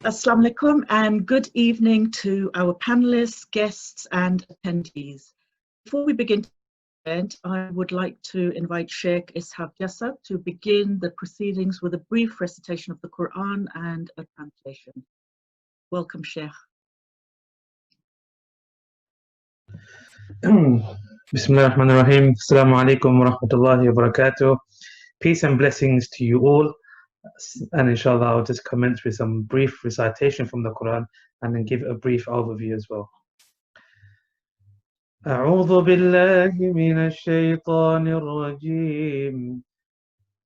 Assalamu alaikum and good evening to our panelists, guests and attendees. Before we begin the event, I would like to invite Sheikh Ishaq Yasab to begin the proceedings with a brief recitation of the Quran and a translation. Welcome, Sheikh. Bismillah ar-Rahman ar-Rahim. Assalamu alaikum wa rahmatullahi wa barakatuh. Peace and blessings to you all. And inshallah, I'll just commence with some brief recitation from the Quran and then give a brief overview as well. أعوذ بالله من الشيطان الرجيم.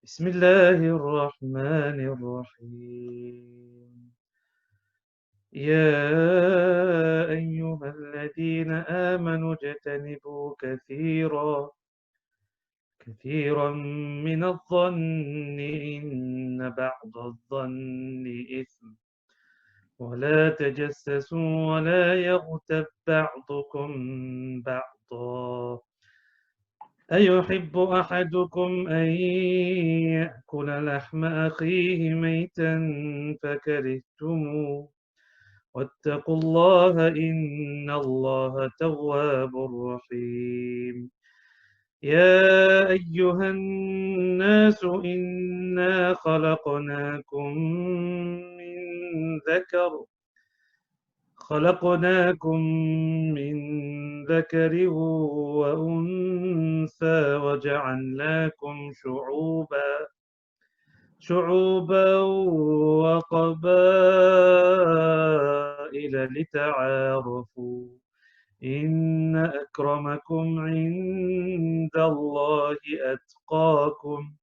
بسم الله الرحمن الرحيم. يا أيها الذين آمنوا اجتنبوا كثيرا من الظن إن بعض الظن إثم ولا تجسسوا ولا يغتب بعضكم بعضا أيحب أحدكم أن يأكل لحم أخيه ميتا فكرهتموه واتقوا الله إن الله تواب رحيم يا أيها الناس إنا خلقناكم من ذكر وأنثى وجعلناكم شعوبا وقبائل لتعارفوا إن أكرمكم عند الله أتقاكم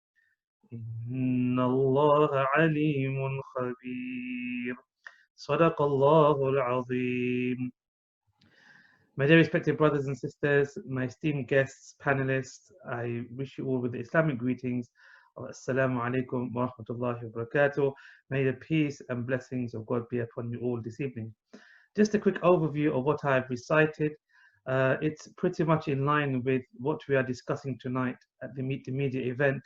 إن الله عليم خبير صدق الله العظيم. My dear respected brothers and sisters, my esteemed guests, panelists, I wish you all with the Islamic greetings of Assalamu alaikum wa rahmatullahi wa barakatuh. May the peace and blessings of God be upon you all this evening. Just a quick overview of what I've recited. It's pretty much in line with what we are discussing tonight at the Meet the Media event.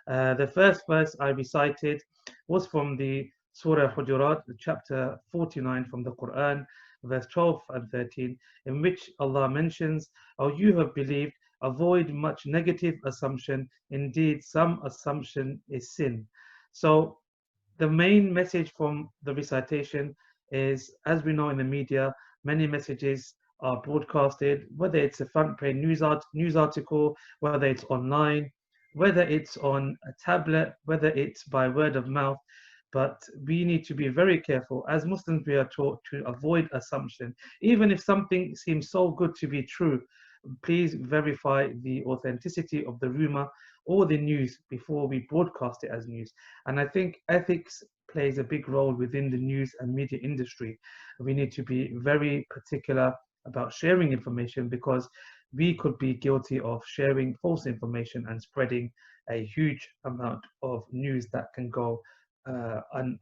The first verse I recited was from the Surah Hujurat, chapter 49 from the Quran, verse 12 and 13, in which Allah mentions, "Oh, you have believed, avoid much negative assumption. Indeed, some assumption is sin." So the main message from the recitation is, as we know in the media, many messages are broadcasted, whether it's a front page news article, whether it's online, whether it's on a tablet, whether it's by word of mouth. But we need to be very careful. As Muslims, we are taught to avoid assumption. Even if something seems so good to be true, please verify the authenticity of the rumor or the news before we broadcast it as news. And I think ethics plays a big role within the news and media industry. We need to be very particular about sharing information because we could be guilty of sharing false information and spreading a huge amount of news that can go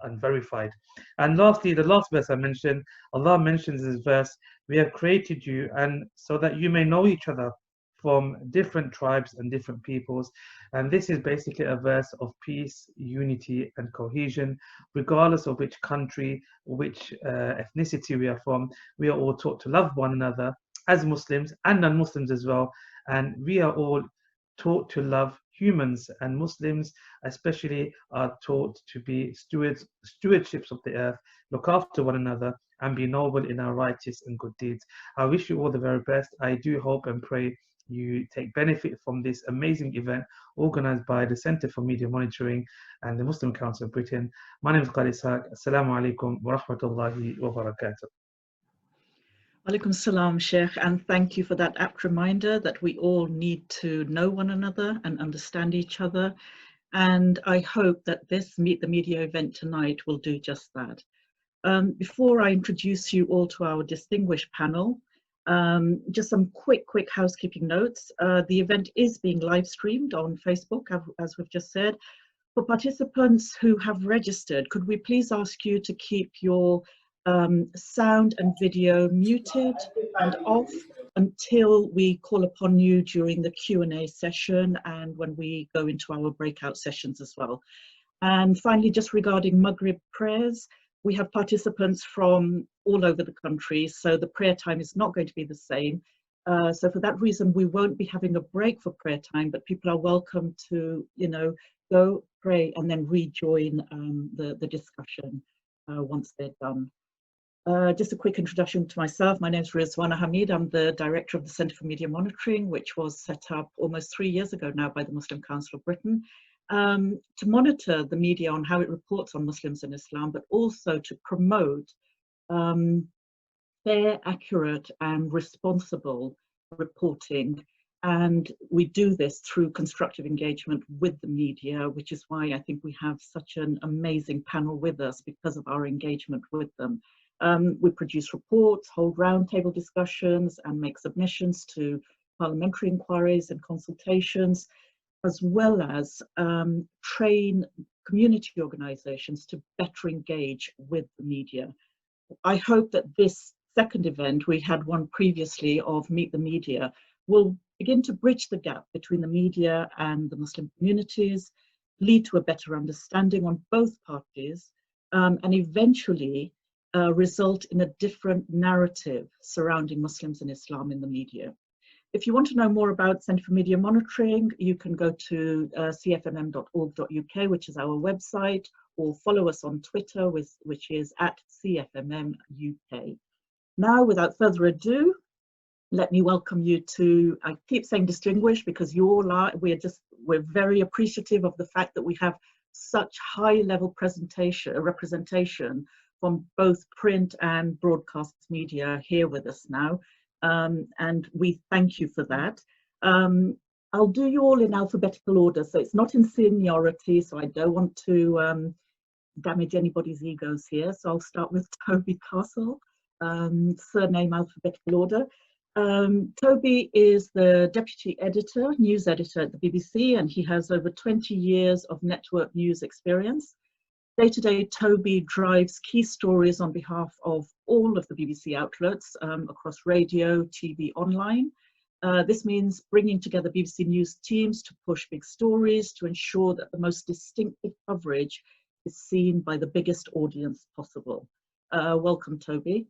unverified. And lastly, the last verse I mentioned, Allah mentions this verse, "We have created you and so that you may know each other from different tribes and different peoples." And this is basically a verse of peace, unity and cohesion, regardless of which country, which ethnicity we are from. We are all taught to love one another as Muslims and non-Muslims as well. And we are all taught to love humans, and Muslims especially are taught to be stewardships of the earth, look after one another and be noble in our righteous and good deeds. I wish you all the very best. I do hope and pray you take benefit from this amazing event organized by the Center for Media Monitoring and the Muslim Council of Britain. My name is Qari Ishaq. Assalamu alaikum wa rahmatullahi wa barakatuh. Alaikum salam, Sheikh, and thank you for that apt reminder that we all need to know one another and understand each other. And I hope that this Meet the Media event tonight will do just that. Before I introduce you all to our distinguished panel, just some quick housekeeping notes. The event is being live streamed on Facebook, as we've just said. For participants who have registered, could we please ask you to keep your sound and video muted and off until we call upon you during the Q&A session and when we go into our breakout sessions as well. And finally, just regarding Maghrib prayers, we have participants from all over the country, so the prayer time is not going to be the same. So for that reason, we won't be having a break for prayer time, but people are welcome to, go pray and then rejoin the discussion once they're done. Just a quick introduction to myself. My name is Rizwana Hamid. I'm the director of the Centre for Media Monitoring, which was set up almost 3 years ago now by the Muslim Council of Britain, to monitor the media on how it reports on Muslims and Islam, but also to promote fair, accurate and responsible reporting. And we do this through constructive engagement with the media, which is why I think we have such an amazing panel with us, because of our engagement with them. We produce reports, hold roundtable discussions and make submissions to parliamentary inquiries and consultations, as well as train community organisations to better engage with the media. I hope that this second event, we had one previously of Meet the Media, will begin to bridge the gap between the media and the Muslim communities, lead to a better understanding on both parties, and eventually result in a different narrative surrounding Muslims and Islam in the media. If you want to know more about Centre for Media Monitoring, you can go to cfmm.org.uk, which is our website, or follow us on Twitter, which is @CfMMUK. Now, without further ado, let me welcome you to, I keep saying distinguished because you all are, we're very appreciative of the fact that we have such high level representation from both print and broadcast media here with us now. And we thank you for that. I'll do you all in alphabetical order, so it's not in seniority, so I don't want to damage anybody's egos here. So I'll start with Toby Castle, surname alphabetical order. Toby is the deputy editor, news editor at the BBC, and he has over 20 years of network news experience. Day to day, Toby drives key stories on behalf of all of the BBC outlets across radio, TV, online. This means bringing together BBC News teams to push big stories to ensure that the most distinctive coverage is seen by the biggest audience possible. Welcome, Toby.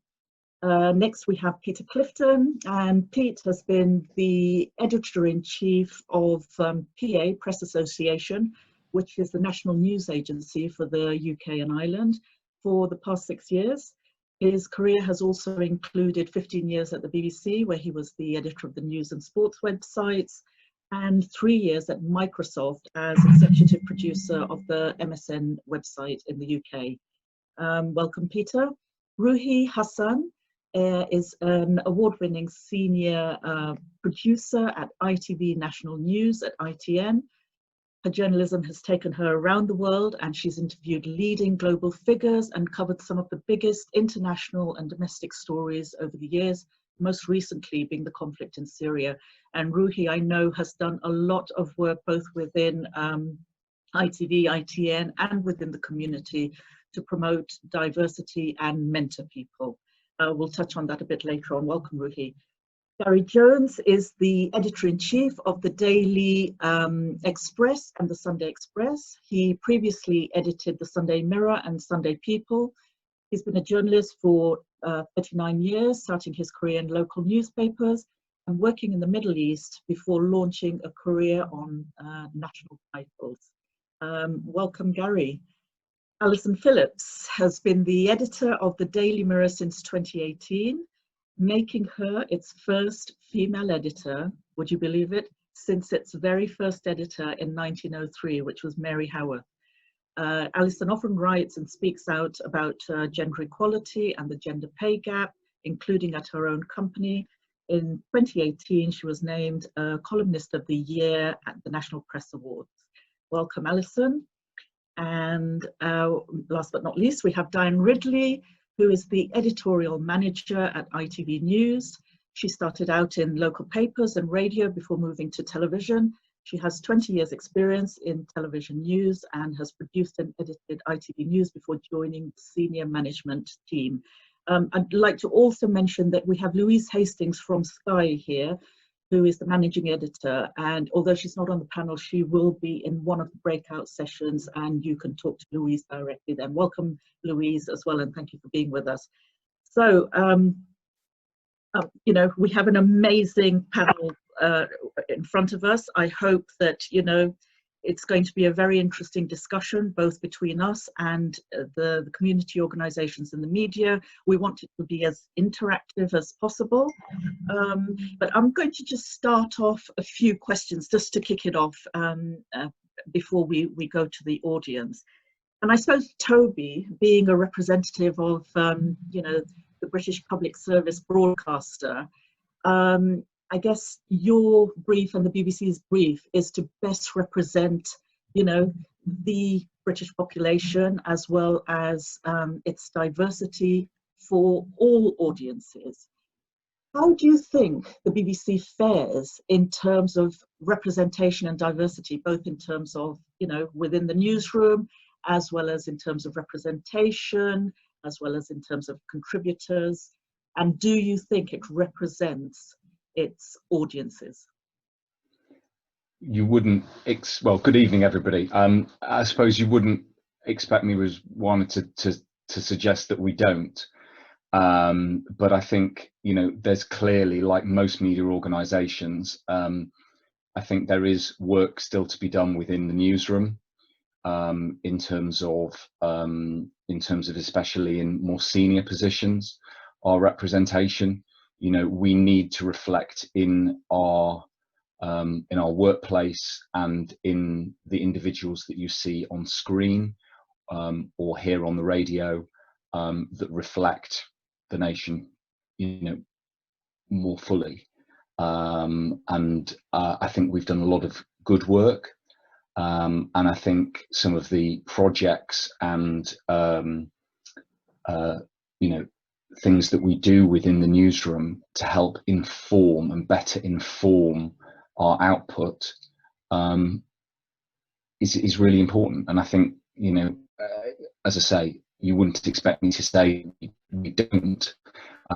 Next, we have Peter Clifton, and Pete has been the editor-in-chief of PA, Press Association, which is the national news agency for the UK and Ireland, for the past 6 years. His career has also included 15 years at the BBC, where he was the editor of the news and sports websites, and 3 years at Microsoft as executive producer of the MSN website in the UK. Welcome, Peter. Ruhi Hassan is an award-winning senior producer at ITV National News at ITN. Her journalism has taken her around the world, and she's interviewed leading global figures and covered some of the biggest international and domestic stories over the years, most recently being the conflict in Syria. And Ruhi, I know, has done a lot of work both within ITV, ITN, and within the community to promote diversity and mentor people. We'll touch on that a bit later on. Welcome, Ruhi. Gary Jones is the editor-in-chief of the Daily Express and the Sunday Express. He previously edited the Sunday Mirror and Sunday People. He's been a journalist for 39 years, starting his career in local newspapers and working in the Middle East before launching a career on national titles. Welcome, Gary. Allison Phillips has been the editor of the Daily Mirror since 2018. Making her its first female editor, would you believe it, since its very first editor in 1903, which was Mary Howarth. Alison often writes and speaks out about gender equality and the gender pay gap, including at her own company. In 2018, she was named Columnist of the Year at the National Press Awards. Welcome, Alison. And last but not least, we have Diane Ridley, who is the editorial manager at ITV News. She started out in local papers and radio before moving to television. She has 20 years experience in television news and has produced and edited ITV News before joining the senior management team. I'd like to also mention that we have Louise Hastings from Sky here, who is the managing editor. And although she's not on the panel, she will be in one of the breakout sessions, and you can talk to Louise directly then. Welcome, Louise, as well, and thank you for being with us. So, you know, we have an amazing panel in front of us. I hope that, you know, it's going to be a very interesting discussion, both between us and the community organizations and the media. We want it to be as interactive as possible. But I'm going to just start off a few questions just to kick it off before we go to the audience. And I suppose Toby, being a representative of, you know, the British Public Service broadcaster, I guess your brief and the BBC's brief is to best represent, you know, the British population as well as its diversity for all audiences. How do you think the BBC fares in terms of representation and diversity, both in terms of, you know, within the newsroom, as well as in terms of representation, as well as in terms of contributors? And do you think it represents its audiences? You wouldn't, well, good evening, everybody. I suppose you wouldn't expect me as one to suggest that we don't. But I think, you know, there's clearly, like most media organisations, I think there is work still to be done within the newsroom, in terms of especially in more senior positions, our representation. You know, we need to reflect in our workplace and in the individuals that you see on screen or hear on the radio, that reflect the nation, you know, more fully. And I think we've done a lot of good work, and I think some of the projects and you know, things that we do within the newsroom to help inform and better inform our output is really important. And I think, you know, as I say, you wouldn't expect me to say we don't,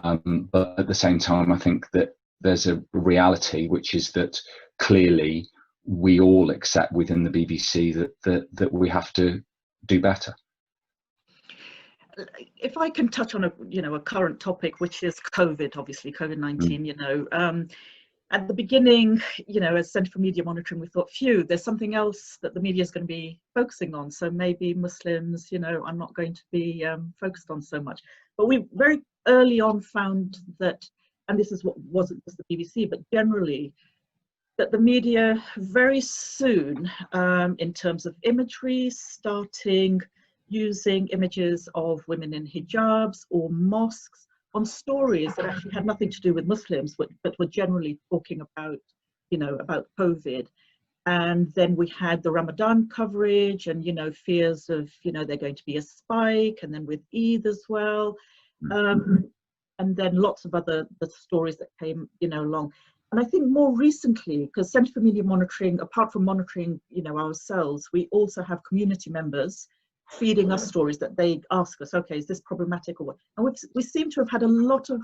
but at the same time, I think that there's a reality, which is that clearly we all accept within the BBC that we have to do better. If I can touch on a current topic, which is COVID, obviously COVID-19, you know, at the beginning, you know, as Centre for Media Monitoring, we thought, phew, there's something else that the media is going to be focusing on. So maybe Muslims, you know, are not going to be focused on so much. But we very early on found that, and this is what wasn't just the BBC, but generally, that the media very soon, in terms of imagery, starting using images of women in hijabs or mosques on stories that actually had nothing to do with Muslims, but were generally talking about, you know, about COVID. And then we had the Ramadan coverage and, you know, fears of, you know, they're going to be a spike, and then with Eid as well. And then lots of other stories that came, you know, along. And I think more recently, because Centre for Media Monitoring, apart from monitoring, you know, ourselves, we also have community members feeding us stories that they ask us, okay, is this problematic or what? And we seem to have had a lot of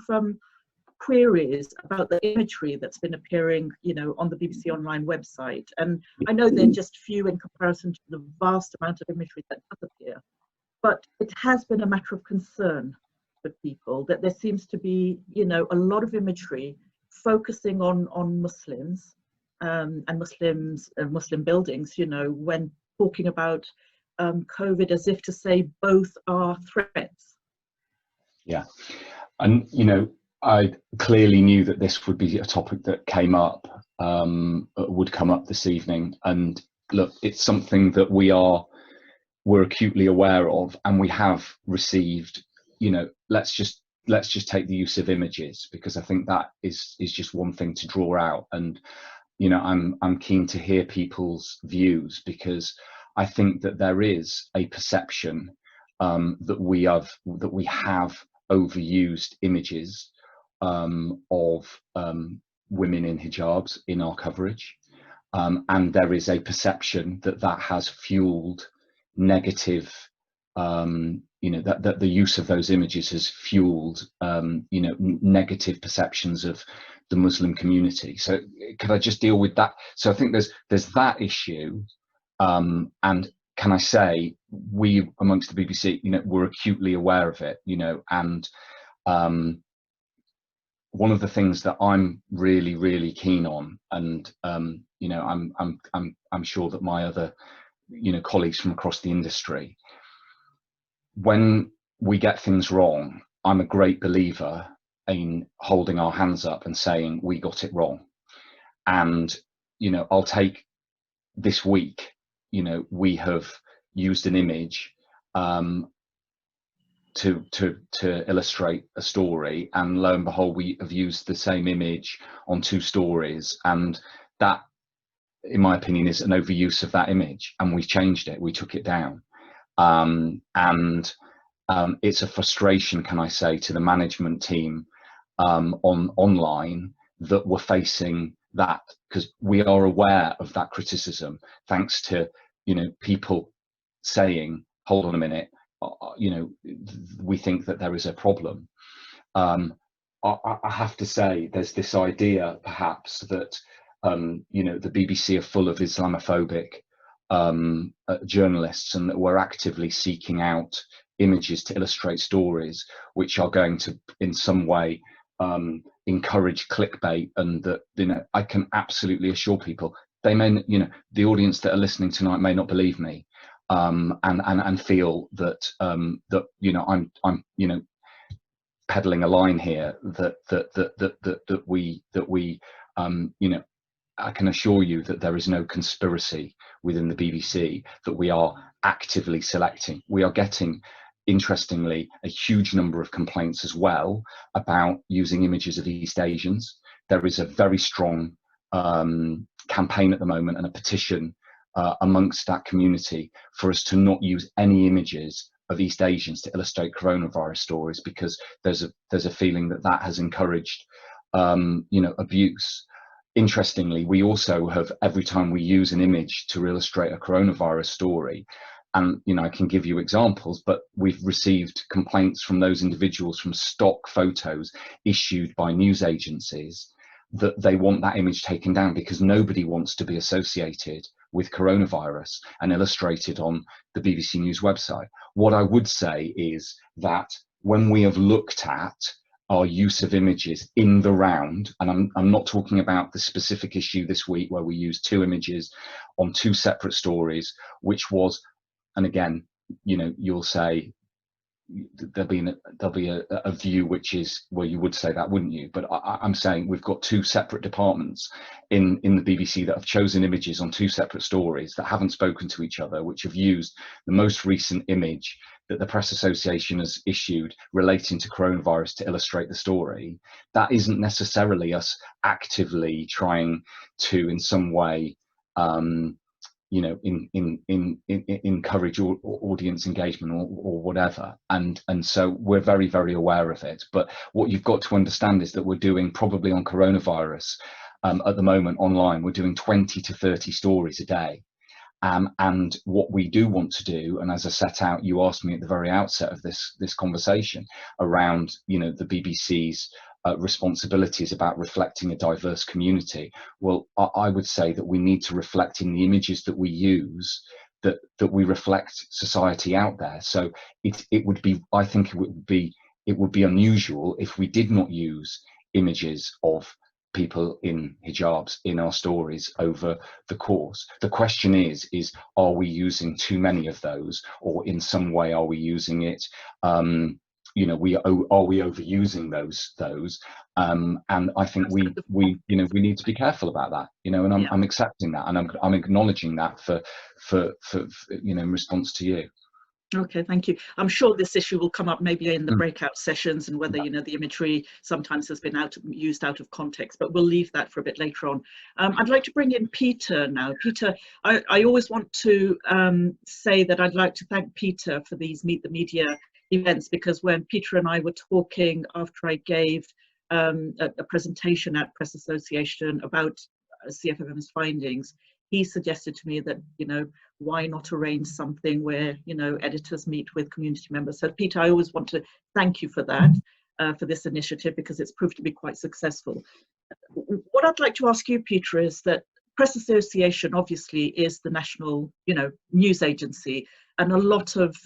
queries about the imagery that's been appearing, you know, on the BBC Online website. And I know they're just few in comparison to the vast amount of imagery that does appear, but it has been a matter of concern for people that there seems to be, you know, a lot of imagery focusing on Muslims and Muslim buildings, you know, when talking about COVID, as if to say both are threats. Yeah. And, you know, I clearly knew that this would be a topic that came up, would come up this evening. And look, it's something that we're acutely aware of, and we have received, you know, let's just take the use of images, because I think that is just one thing to draw out. And, you know, I'm keen to hear people's views, because I think that there is a perception that we have overused images of women in hijabs in our coverage, and there is a perception that has fueled negative you know, that the use of those images has fueled, you know, negative perceptions of the Muslim community. So could I just deal with that? So I think there's that issue, and can I say, we amongst the BBC, you know, we're acutely aware of it, you know, and one of the things that I'm really keen on, and you know, I'm sure that my other, you know, colleagues from across the industry, when we get things wrong, I'm a great believer in holding our hands up and saying we got it wrong. And you know, I'll take this week, you know, we have used an image to illustrate a story, and lo and behold, we have used the same image on 2 stories, and that, in my opinion, is an overuse of that image, and we've changed it, we took it down. It's a frustration, can I say, to the management team online, that we're facing that, because we are aware of that criticism, thanks to, you know, people saying, hold on a minute, you know, we think that there is a problem. I have to say, there's this idea perhaps that you know, the BBC are full of Islamophobic journalists, and that we're actively seeking out images to illustrate stories which are going to in some way encourage clickbait, and that, you know, I can absolutely assure people, they may, you know, the audience that are listening tonight may not believe me, and feel that that, you know, I'm you know, peddling a line here that we you know, I can assure you that there is no conspiracy within the BBC, that we are actively selecting. We are getting, interestingly, a huge number of complaints as well about using images of East Asians. There is a very strong campaign at the moment, and a petition amongst that community, for us to not use any images of East Asians to illustrate coronavirus stories, because there's a feeling that that has encouraged you know, abuse. Interestingly, we also have, every time we use an image to illustrate a coronavirus story, and you know, I can give you examples, but we've received complaints from those individuals from stock photos issued by news agencies, that they want that image taken down, because nobody wants to be associated with coronavirus and illustrated on the BBC News website. What I would say is that when we have looked at our use of images in the round, and I'm not talking about the specific issue this week where we used 2 images on 2 separate stories, which was, and again, you know, you'll say there'll be a view which is, well, you would say that, wouldn't you? But I'm saying we've got 2 separate departments in the BBC that have chosen images on 2 separate stories that haven't spoken to each other, which have used the most recent image that the Press Association has issued relating to coronavirus to illustrate the story. That isn't necessarily us actively trying to, in some way, you know, encourage audience engagement or whatever, and so we're very aware of it. But what you've got to understand is that we're doing, probably on coronavirus at the moment online, we're doing 20 to 30 stories a day. And what we do want to do, and as I set out, you asked me at the very outset of this conversation around, you know, the BBC's responsibilities about reflecting a diverse community. Well, I would say that we need to reflect in the images that we use, that we reflect society out there. So it would be, I think it would be unusual if we did not use images of people in hijabs in our stories over the course. The question is are we using too many of those, or in some way are we using it, you know, are we overusing those, and I think we you know, we need to be careful about that, you know, and I'm accepting that, and I'm acknowledging that for you know, in response to you. Okay, thank you. I'm sure this issue will come up maybe in the breakout sessions, and whether, you know, the imagery sometimes has been used out of context, but we'll leave that for a bit later on. I'd like to bring in Peter now. Peter, I always want to say that I'd like to thank Peter for these Meet the Media events, because when Peter and I were talking after I gave a presentation at Press Association about CfMM's findings, he suggested to me that, you know, why not arrange something where, you know, editors meet with community members. So Peter, I always want to thank you for that, for this initiative, because it's proved to be quite successful. What I'd like to ask you, Peter, is that Press Association obviously is the national, you know, news agency, and a lot of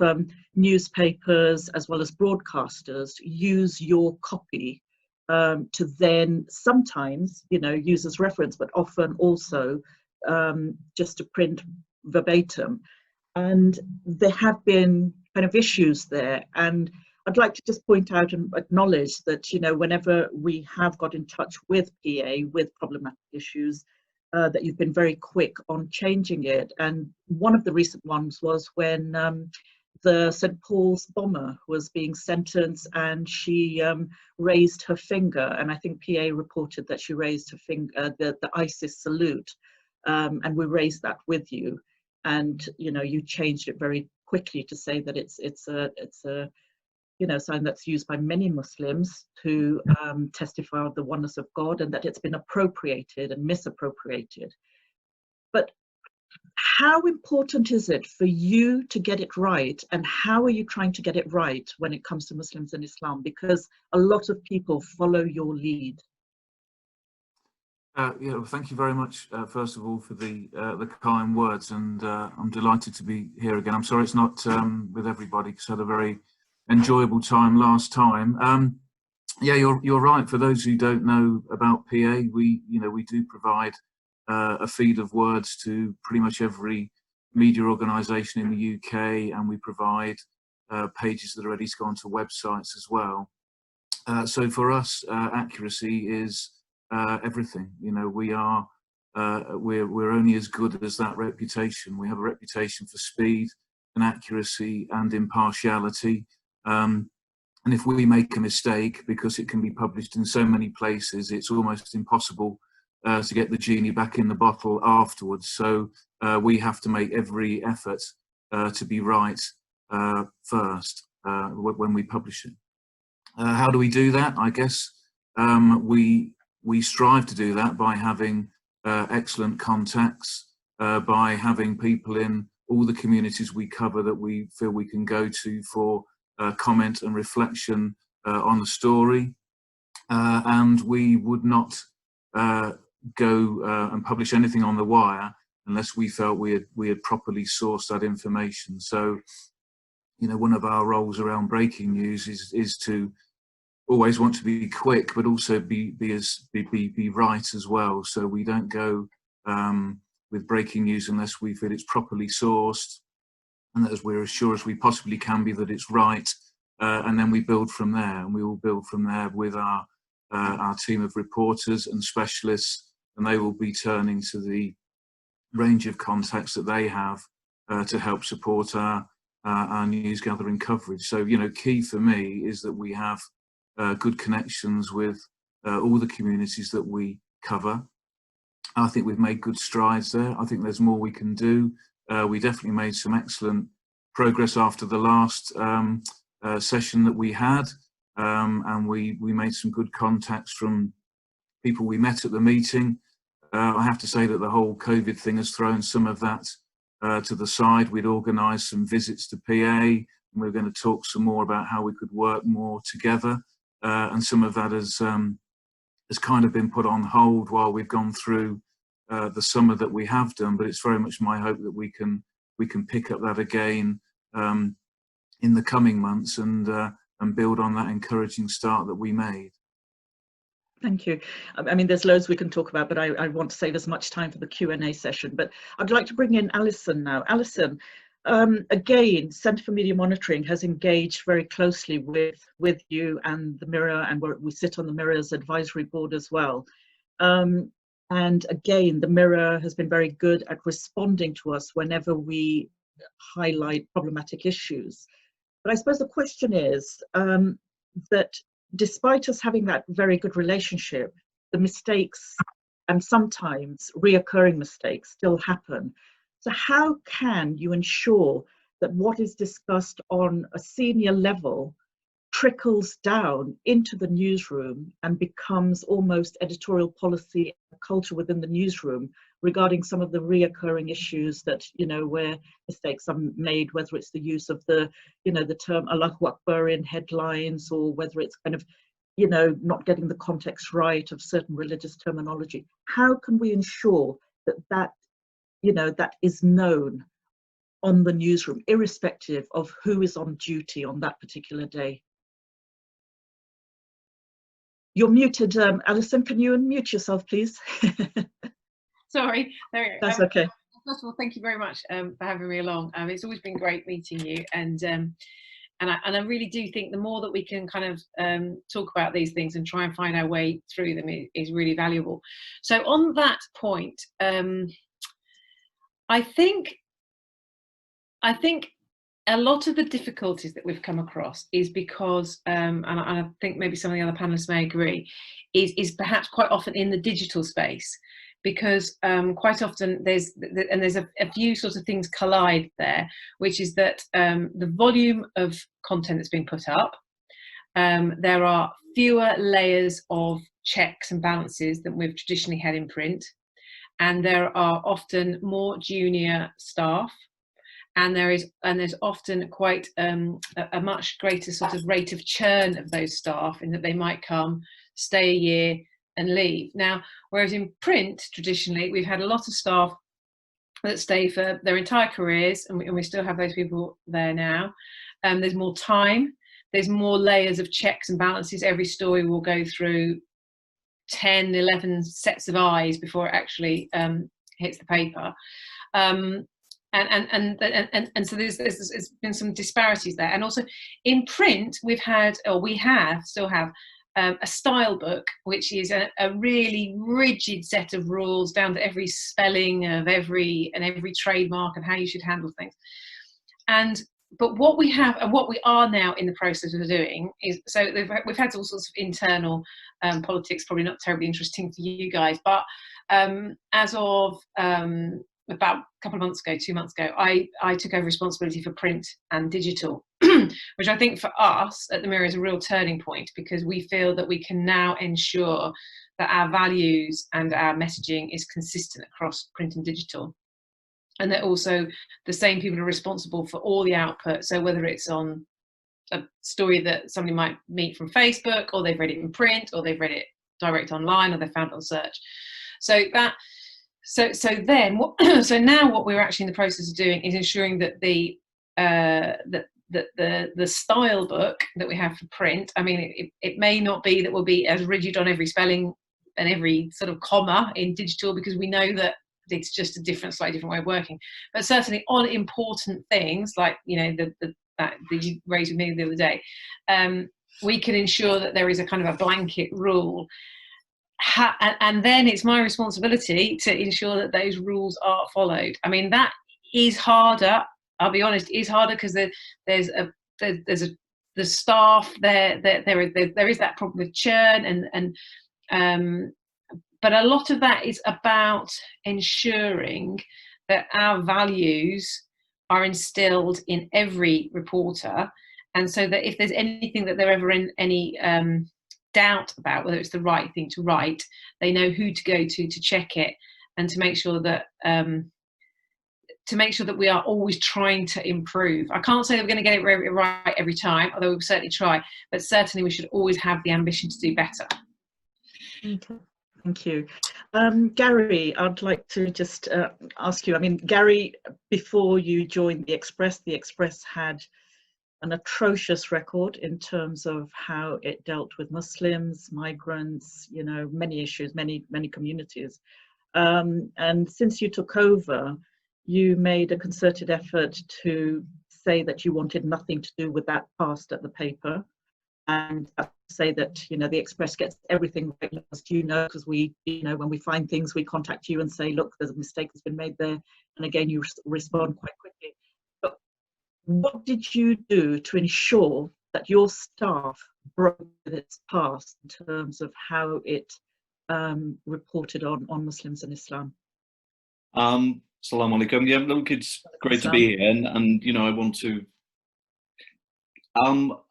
newspapers as well as broadcasters use your copy to then sometimes, you know, use as reference, but often also just to print verbatim. And there have been kind of issues there. And I'd like to just point out and acknowledge that, you know, whenever we have got in touch with PA with problematic issues, that you've been very quick on changing it. And one of the recent ones was when the St. Paul's bomber was being sentenced, and she raised her finger, and I think PA reported that she raised her finger, the ISIS salute, and we raised that with you, and you know, you changed it very quickly to say that it's a you know, sign that's used by many Muslims to testify of the oneness of God, and that it's been appropriated and misappropriated. But how important is it for you to get it right, and how are you trying to get it right when it comes to Muslims and Islam? Because a lot of people follow your lead. Yeah, well, thank you very much, first of all, for the kind words, and I'm delighted to be here again. I'm sorry it's not with everybody, because I had a very enjoyable time last time. Yeah, you're right. For those who don't know about PA, we do provide a feed of words to pretty much every media organisation in the UK, and we provide pages that are ready to go onto websites as well. So for us, accuracy is everything. You know, we're only as good as that reputation. We have a reputation for speed and accuracy and impartiality. And if we make a mistake, because it can be published in so many places, it's almost impossible to get the genie back in the bottle afterwards. So we have to make every effort to be right first when we publish it. How do we do that? I guess we strive to do that by having excellent contacts, by having people in all the communities we cover that we feel we can go to for comment and reflection on the story, and we would not go and publish anything on the wire unless we felt we had properly sourced that information. So, you know, one of our roles around breaking news is to always want to be quick, but also be right as well. So we don't go with breaking news unless we feel it's properly sourced, and that as we're as sure as we possibly can be that it's right, and then we build from there. And we will build from there with our team of reporters and specialists, and they will be turning to the range of contacts that they have to help support our news gathering coverage. So, you know, key for me is that we have good connections with all the communities that we cover. I think we've made good strides there. I think there's more we can do. We definitely made some excellent progress after the last session that we had, and we made some good contacts from people we met at the meeting. I have to say that the whole COVID thing has thrown some of that to the side. We'd organised some visits to PA, and we were going to talk some more about how we could work more together, and some of that has kind of been put on hold while we've gone through the summer that we have done. But it's very much my hope that we can pick up that again in the coming months and build on that encouraging start that we made. Thank you. I mean, there's loads we can talk about, but I want to save as much time for the Q&A session. But I'd like to bring in Allison now. Allison, again, Centre for Media Monitoring has engaged very closely with you and the Mirror, and we sit on the Mirror's advisory board as well. And again, the Mirror has been very good at responding to us whenever we highlight problematic issues. But I suppose the question is that despite us having that very good relationship, the mistakes and sometimes reoccurring mistakes still happen. So how can you ensure that what is discussed on a senior level trickles down into the newsroom and becomes almost editorial policy culture within the newsroom, regarding some of the reoccurring issues that, where mistakes are made, whether it's the use of the, the term Allahu Akbar in headlines, or whether it's kind of, not getting the context right of certain religious terminology. How can we ensure that that is known on the newsroom, irrespective of who is on duty on that particular day? You're muted, Alison. Can you unmute yourself, please? Sorry. There, that's okay. First of all, thank you very much for having me along. It's always been great meeting you, and I really do think the more that we can kind of talk about these things and try and find our way through them is really valuable. So on that point, I think a lot of the difficulties that we've come across is because, and I think maybe some of the other panelists may agree, is perhaps quite often in the digital space, because quite often there's a few sorts of things collide there, which is that the volume of content that's being put up, there are fewer layers of checks and balances than we've traditionally had in print, and there are often more junior staff. And there's often quite a much greater sort of rate of churn of those staff, in that they might come, stay a year and leave. Now, whereas in print, traditionally, we've had a lot of staff that stay for their entire careers, and we still have those people there now. There's more time, there's more layers of checks and balances. Every story will go through 10, 11 sets of eyes before it actually hits the paper. And so there's been some disparities there. And also in print, we still have a style book, which is a really rigid set of rules down to every spelling of every trademark and how you should handle things. But what we have and what we are now in the process of doing is, so we've had all sorts of internal politics, probably not terribly interesting for you guys, but as of about a couple of months ago, 2 months ago, I took over responsibility for print and digital, which I think for us at the Mirror is a real turning point, because we feel that we can now ensure that our values and our messaging is consistent across print and digital, and that also the same people are responsible for all the output. So whether it's on a story that somebody might meet from Facebook, or they've read it in print, or they've read it direct online, or they found it on search. So now what we're actually in the process of doing is ensuring that the style book that we have for print, I mean, it may not be that we'll be as rigid on every spelling and every sort of comma in digital, because we know that it's just a slightly different way of working. But certainly on important things like, that you raised with me the other day, we can ensure that there is a kind of a blanket rule. And then it's my responsibility to ensure that those rules are followed. I mean, that is harder. I'll be honest, it is harder because there's the staff there is that problem with churn, but a lot of that is about ensuring that our values are instilled in every reporter, and so that if there's anything that they're ever in any doubt about whether it's the right thing to write, they know who to go to check it, and to make sure that we are always trying to improve. I can't say that we're going to get it right every time, although we'll certainly try, but certainly we should always have the ambition to do better. Okay. Thank you. Gary, I'd like to just ask you, I mean, Gary, before you joined the Express had an atrocious record in terms of how it dealt with Muslims, migrants, many issues, many communities. And since you took over, you made a concerted effort to say that you wanted nothing to do with that past at the paper, and say that the Express gets everything right, as because we, when we find things, we contact you and say, look, there's a mistake that's been made there, and again you respond quite quickly. But what did you do to ensure that your staff broke with its past in terms of how it reported on Muslims and Islam? Assalamu alaikum. Yeah, look, it's great to be here, and I want to.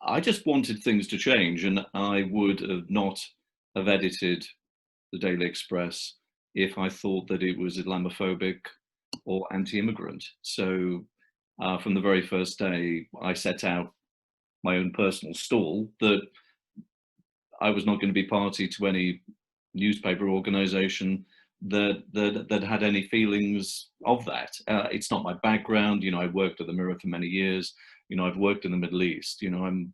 I just wanted things to change, and I would have not have edited the Daily Express if I thought that it was Islamophobic or anti-immigrant. So from the very first day, I set out my own personal stall that I was not going to be party to any newspaper organization that had any feelings of that. It's not my background. You know, I worked at the Mirror for many years. You know, I've worked in the Middle East. You know,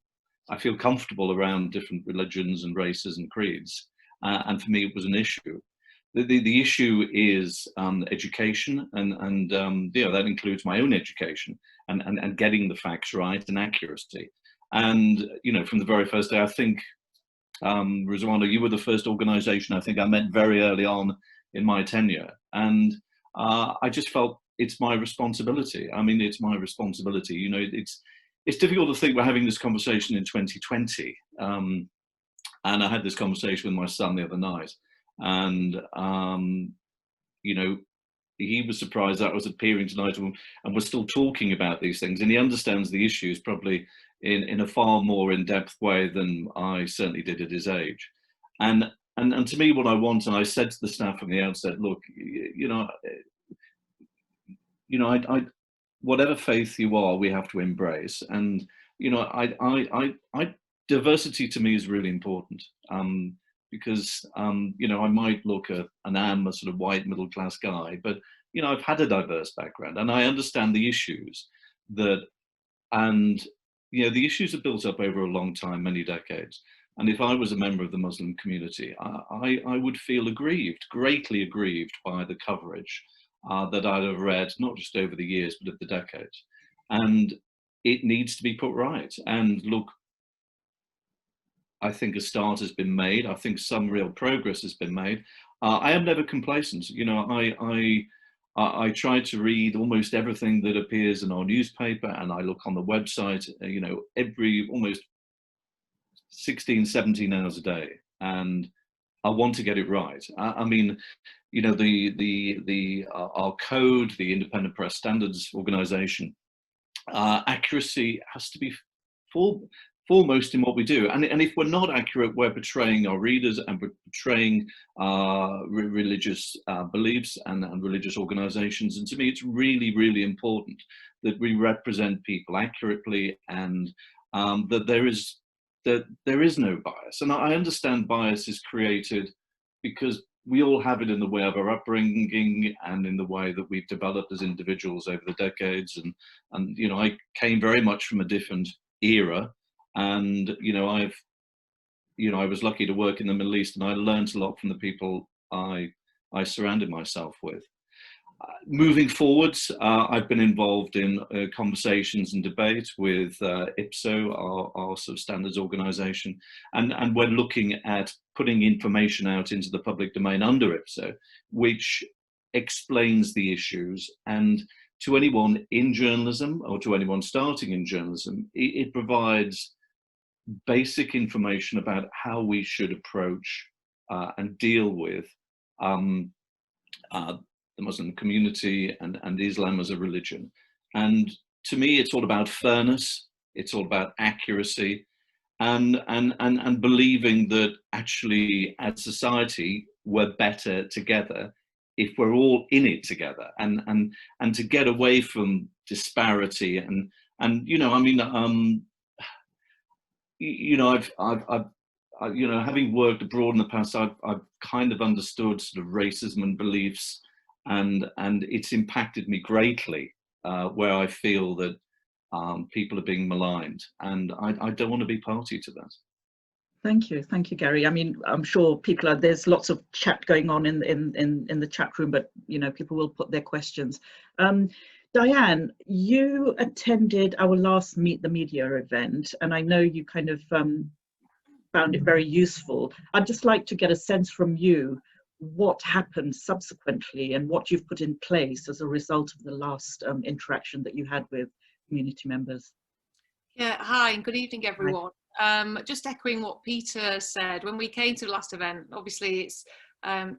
I feel comfortable around different religions and races and creeds. And for me, it was an issue. The issue is education, and you know, that includes my own education and getting the facts right and accuracy. And you know, from the very first day, I think, Rizwana, you were the first organisation I think I met very early on in my tenure, and I just felt it's my responsibility. I mean, it's my responsibility. You know, it's difficult to think we're having this conversation in 2020, and I had this conversation with my son the other night, and you know, he was surprised that I was appearing tonight and we're still talking about these things, and he understands the issues probably in a far more in-depth way than I certainly did at his age. And to me, what I want, and I said to the staff from the outset, look, you know, I whatever faith you are, we have to embrace. And you know, diversity to me is really important. Because you know, I might look at, and am a sort of white middle class guy, but you know, I've had a diverse background, and I understand the issues that, and you know, the issues are built up over a long time, many decades. And if I was a member of the Muslim community, I would feel aggrieved, greatly aggrieved by the coverage that I'd have read, not just over the years, but of the decades. And it needs to be put right. And look, I think a start has been made. I think some real progress has been made. I am never complacent. You know, I try to read almost everything that appears in our newspaper, and I look on the website, you know, every almost 16, 17 hours a day, and I want to get it right. I mean, you know, our code, the Independent Press Standards Organization, accuracy has to be foremost in what we do, and if we're not accurate, we're betraying our readers and betraying religious beliefs and religious organizations. And to me, it's really, really important that we represent people accurately, and that there is no bias. And I understand bias is created because we all have it in the way of our upbringing and in the way that we've developed as individuals over the decades. And you know, I came very much from a different era. And you know, I was lucky to work in the Middle East, and I learned a lot from the people I surrounded myself with. Moving forwards, I've been involved in conversations and debate with IPSO, our sort of standards organisation, and we're looking at putting information out into the public domain under IPSO, which explains the issues. And to anyone in journalism, or to anyone starting in journalism, it provides basic information about how we should approach and deal with the Muslim community and Islam as a religion. And to me, it's all about fairness, it's all about accuracy, and believing that actually as society we're better together if we're all in it together, and to get away from disparity. And you know, I mean, you know, I've you know, having worked abroad in the past, I've kind of understood sort of racism and beliefs, and it's impacted me greatly where I feel that people are being maligned, and I don't want to be party to that. Thank you, Gary. I mean, I'm sure people there's lots of chat going on in the chat room, but you know, people will put their questions. Diane, you attended our last Meet the Media event, and I know you kind of found it very useful. I'd just like to get a sense from you what happened subsequently and what you've put in place as a result of the last interaction that you had with community members. Yeah, hi and good evening everyone. Just echoing what Peter said, when we came to the last event, obviously it's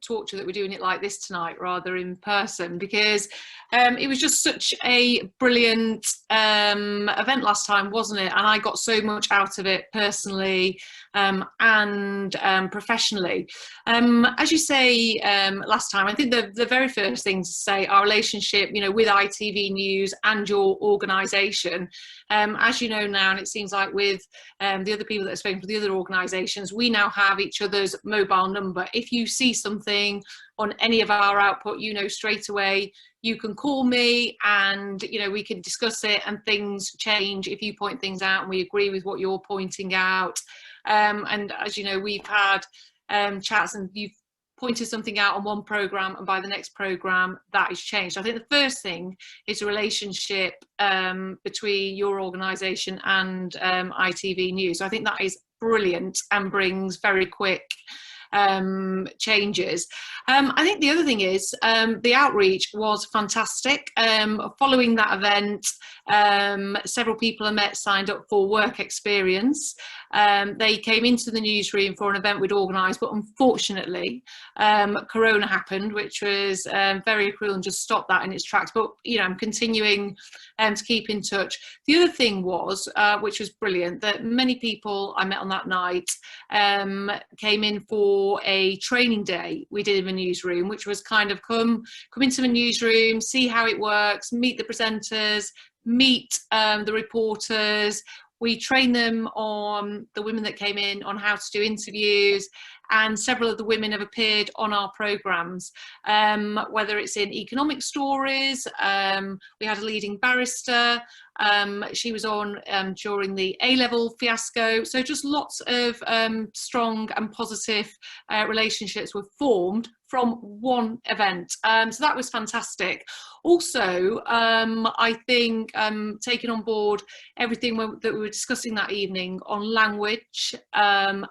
torture that we're doing it like this tonight rather in person, because it was just such a brilliant event last time, wasn't it? And I got so much out of it personally and professionally. As you say last time, I think the very first thing to say, our relationship, you know, with ITV News and your organisation, as you know now, and it seems like with the other people that have spoken to the other organisations, we now have each other's mobile number. If you see something on any of our output, you know straight away you can call me, and you know we can discuss it, and things change if you point things out and we agree with what you're pointing out. And as you know, we've had chats, and you've pointed something out on one programme, and by the next programme that is changed. I think the first thing is a relationship between your organisation and ITV News. So I think that is brilliant and brings very quick changes. I think the other thing is the outreach was fantastic. Following that event, several people I met signed up for work experience. They came into the newsroom for an event we'd organised, but unfortunately Corona happened, which was very cruel, and just stopped that in its tracks. But you know, I'm continuing to keep in touch. The other thing was, which was brilliant, that many people I met on that night came in for a training day we did in the newsroom, which was kind of come into the newsroom, see how it works, meet the presenters, meet the reporters. We trained them on, the women that came in, on how to do interviews, and several of the women have appeared on our programmes, whether it's in economic stories. We had a leading barrister, she was on during the A-level fiasco. So just lots of strong and positive relationships were formed from one event. So that was fantastic. Also, I think taking on board everything that we were discussing that evening on language and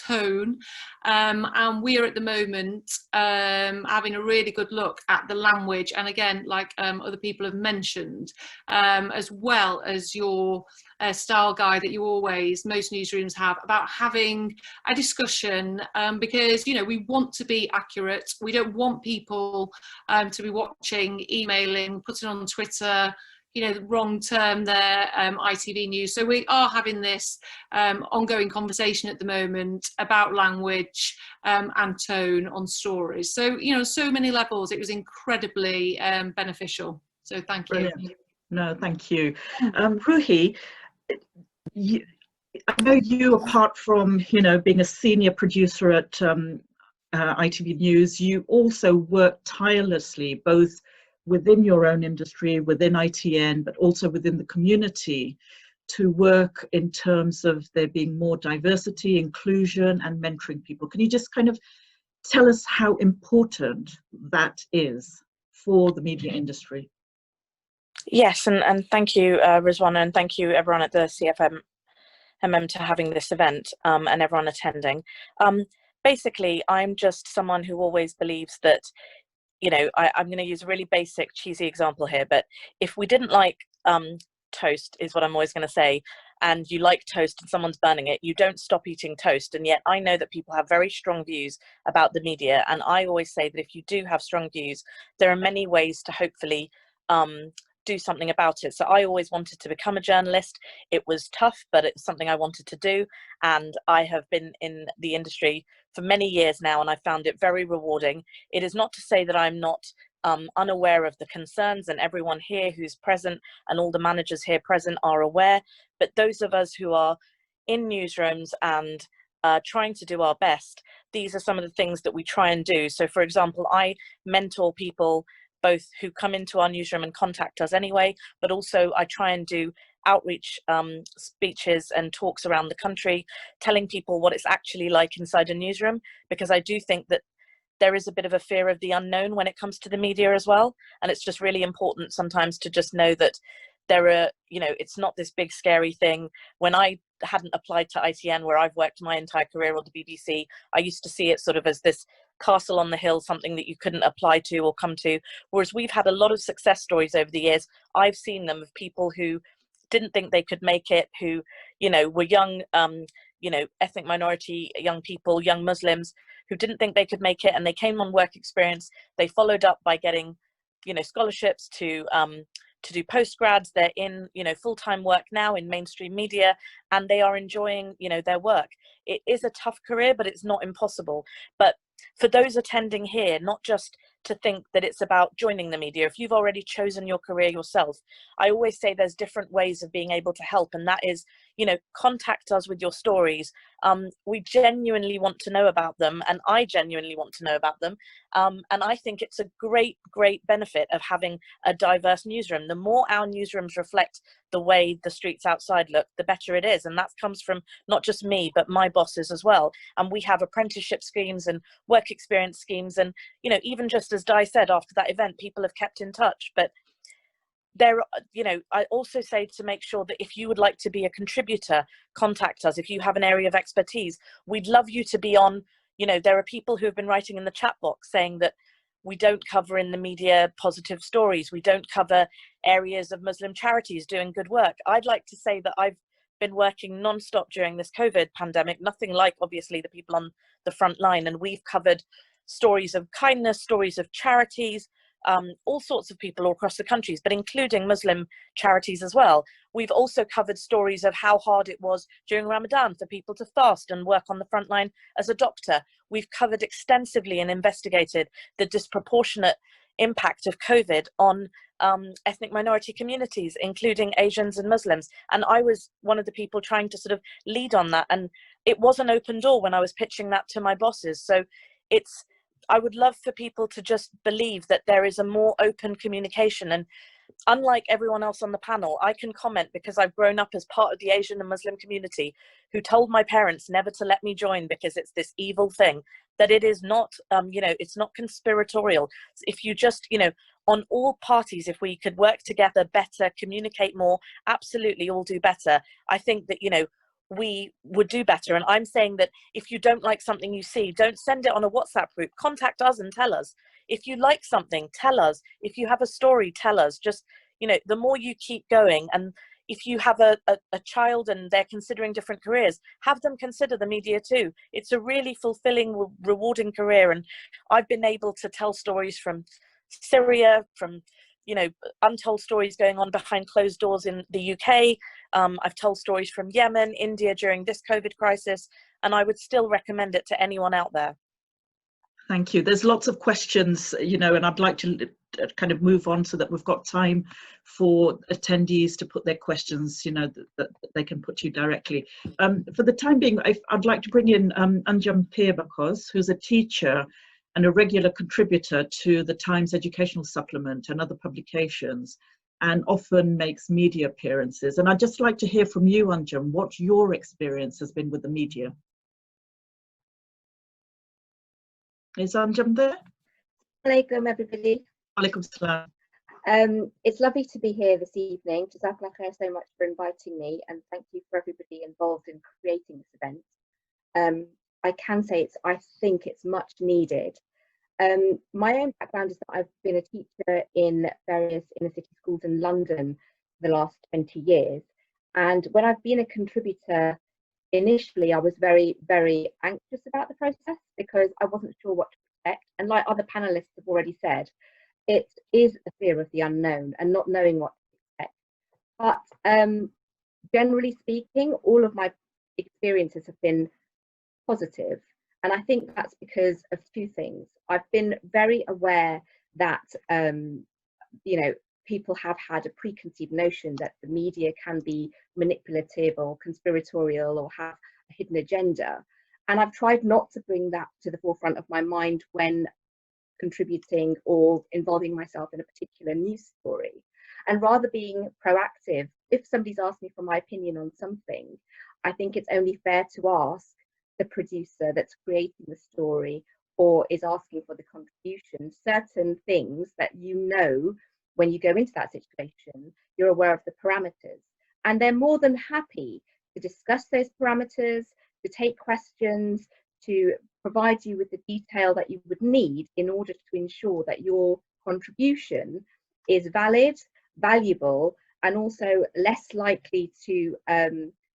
tone, and we are at the moment having a really good look at the language, and again, like other people have mentioned, as well as your style guide that you always, most newsrooms have, about having a discussion, because you know we want to be accurate. We don't want people to be watching, emailing, putting on Twitter, you know, the wrong term there, ITV News. So we are having this ongoing conversation at the moment about language and tone on stories. So, you know, so many levels, it was incredibly beneficial. So thank you. Brilliant. No, thank you. Ruhi, I know you, apart from, you know, being a senior producer at ITV News, you also work tirelessly, both within your own industry, within ITN, but also within the community, to work in terms of there being more diversity, inclusion, and mentoring people. Can you just kind of tell us how important that is for the media industry? Yes, and thank you, Rizwana, and thank you everyone at the CfMM to having this event, and everyone attending. Basically, I'm just someone who always believes that, you know, I'm going to use a really basic, cheesy example here, but if we didn't like toast, is what I'm always going to say, and you like toast and someone's burning it, you don't stop eating toast. And yet I know that people have very strong views about the media, and I always say that if you do have strong views, there are many ways to hopefully do something about it. So I always wanted to become a journalist. It was tough, but it's something I wanted to do, and I have been in the industry for many years now, and I found it very rewarding. It is not to say that I'm not unaware of the concerns, and everyone here who's present and all the managers here present are aware, but those of us who are in newsrooms and trying to do our best, these are some of the things that we try and do. So for example, I mentor people both who come into our newsroom and contact us anyway, but also I try and do outreach speeches and talks around the country, telling people what it's actually like inside a newsroom, because I do think that there is a bit of a fear of the unknown when it comes to the media as well. And it's just really important sometimes to just know that there are, you know, it's not this big scary thing. When I hadn't applied to ITN, where I've worked my entire career, or the BBC, I used to see it sort of as this castle on the hill, something that you couldn't apply to or come to. Whereas we've had a lot of success stories over the years. I've seen them of people who didn't think they could make it, who, you know, were young, you know, ethnic minority young people, young Muslims, who didn't think they could make it, and they came on work experience. They followed up by getting, you know, scholarships to do postgrads. They're in, you know, full-time work now in mainstream media, and they are enjoying, you know, their work. It is a tough career, but it's not impossible. But for those attending here, not just to think that it's about joining the media. If you've already chosen your career yourself, I always say there's different ways of being able to help, and that is, you know, contact us with your stories. We genuinely want to know about them, and I genuinely want to know about them. And I think it's a great benefit of having a diverse newsroom. The more our newsrooms reflect the way the streets outside look, the better it is. And that comes from not just me, but my bosses as well. And we have apprenticeship schemes and work experience schemes. And, you know, even just as Di said, after that event, people have kept in touch. But there, you know, I also say to make sure that if you would like to be a contributor, contact us. If you have an area of expertise, we'd love you to be on. You know, there are people who have been writing in the chat box saying that we don't cover in the media positive stories. We don't cover areas of Muslim charities doing good work. I'd like to say that I've been working non-stop during this COVID pandemic, nothing like obviously the people on the front line. And we've covered stories of kindness, stories of charities, all sorts of people all across the countries, but including Muslim charities as well. We've also covered stories of how hard it was during Ramadan for people to fast and work on the front line as a doctor. We've covered extensively and investigated the disproportionate impact of COVID on ethnic minority communities, including Asians and Muslims. And I was one of the people trying to sort of lead on that. And it was an open door when I was pitching that to my bosses. So I would love for people to just believe that there is a more open communication. And unlike everyone else on the panel, I can comment because I've grown up as part of the Asian and Muslim community who told my parents never to let me join because it's this evil thing, that it is not, you know, it's not conspiratorial. If you just, you know, on all parties, if we could work together better, communicate more, absolutely all do better. I think that, you know, we would do better. And I'm saying that if you don't like something you see, don't send it on a WhatsApp group. Contact us and tell us. If you like something, tell us. If you have a story, tell us. Just, you know, the more you keep going, and if you have a child and they're considering different careers, have them consider the media too. It's a really fulfilling, rewarding career. And I've been able to tell stories from Syria, from, you know, untold stories going on behind closed doors in the UK. I've told stories from Yemen, India during this COVID crisis, and I would still recommend it to anyone out there. Thank you. There's lots of questions, you know, and I'd like to kind of move on so that we've got time for attendees to put their questions, you know, that they can put to you directly. For the time being, I'd like to bring in Anjum Pirbakos, who's a teacher and a regular contributor to the Times Educational Supplement and other publications, and often makes media appearances. And I'd just like to hear from you, Anjum, what your experience has been with the media. Is Anjum there? Alaikum, everybody. Alaikum salam. It's lovely to be here this evening. Jazakallah khair so much for inviting me, and thank you for everybody involved in creating this event. I can say I think it's much needed. My own background is that I've been a teacher in various inner city schools in London for the last 20 years. And when I've been a contributor, initially I was very, very anxious about the process because I wasn't sure what to expect. And like other panelists have already said, it is a fear of the unknown and not knowing what to expect. But generally speaking, all of my experiences have been positive. And I think that's because of two things. I've been very aware that, you know, people have had a preconceived notion that the media can be manipulative or conspiratorial or have a hidden agenda. And I've tried not to bring that to the forefront of my mind when contributing or involving myself in a particular news story. And rather being proactive, if somebody's asked me for my opinion on something, I think it's only fair to ask the producer that's creating the story or is asking for the contribution certain things that, you know, when you go into that situation, you're aware of the parameters, and they're more than happy to discuss those parameters, to take questions, to provide you with the detail that you would need in order to ensure that your contribution is valid, valuable, and also less likely to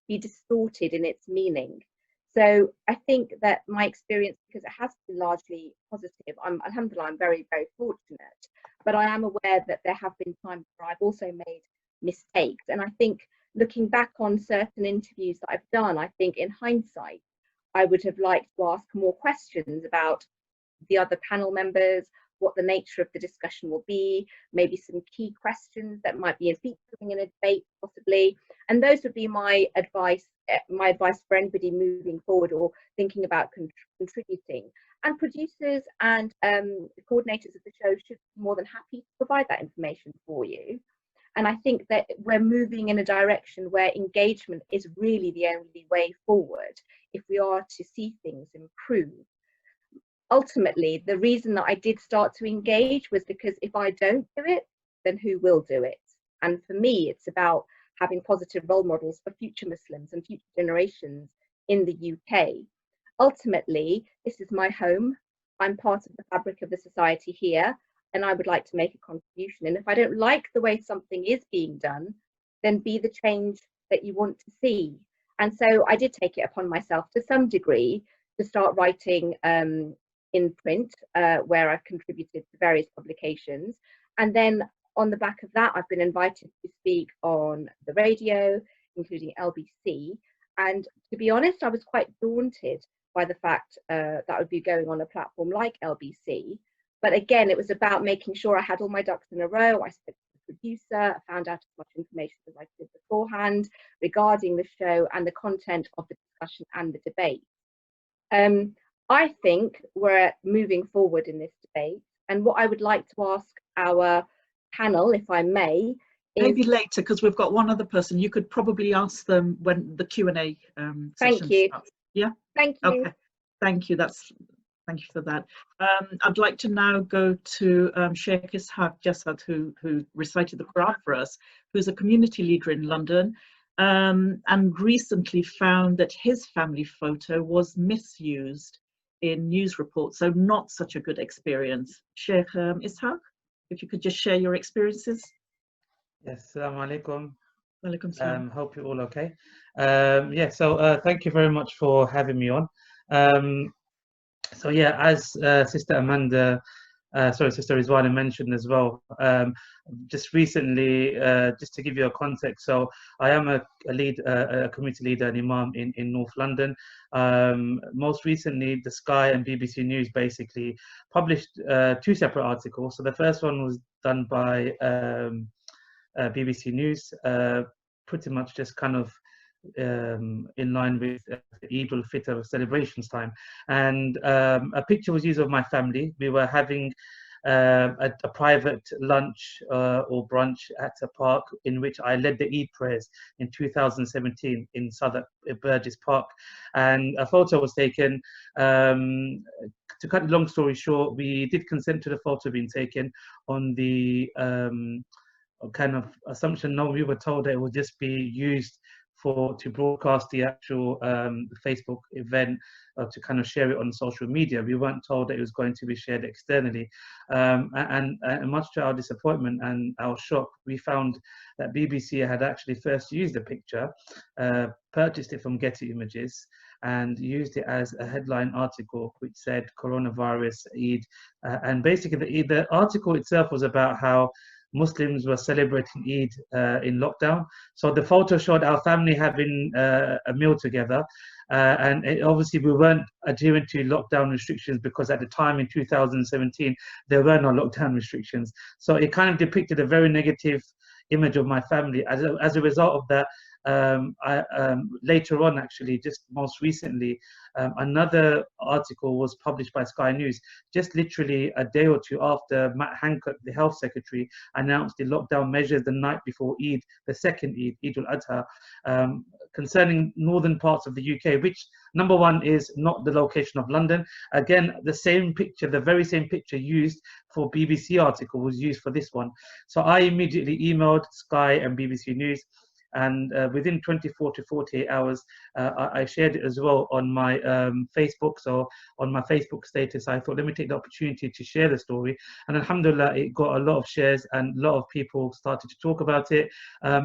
be distorted in its meaning. So I think that my experience, because it has been largely positive, alhamdulillah, I'm very, very fortunate, but I am aware that there have been times where I've also made mistakes. And I think looking back on certain interviews that I've done, I think in hindsight, I would have liked to ask more questions about the other panel members, what the nature of the discussion will be, maybe some key questions that might be featuring in a debate possibly. And those would be my advice for anybody moving forward or thinking about contributing. And producers and coordinators of the show should be more than happy to provide that information for you. And I think that we're moving in a direction where engagement is really the only way forward if we are to see things improve. Ultimately, the reason that I did start to engage was because if I don't do it, then who will do it? And for me, it's about having positive role models for future Muslims and future generations in the UK. Ultimately, this is my home. I'm part of the fabric of the society here, and I would like to make a contribution. And if I don't like the way something is being done, then be the change that you want to see. And so I did take it upon myself to some degree to start writing in print, where I've contributed to various publications. And then on the back of that, I've been invited to speak on the radio, including LBC. And to be honest, I was quite daunted by the fact that I would be going on a platform like LBC. But again, it was about making sure I had all my ducks in a row. I spoke to the producer, I found out as much information as I could beforehand regarding the show and the content of the discussion and the debate. I think we're moving forward in this debate, and what I would like to ask our panel, if I may, is... Maybe later, because we've got one other person. You could probably ask them when the Q&A Thank you. starts. Yeah? Thank you. Okay, thank you. Thank you for that. I'd like to now go to Sheikh Ishaq Jasad, who recited the Quran for us, who's a community leader in London, and recently found that his family photo was misused in news reports, so not such a good experience. Sheikh Ishaq, if you could just share your experiences. Yes, assalamu alaikum. Walaikum salam. Hope you're all okay. Yeah, so thank you very much for having me on. So yeah, as Sister Amanda, Sister Rizwana mentioned as well, just recently, just to give you a context, so I am a community leader and imam in North London. Most recently, the Sky and BBC News basically published 2 separate articles. So the first one was done by BBC News, pretty much just kind of in line with Eid al-Fitr celebrations time, and a picture was used of my family. We were having a private lunch or brunch at a park in which I led the Eid prayers in 2017 in Southwark Burgess Park, and a photo was taken. To cut a long story short, we did consent to the photo being taken on the kind of assumption, no, we were told that it would just be used to broadcast the actual Facebook event, to kind of share it on social media. We weren't told that it was going to be shared externally. And much to our disappointment and our shock, we found that BBC had actually first used the picture, purchased it from Getty Images, and used it as a headline article which said coronavirus Eid. And basically the article itself was about how Muslims were celebrating Eid in lockdown. So the photo showed our family having a meal together, and obviously we weren't adhering to lockdown restrictions because at the time in 2017 there were no lockdown restrictions. So it kind of depicted a very negative image of my family. As a result of that, later on, actually, just most recently, another article was published by Sky News, just literally a day or two after Matt Hancock, the Health Secretary, announced the lockdown measures the night before Eid, the second Eid, Eid al-Adha, concerning northern parts of the UK, which, number one, is not the location of London. Again, the same picture, the very same picture used for BBC article was used for this one. So I immediately emailed Sky and BBC News, and within 24 to 48 hours, I shared it as well on my Facebook. So on my Facebook status, I thought, let me take the opportunity to share the story. And alhamdulillah, it got a lot of shares and a lot of people started to talk about it.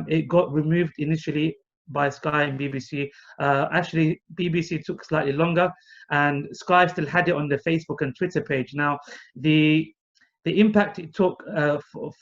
It got removed initially by Sky and BBC. Actually, BBC took slightly longer, and Sky still had it on their Facebook and Twitter page. Now, the impact it took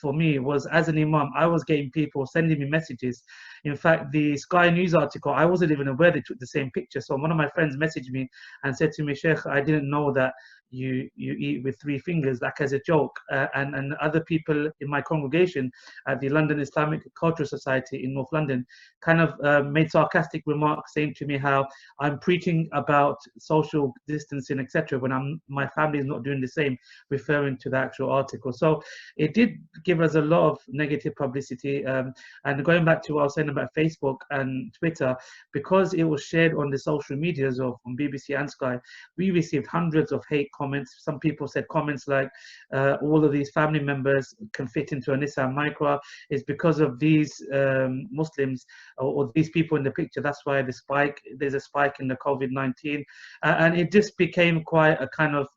for me was, as an imam, I was getting people sending me messages. In fact, the Sky News article, I wasn't even aware they took the same picture. So one of my friends messaged me and said to me, Sheikh, I didn't know that you eat with 3 fingers, like as a joke. And other people in my congregation at the London Islamic Cultural Society in North London kind of made sarcastic remarks saying to me how I'm preaching about social distancing, etc., when my family is not doing the same, referring to the actual article. So it did give us a lot of negative publicity. And going back to what I was saying about Facebook and Twitter, because it was shared on the social medias of on BBC and Sky, we received hundreds of hate comments. Some people said comments like, all of these family members can fit into an Nissan Micra. It's because of these Muslims or these people in the picture. That's why there's a spike in the COVID-19. And it just became quite a kind of,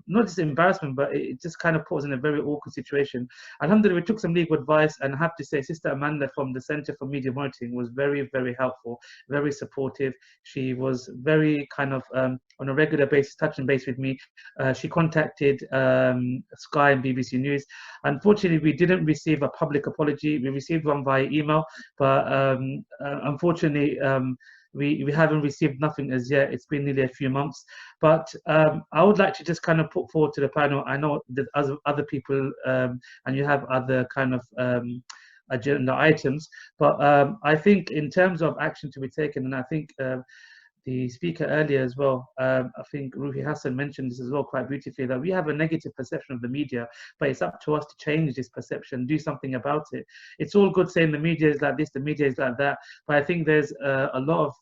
not just embarrassment, but it just kind of put us in a very awkward situation. Alhamdulillah, we took some legal advice, and I have to say, Sister Amanda from the Center for Media Monitoring was very, very helpful, very supportive. She was very kind of on a regular basis, touching base with me. She contacted Sky and BBC News. Unfortunately, we didn't receive a public apology. We received one via email, but unfortunately, we haven't received nothing as yet. It's been nearly a few months. But I would like to just kind of put forward to the panel, I know that other people, and you have other kind of agenda items, but I think in terms of action to be taken, and I think the speaker earlier as well, I think Ruhi Hassan mentioned this as well quite beautifully, that we have a negative perception of the media, but it's up to us to change this perception, do something about it. It's all good saying the media is like this, the media is like that, but I think there's a lot of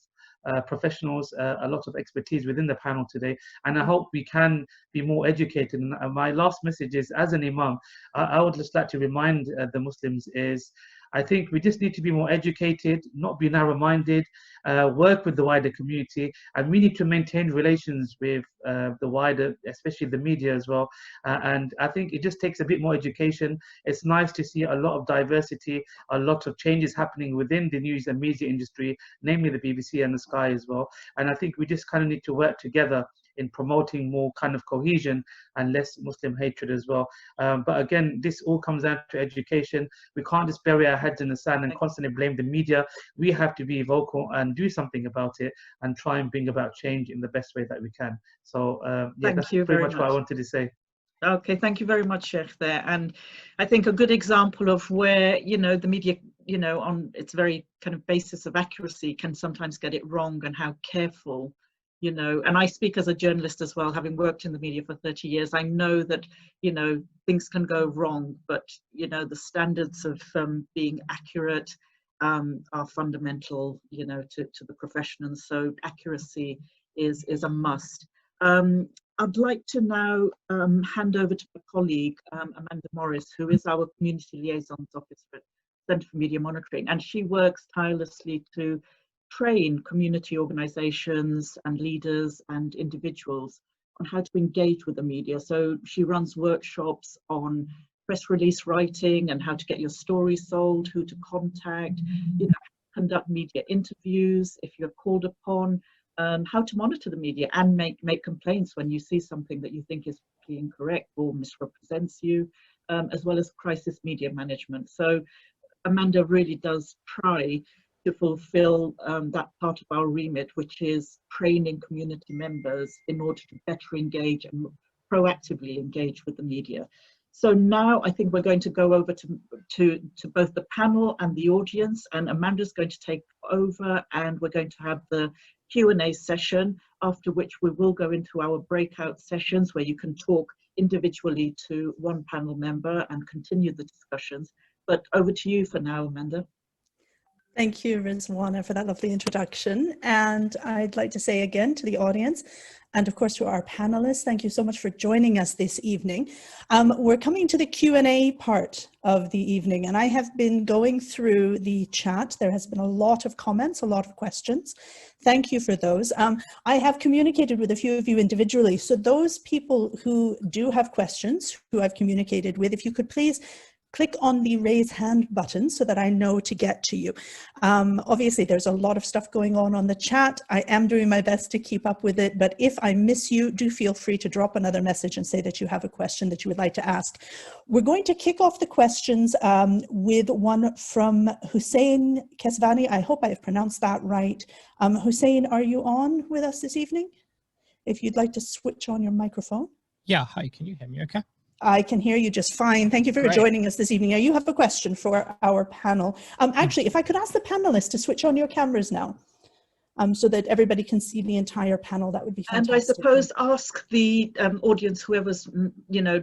professionals, a lot of expertise within the panel today, and I hope we can be more educated. And my last message is, as an imam, I would just like to remind the Muslims is, I think we just need to be more educated, not be narrow-minded, work with the wider community, and we need to maintain relations with the wider, especially the media as well. And I think it just takes a bit more education. It's nice to see a lot of diversity, a lot of changes happening within the news and media industry, namely the BBC and the Sky as well. And I think we just kind of need to work together in promoting more kind of cohesion and less Muslim hatred as well. But again, this all comes down to education. We can't just bury our heads in the sand and constantly blame the media. We have to be vocal and do something about it and try and bring about change in the best way that we can. So yeah, that's pretty much what I wanted to say. Okay, thank you very much, Sheikh, there. And I think a good example of where, you know, the media, you know, on its very kind of basis of accuracy can sometimes get it wrong, and how careful, you know, and I speak as a journalist as well, having worked in the media for 30 years. I know that, you know, things can go wrong, but, you know, the standards of being accurate are fundamental, you know, to the profession. And so accuracy is a must. I'd like to now hand over to my colleague, Amanda Morris, who is our Community Liaisons Officer at Centre for Media Monitoring, and she works tirelessly to train community organisations and leaders and individuals on how to engage with the media. So she runs workshops on press release writing and how to get your story sold, who to contact, you know, conduct media interviews if you're called upon, how to monitor the media and make complaints when you see something that you think is incorrect or misrepresents you, as well as crisis media management. So Amanda really does try to fulfill that part of our remit, which is training community members in order to better engage and proactively engage with the media. So now I think we're going to go over to both the panel and the audience, and Amanda's going to take over, and we're going to have the Q&A session, after which we will go into our breakout sessions where you can talk individually to one panel member and continue the discussions. But over to you for now, Amanda. Thank you, Rizwana, for that lovely introduction. And I'd like to say again to the audience, and of course to our panelists, thank you so much for joining us this evening. We're coming to the Q&A part of the evening, and I have been going through the chat. There has been a lot of comments, a lot of questions. Thank you for those. I have communicated with a few of you individually, so those people who do have questions, who I've communicated with, if you could please click on the raise hand button so that I know to get to you. Obviously, there's a lot of stuff going on the chat. I am doing my best to keep up with it, but if I miss you, do feel free to drop another message and say that you have a question that you would like to ask. We're going to kick off the questions with one from Hussein Kesvani. I hope I have pronounced that right. Hussein, are you on with us this evening? If you'd like to switch on your microphone. Yeah, hi, can you hear me okay? I can hear you just fine. Thank you for joining us this evening. Now, you have a question for our panel. Actually, if I could ask the panelists to switch on your cameras now, so that everybody can see the entire panel, that would be fantastic. And I suppose ask the audience, whoever's, you know,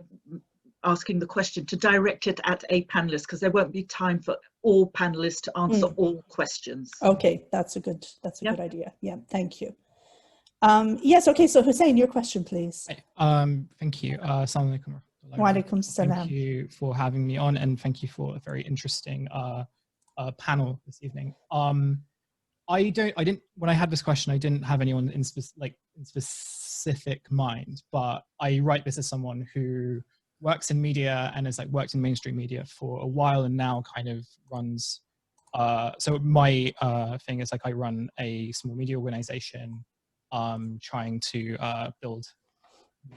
asking the question, to direct it at a panelist, because there won't be time for all panelists to answer all questions. Okay, that's a good good idea. Yeah, thank you. Yes, okay, so Hussein, your question, please. Thank you. Assalamu alaikum. Wa alaikum salam. Thank you for having me on, and thank you for a very interesting panel this evening. When I had this question, I didn't have anyone in specific mind, but I write this as someone who works in media and has worked in mainstream media for a while, and now kind of runs. So my thing is I run a small media organization, trying to build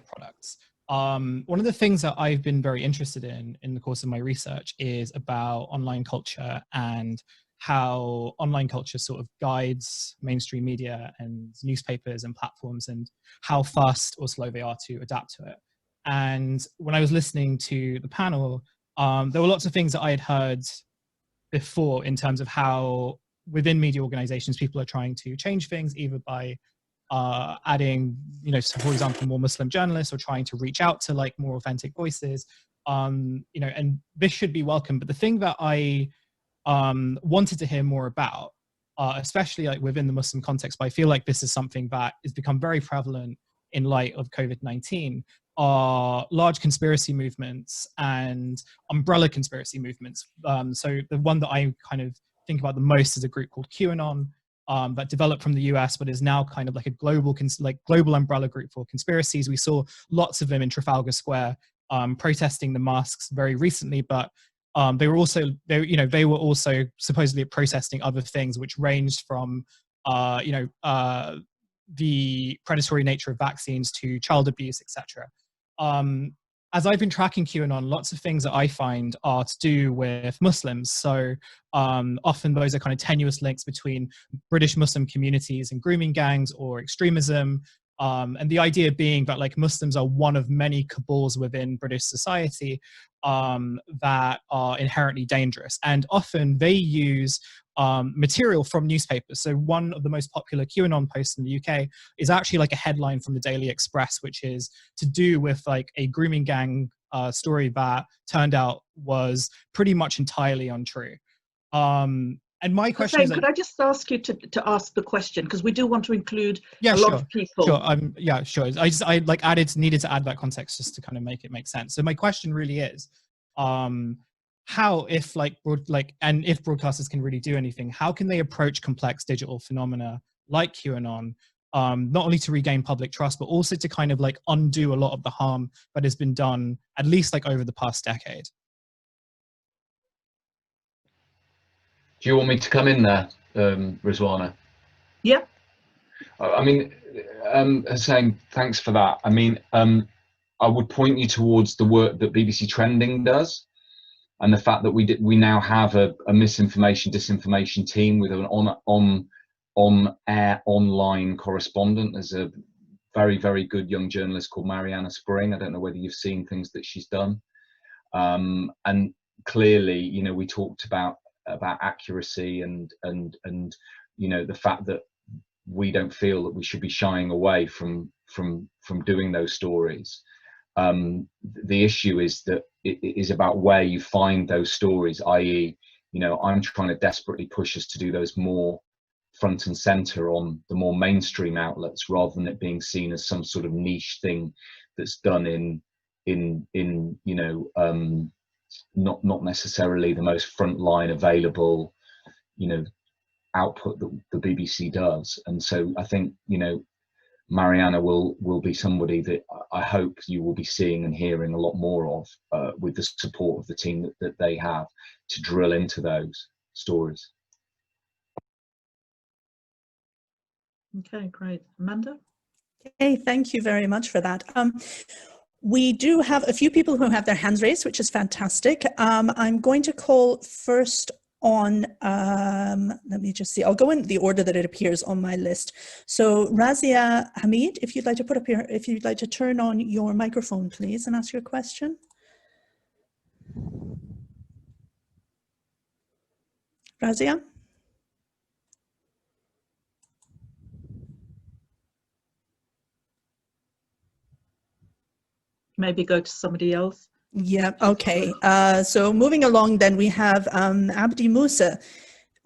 products. One of the things that I've been very interested in the course of my research is about online culture and how online culture sort of guides mainstream media and newspapers and platforms, and how fast or slow they are to adapt to it. And when I was listening to the panel, there were lots of things that I had heard before in terms of how within media organizations people are trying to change things, either by adding, you know, so for example, more Muslim journalists, or trying to reach out to more authentic voices, you know, and this should be welcome. But the thing that I wanted to hear more about, especially within the Muslim context, but I feel like this is something that has become very prevalent in light of COVID-19, are large conspiracy movements and umbrella conspiracy movements. So the one that I kind of think about the most is a group called QAnon, that developed from the US, but is now kind of like a global umbrella group for conspiracies. We saw lots of them in Trafalgar Square, protesting the masks very recently, but they were also supposedly protesting other things, which ranged from the predatory nature of vaccines to child abuse, etc. As I've been tracking QAnon, lots of things that I find are to do with Muslims. So often those are kind of tenuous links between British Muslim communities and grooming gangs or extremism. And the idea being that Muslims are one of many cabals within British society that are inherently dangerous. And often they use material from newspapers. So one of the most popular QAnon posts in the UK is actually a headline from the Daily Express, which is to do with a grooming gang story that turned out was pretty much entirely untrue. And my question is, could I just ask you to ask the question, because we do want to include a lot of people. Sure. Yeah, sure. I needed to add that context just to kind of make it make sense. So my question really is, how, if if broadcasters can really do anything, how can they approach complex digital phenomena like QAnon, not only to regain public trust, but also to kind of undo a lot of the harm that has been done, at least over the past decade? Do you want me to come in there, Rizwana? Yeah. I mean, Hussein, thanks for that. I mean, I would point you towards the work that BBC Trending does, and the fact that we now have a misinformation, disinformation team with an on-air online correspondent. There's a very, very good young journalist called Mariana Spring. I don't know whether you've seen things that she's done. And clearly, you know, we talked about accuracy and you know, the fact that we don't feel that we should be shying away from doing those stories. The issue is that it is about where you find those stories, i.e., you know, I'm trying to desperately push us to do those more front and center on the more mainstream outlets, rather than it being seen as some sort of niche thing that's done in you know, not necessarily the most frontline available, you know, output that the BBC does. And so I think, you know, Mariana will be somebody that I hope you will be seeing and hearing a lot more of, with the support of the team that they have to drill into those stories. Okay, great. Amanda? Okay, thank you very much for that. We do have a few people who have their hands raised, which is fantastic. I'm going to call first on, let me just see, I'll go in the order that it appears on my list. So Razia Hamid, if you'd like to put up your, if you'd like to turn on your microphone, please, and ask your question. Razia? Maybe go to somebody else. Yeah, okay. So moving along then, we have Abdi Musa.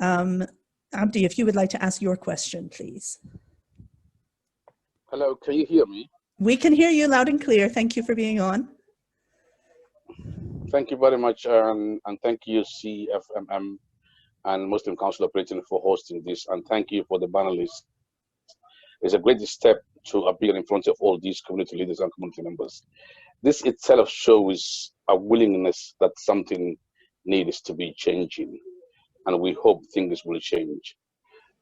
Abdi, if you would like to ask your question, please. Hello, can you hear me? We can hear you loud and clear. Thank you for being on. Thank you very much, and thank you, CfMM and Muslim Council of Britain, for hosting this, and thank you for the panelists. It's a great step to appear in front of all these community leaders and community members. This itself shows a willingness that something needs to be changing, and we hope things will change.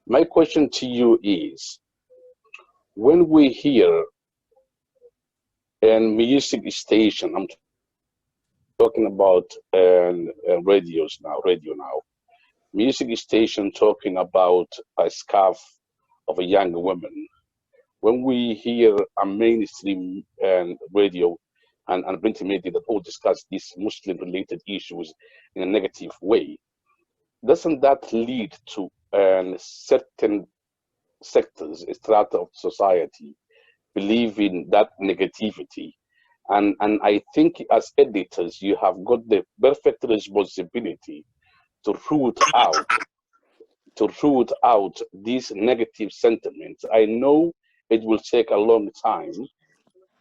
My question to you is, when we hear a music station, I'm talking about radio now, music station talking about a scarf of a young woman. When we hear a mainstream radio and print media that all discuss these Muslim-related issues in a negative way, doesn't that lead to certain sectors, strata of society, believing that negativity? And I think as editors, you have got the perfect responsibility to root out these negative sentiments. I know it will take a long time,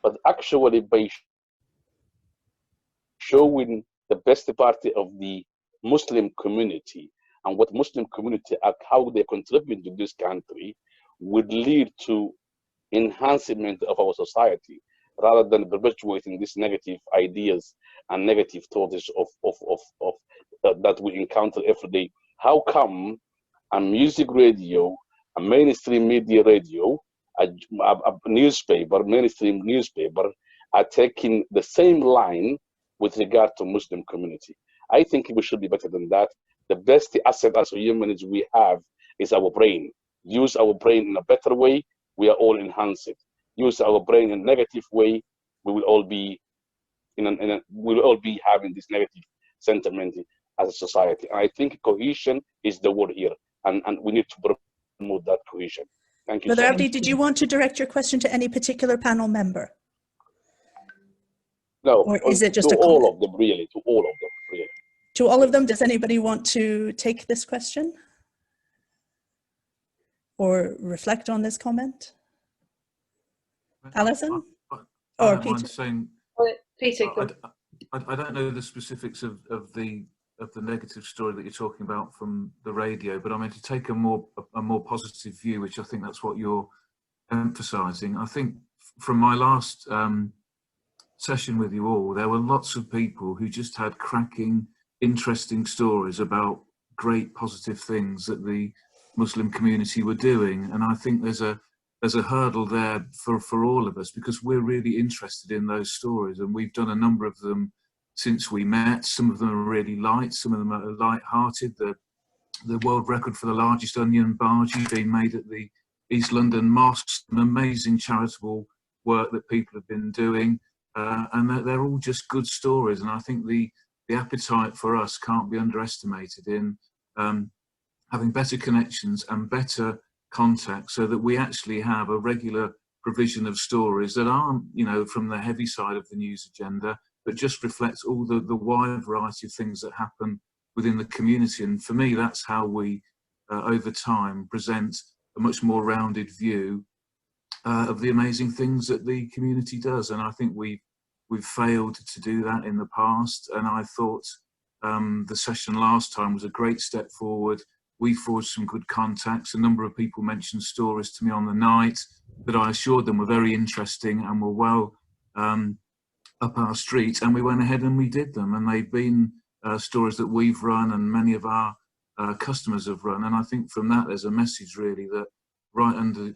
but actually by showing the best party of the Muslim community and what Muslim community are, how they contribute to this country, would lead to enhancement of our society, rather than perpetuating these negative ideas and negative thoughts that we encounter every day. How come a music radio, a mainstream media radio, a newspaper, mainstream newspaper, are taking the same line with regard to Muslim community? I think we should be better than that. The best asset as humans we have is our brain. Use our brain in a better way, we are all enhanced. Use our brain in a negative way, we will all be having this negative sentiment as a society. And I think cohesion is the word here, and we need to promote that cohesion. Thank you. Brother Abdi, did you want to direct your question to any particular panel member? No, or is it just to a all comment? of them, really, to all of them, really. To all of them, does anybody want to take this question? Or reflect on this comment? Allison? Or Peter? Saying, Peter, I don't know the specifics of the negative story that you're talking about from the radio, but I mean, to take a more positive view, which I think that's what you're emphasising. I think from my last session with you all, there were lots of people who just had cracking, interesting stories about great positive things that the Muslim community were doing, and I think there's a hurdle there for all of us, because we're really interested in those stories, and we've done a number of them since we met. Some of them are really light, some of them are light-hearted. The world record for the largest onion bhaji being made at the East London mosques, an amazing charitable work that people have been doing, and they're all just good stories. And I think the appetite for us can't be underestimated in having better connections and better contact, so that we actually have a regular provision of stories that aren't, you know, from the heavy side of the news agenda, but just reflects all the wide variety of things that happen within the community. And for me, that's how we, over time, present a much more rounded view of the amazing things that the community does. And I think we've failed to do that in the past. And I thought the session last time was a great step forward. We forged some good contacts. A number of people mentioned stories to me on the night that I assured them were very interesting and were well up our street, and we went ahead and we did them, and they've been stories that we've run and many of our customers have run. And I think from that there's a message really that right under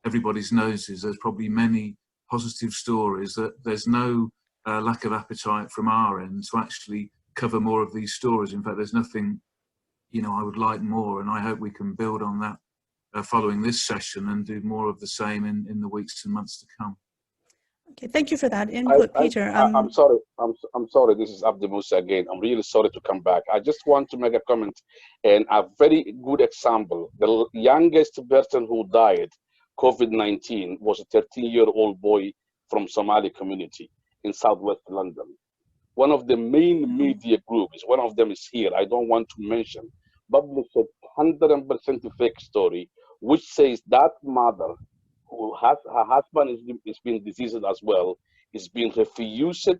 everybody's noses there's probably many positive stories, that there's no lack of appetite from our end to actually cover more of these stories. In fact, there's nothing, you know, I would like more, and I hope we can build on that following this session and do more of the same in the weeks and months to come. Okay, thank you for that input, Peter. I'm sorry. I'm sorry. This is Abdi Musa again. I'm really sorry to come back. I just want to make a comment and a very good example. The youngest person who died COVID-19 was a 13-year-old boy from Somali community in Southwest London. One of the main media groups, one of them is here, I don't want to mention, published a 100% fake story, which says that mother who has her husband is being diseased as well, is being refused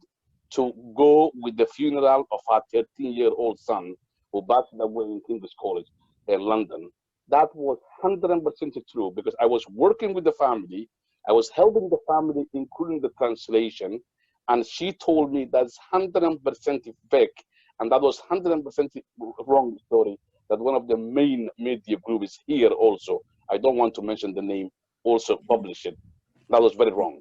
to go with the funeral of her 13-year-old son who passed away in King's College in London. That was 100% true, because I was working with the family, I was helping the family, including the translation, and she told me that's 100% fake, and that was 100% wrong story, that one of the main media groups here also, I don't want to mention the name, also publish it. That was very wrong.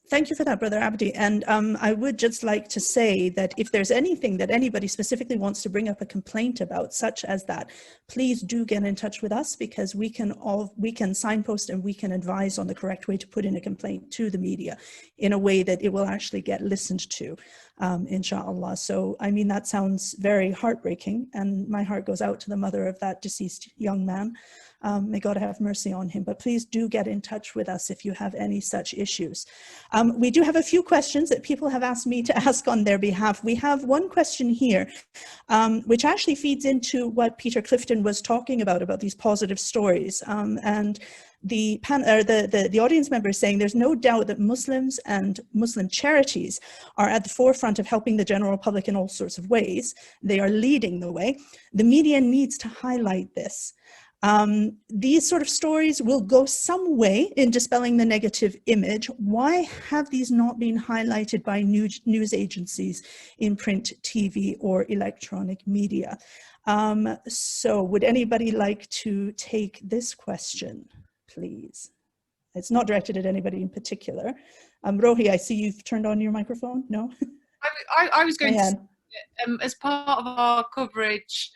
Thank you for that, Brother Abdi. And I would just like to say that if there's anything that anybody specifically wants to bring up a complaint about, such as that, please do get in touch with us, because we can signpost and we can advise on the correct way to put in a complaint to the media in a way that it will actually get listened to, inshallah. So, I mean, that sounds very heartbreaking, and my heart goes out to the mother of that deceased young man. May God have mercy on him, but please do get in touch with us if you have any such issues. We do have a few questions that people have asked me to ask on their behalf. We have one question here, which actually feeds into what Peter Clifton was talking about these positive stories. And the audience member is saying there's no doubt that Muslims and Muslim charities are at the forefront of helping the general public in all sorts of ways. They are leading the way. The media needs to highlight this. These sort of stories will go some way in dispelling the negative image. Why have these not been highlighted by news agencies in print, TV, or electronic media? So would anybody like to take this question, please? It's not directed at anybody in particular. Rohi, I see you've turned on your microphone. No? I was going to say, as part of our coverage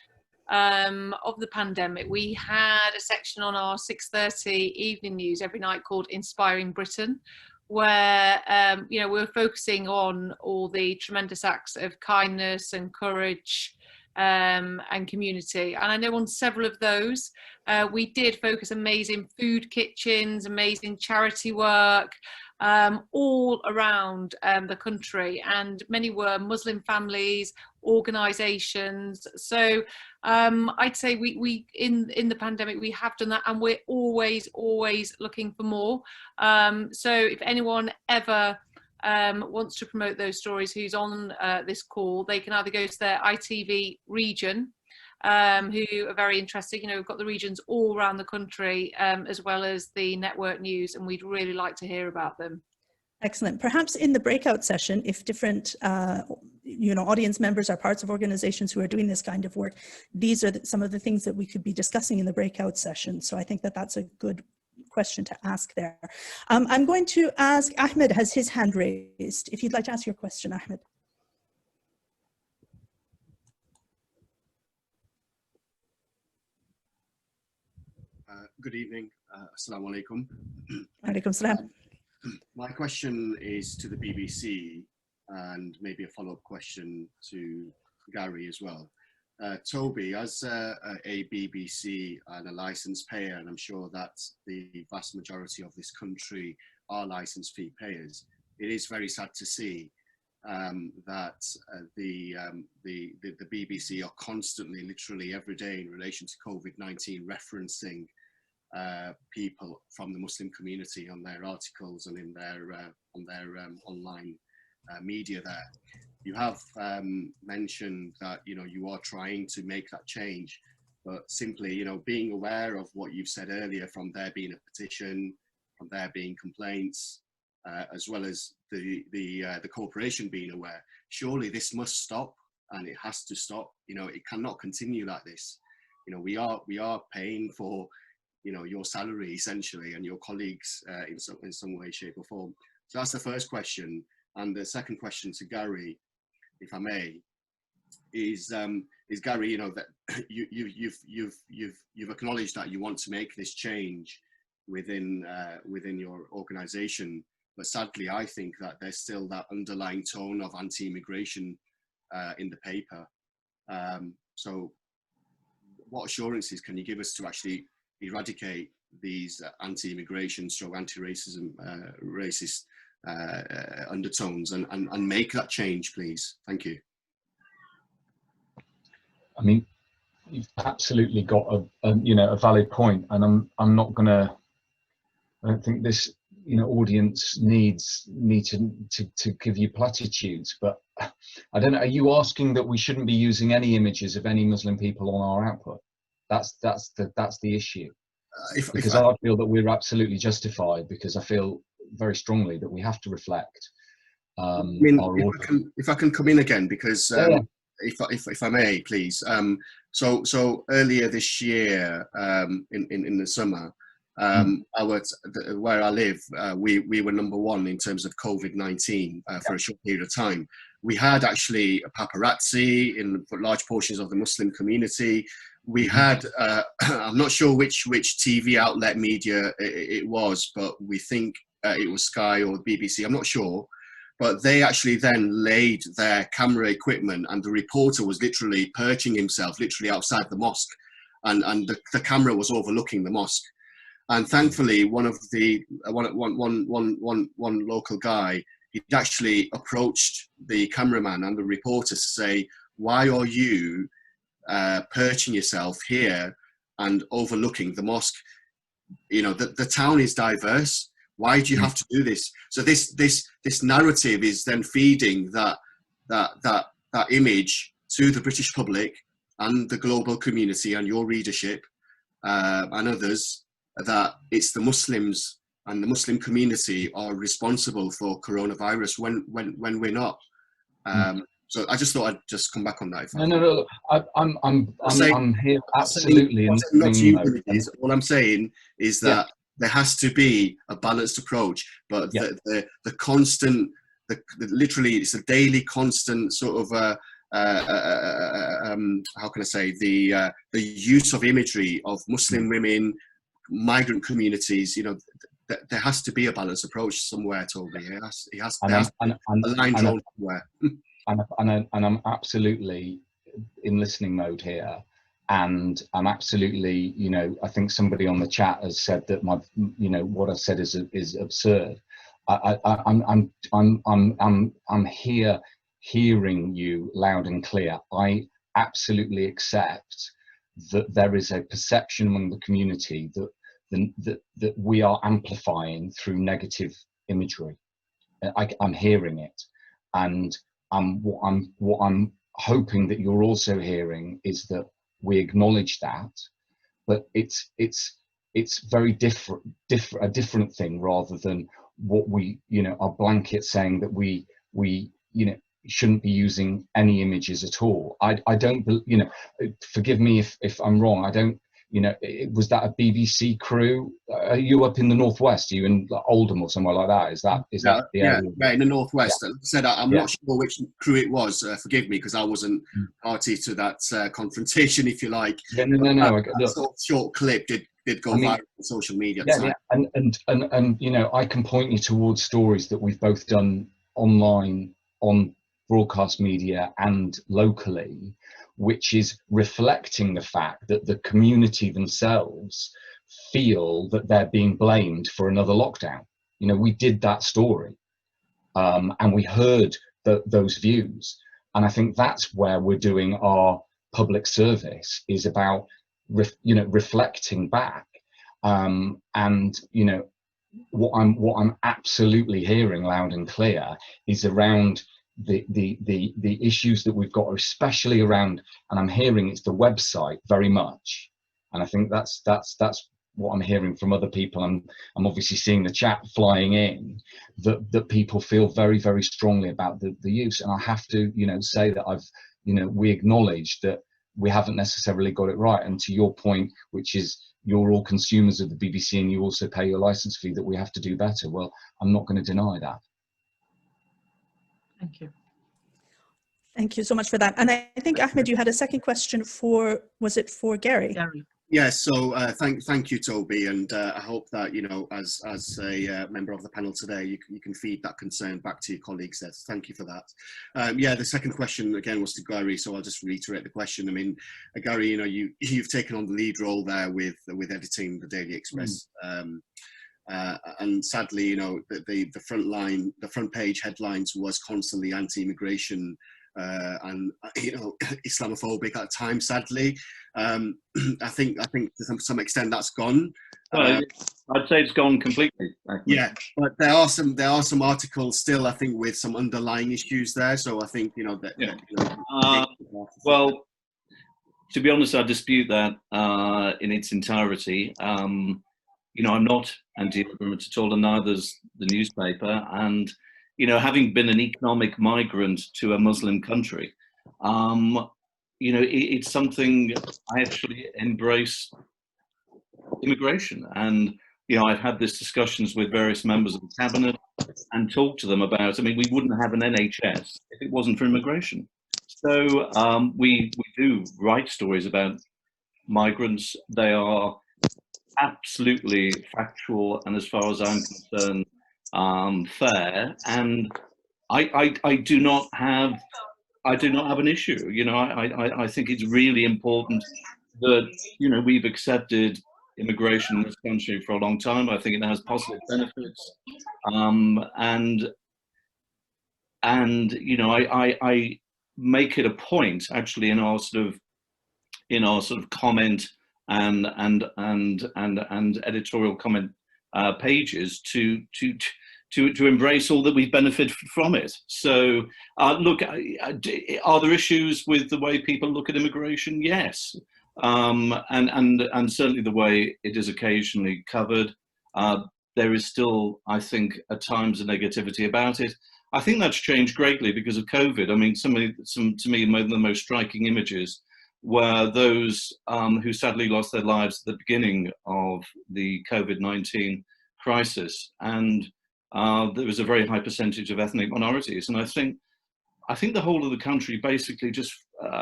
of the pandemic, we had a section on our 6:30 evening news every night called Inspiring Britain, where you know, we were focusing on all the tremendous acts of kindness and courage and community. And I know on several of those we did focus amazing food kitchens, amazing charity work, all around the country, and many were Muslim families, organisations. So I'd say we in the pandemic we have done that, and we're always looking for more. So if anyone ever wants to promote those stories, who's on this call, they can either go to their ITV region, who are very interested. You know, we've got the regions all around the country, as well as the network news, and we'd really like to hear about them. Excellent. Perhaps in the breakout session, if different you know, audience members are parts of organizations who are doing this kind of work, these are some of the things that we could be discussing in the breakout session. So I think that that's a good question to ask there. I'm going to ask, Ahmed has his hand raised. If you'd like to ask your question, Ahmed. Good evening. Assalamu alaikum. Alaikum salam. My question is to the BBC, and maybe a follow-up question to Gary as well. Toby, as a BBC and a license payer, and I'm sure that the vast majority of this country are license fee payers, it is very sad to see that the BBC are constantly, literally every day, in relation to COVID-19, referencing people from the Muslim community on their articles and in their on their online media there. You have mentioned that, you know, you are trying to make that change, but simply, you know, being aware of what you've said earlier, from there being a petition, there being complaints, as well as the corporation being aware. Surely this must stop, and it has to stop. You know, it cannot continue like this. You know, we are paying for, you know, your salary essentially, and your colleagues in some way, shape, or form. So that's the first question. And the second question to Gary, if I may, is Gary, you know, that you've acknowledged that you want to make this change within your organisation, but sadly, I think that there's still that underlying tone of anti-immigration in the paper. So, what assurances can you give us to actually eradicate these anti-immigration, anti-racism, racist undertones, and make that change, please? Thank you. I mean, you've absolutely got a valid point, and I'm not gonna. I don't think this audience needs me to give you platitudes, but I don't know. Are you asking that we shouldn't be using any images of any Muslim people on our output? That's the issue. Because I feel that we're absolutely justified, because I feel very strongly that we have to reflect. I mean, if I can come in again, because if I may, please. So earlier this year, in the summer, where I live, we were #1 in terms of COVID-19 for a short period of time. We had actually a paparazzi in large portions of the Muslim community. We had, I'm not sure which TV outlet media it was, but we think it was Sky or BBC, I'm not sure. But they actually then laid their camera equipment, and the reporter was literally perching himself literally outside the mosque, and the camera was overlooking the mosque. And thankfully, one local guy, he actually approached the cameraman and the reporter to say, "Why are you perching yourself here and overlooking the mosque? You know, the town is diverse. Why do you have to do this?" So this narrative is then feeding that image to the British public and the global community and your readership and others, that it's the Muslims and the Muslim community are responsible for coronavirus when we're not. So I just thought I'd just come back on that. No. I'm here absolutely. Not to you, images. All I'm saying is that there has to be a balanced approach, but the constant, literally, it's a daily constant sort of how can I say, the use of imagery of Muslim women, migrant communities. You know, there has to be a balanced approach somewhere, Toby. It has to be a line drawn somewhere. And I'm absolutely in listening mode here, and I'm absolutely, I think somebody on the chat has said that what I said is absurd. I'm here hearing you loud and clear. I absolutely accept that there is a perception among the community that we are amplifying through negative imagery. I'm hearing it, and what I'm hoping that you're also hearing is that we acknowledge that, but it's very a different thing, rather than what we, our blanket saying that we shouldn't be using any images at all. I don't, forgive me if I'm wrong. I don't, was that a BBC crew? Are you up in the northwest? Are you in Oldham or somewhere like that? Is that the area? Yeah, in the northwest. Like I said, I'm not sure which crew it was. Forgive me, because I wasn't party to that confrontation, if you like. No. That sort of short clip did go viral on social media. And I can point you towards stories that we've both done online, on broadcast media and locally, which is reflecting the fact that the community themselves feel that they're being blamed for another lockdown. We did that story, and we heard those views. And I think that's where we're doing our public service, is about, reflecting back. And what I'm absolutely hearing loud and clear is around the issues that we've got, especially around, and I'm hearing it's the website very much, and I think that's what I'm hearing from other people, I'm obviously seeing the chat flying in, that people feel very, very strongly about the use. And I have to, say that we acknowledge that we haven't necessarily got it right. And to your point, which is you're all consumers of the BBC and you also pay your license fee, that we have to do better. Well, I'm not going to deny that. Thank you. Thank you so much for that. And I think, Ahmed, you had a second question was it for Gary? Gary. Yes, so thank you, Toby, and I hope that, as a member of the panel today, you can feed that concern back to your colleagues there. Thank you for that. Yeah, the second question again was to Gary, so I'll just reiterate the question. I mean, Gary, you've taken on the lead role there with editing the Daily Express, and sadly, the front page headlines was constantly anti-immigration. And Islamophobic at times, sadly. I think to some extent that's gone. Well, I'd say it's gone completely. Yeah, but there are some articles still, I think, with some underlying issues there. So I think well, to be honest, I dispute that in its entirety. I'm not anti-immigrant at all, and neither's the newspaper. And having been an economic migrant to a Muslim country, it's something I actually embrace immigration. And, I've had these discussions with various members of the cabinet and talked to them about, we wouldn't have an NHS if it wasn't for immigration. So we do write stories about migrants. They are absolutely factual, and as far as I'm concerned, fair, and I do not have an issue. I think it's really important that we've accepted immigration in this country for a long time. I think it has positive benefits, and I make it a point actually in our sort of comment and editorial comment pages to embrace all that we benefit from it. So look, are there issues with the way people look at immigration? Yes, and certainly the way it is occasionally covered. There is still, I think, at times a negativity about it. I think that's changed greatly because of COVID. To me, one of the most striking images were those who sadly lost their lives at the beginning of the COVID-19 crisis, and there was a very high percentage of ethnic minorities. And I think the whole of the country basically just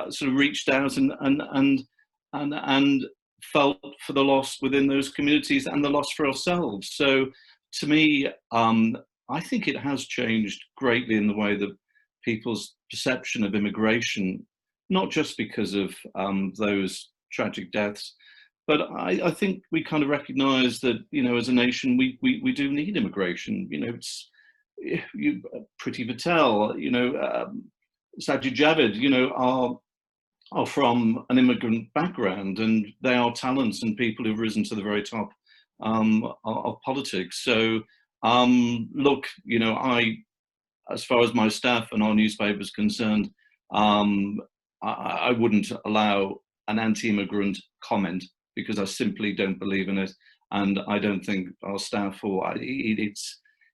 sort of reached out and felt for the loss within those communities and the loss for ourselves. So to me, I think it has changed greatly in the way that people's perception of immigration, not just because of those tragic deaths, but I think we kind of recognise that, as a nation, we do need immigration. It's Priti Patel, Sajid Javid, are from an immigrant background, and they are talents and people who've risen to the very top of politics. So look, as far as my staff and our newspaper is concerned, I wouldn't allow an anti-immigrant comment because I simply don't believe in it, and I don't think our staff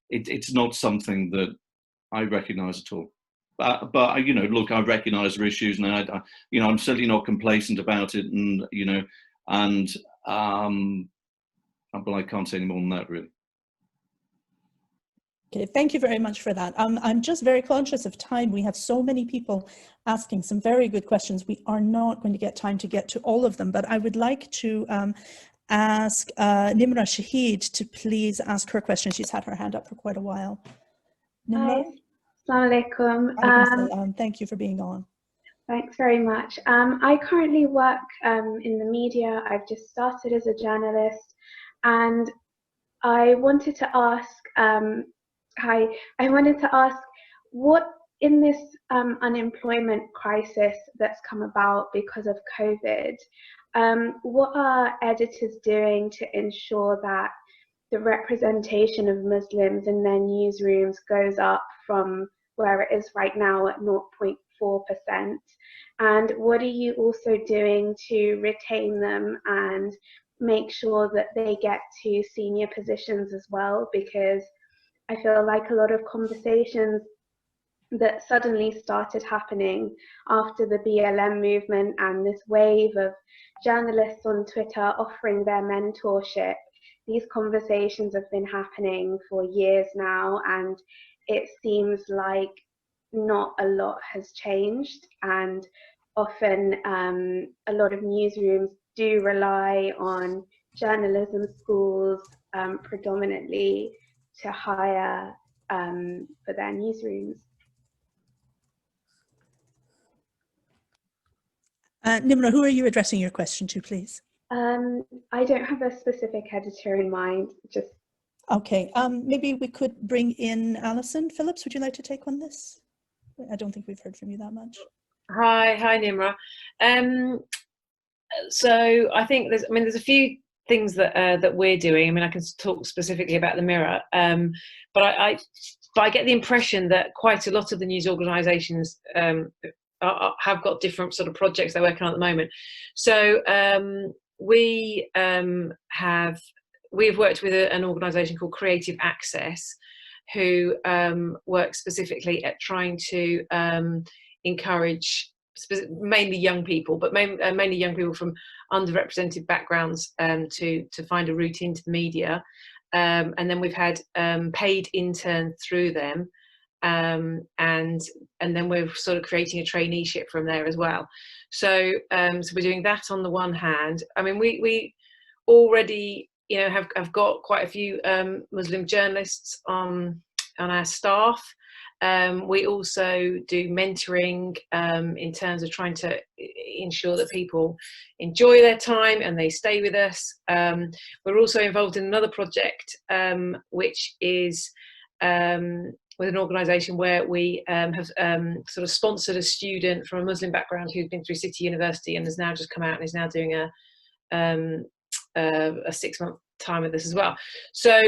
it's not something that I recognise at all. But look, I recognise there are issues, and I'm certainly not complacent about it, and but I can't say any more than that, really. Okay, thank you very much for that. I'm just very conscious of time. We have so many people asking some very good questions. We are not going to get time to get to all of them, but I would like to ask Nimra Shahid to please ask her question. She's had her hand up for quite a while. Nimra? Hi. Assalamu alaikum. Thank you for being on. Thanks very much. I currently work in the media. I've just started as a journalist, and I wanted to ask, what in this unemployment crisis that's come about because of COVID, what are editors doing to ensure that the representation of Muslims in their newsrooms goes up from where it is right now at 0.4%? And what are you also doing to retain them and make sure that they get to senior positions as well, because I feel like a lot of conversations that suddenly started happening after the BLM movement and this wave of journalists on Twitter offering their mentorship, these conversations have been happening for years now, and it seems like not a lot has changed, and often a lot of newsrooms do rely on journalism schools predominantly to hire for their newsrooms. Nimra, who are you addressing your question to, please? I don't have a specific editor in mind, just... Okay, maybe we could bring in Allison. Phillips, would you like to take on this? I don't think we've heard from you that much. Hi Nimra. So I think there's a few things that that we're doing. I mean, I can talk specifically about the Mirror, but I get the impression that quite a lot of the news organisations have got different sort of projects they're working on at the moment. So we've worked with an organisation called Creative Access, who work specifically at trying to encourage mainly young people, but mainly young people from underrepresented backgrounds to find a route into the media. And then we've had paid interns through them, and then we're sort of creating a traineeship from there as well. So so we're doing that on the one hand. I mean, we already have got quite a few Muslim journalists on our staff. We also do mentoring in terms of trying to ensure that people enjoy their time and they stay with us. We're also involved in another project, which is with an organisation where we have sort of sponsored a student from a Muslim background who's been through City University and has now just come out and is now doing a 6-month time with us as well. So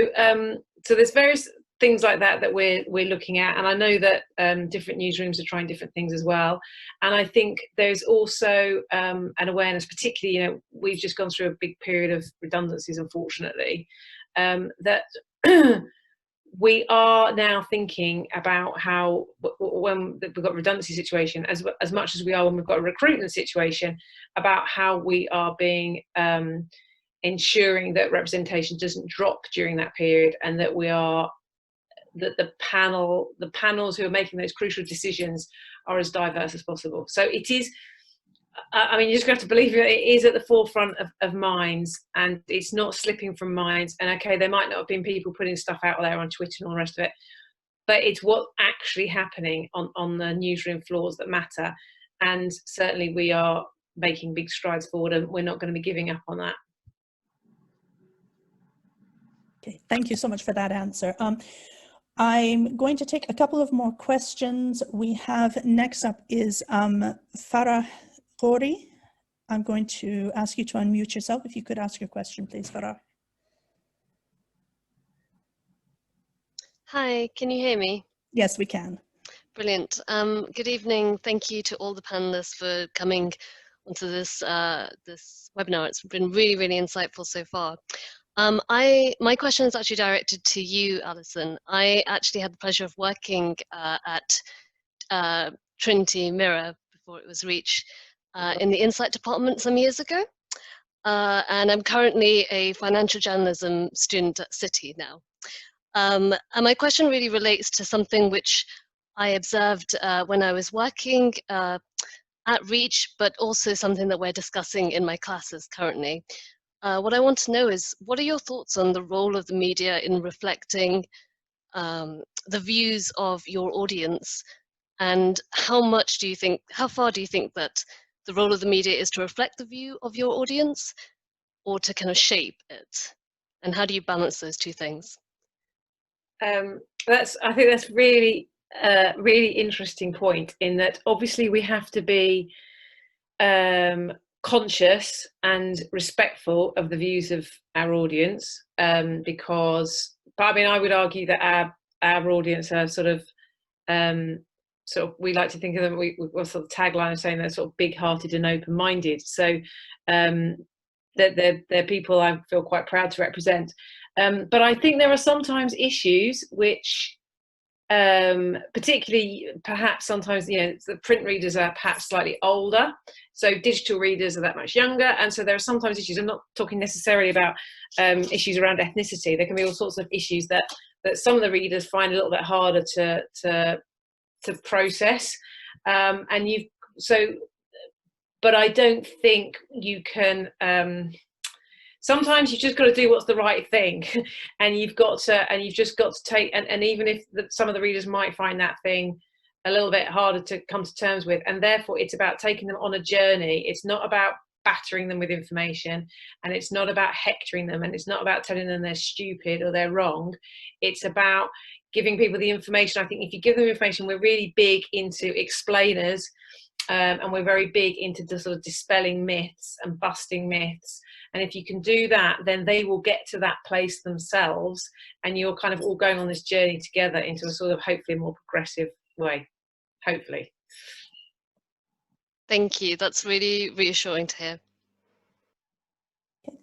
so there's various things like that that we're looking at, and I know that different newsrooms are trying different things as well. And I think there's also an awareness, particularly, we've just gone through a big period of redundancies, unfortunately, that we are now thinking about how, when we've got a redundancy situation, as much as we are when we've got a recruitment situation, about how we are being ensuring that representation doesn't drop during that period, and that we are that the panels who are making those crucial decisions are as diverse as possible. So it is, I mean, you just have to believe it is at the forefront of minds, and it's not slipping from minds. And okay, there might not have been people putting stuff out there on Twitter and all the rest of it, but it's what's actually happening on the newsroom floors that matter. And certainly we are making big strides forward, and we're not going to be giving up on that. Okay, thank you so much for that answer. I'm going to take a couple of more questions. We have next up is Farah Khori. I'm going to ask you to unmute yourself. If you could ask your question, please, Farah. Hi, can you hear me? Yes, we can. Brilliant. Good evening. Thank you to all the panelists for coming onto this this webinar. It's been really, really insightful so far. My question is actually directed to you, Allison. I actually had the pleasure of working at Trinity Mirror before it was Reach in the Insight department some years ago. And I'm currently a financial journalism student at City now. And my question really relates to something which I observed when I was working at Reach, but also something that we're discussing in my classes currently. What I want to know is, what are your thoughts on the role of the media in reflecting the views of your audience, and how far do you think that the role of the media is to reflect the view of your audience, or to kind of shape it? And how do you balance those two things? I think that's really interesting point, in that obviously we have to be conscious and respectful of the views of our audience, but I mean, I would argue that our audience are sort of we like to think of them, we sort of tagline of saying they're sort of big-hearted and open-minded. So they're people I feel quite proud to represent. But I think there are sometimes issues which, particularly perhaps sometimes, the print readers are perhaps slightly older, so digital readers are that much younger, and so there are sometimes issues. I'm not talking necessarily about issues around ethnicity. There can be all sorts of issues that some of the readers find a little bit harder to process, but I don't think you can. Sometimes you've just got to do what's the right thing, and you've just got to take. And even if some of the readers might find that thing a little bit harder to come to terms with, and therefore it's about taking them on a journey. It's not about battering them with information, and it's not about hectoring them, and it's not about telling them they're stupid or they're wrong. It's about giving people the information. I think if you give them information, we're really big into explainers. And we're very big into sort of dispelling myths and busting myths. And if you can do that, then they will get to that place themselves, and you're kind of all going on this journey together into a sort of hopefully more progressive way, hopefully. Thank you. That's really reassuring to hear.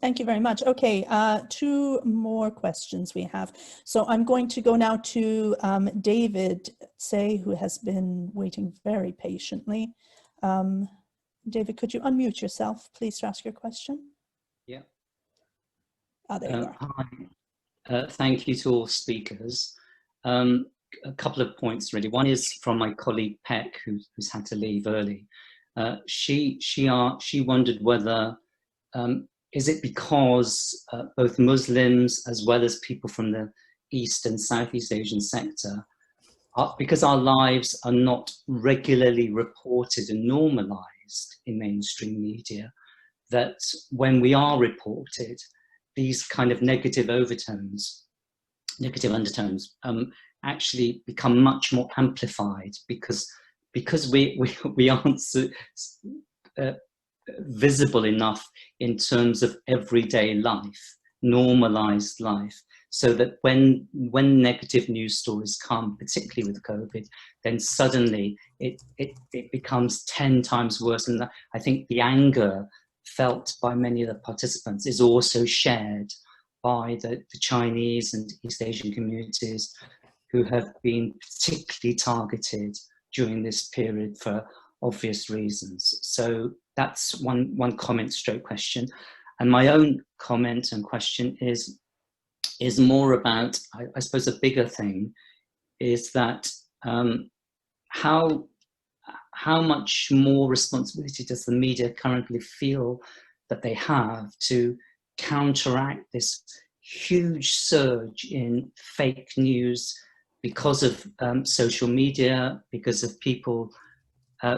Thank you very much. Okay, 2 more questions we have. So I'm going to go now to David Say, who has been waiting very patiently. David, could you unmute yourself, please, to ask your question? Yeah. There you are. Hi. Thank you to all speakers. A couple of points, really. One is from my colleague Peck, who's had to leave early. She wondered whether is it because both Muslims as well as people from the East and Southeast Asian sector, because our lives are not regularly reported and normalized in mainstream media, that when we are reported, these kind of negative undertones actually become much more amplified because we aren't visible enough in terms of everyday life, normalized life, so that when negative news stories come, particularly with COVID, then suddenly it becomes 10 times worse. And I think the anger felt by many of the participants is also shared by the Chinese and East Asian communities who have been particularly targeted during this period for obvious reasons. So that's one comment stroke question. And my own comment and question is more about, I suppose a bigger thing is that how much more responsibility does the media currently feel that they have to counteract this huge surge in fake news because of social media, because of people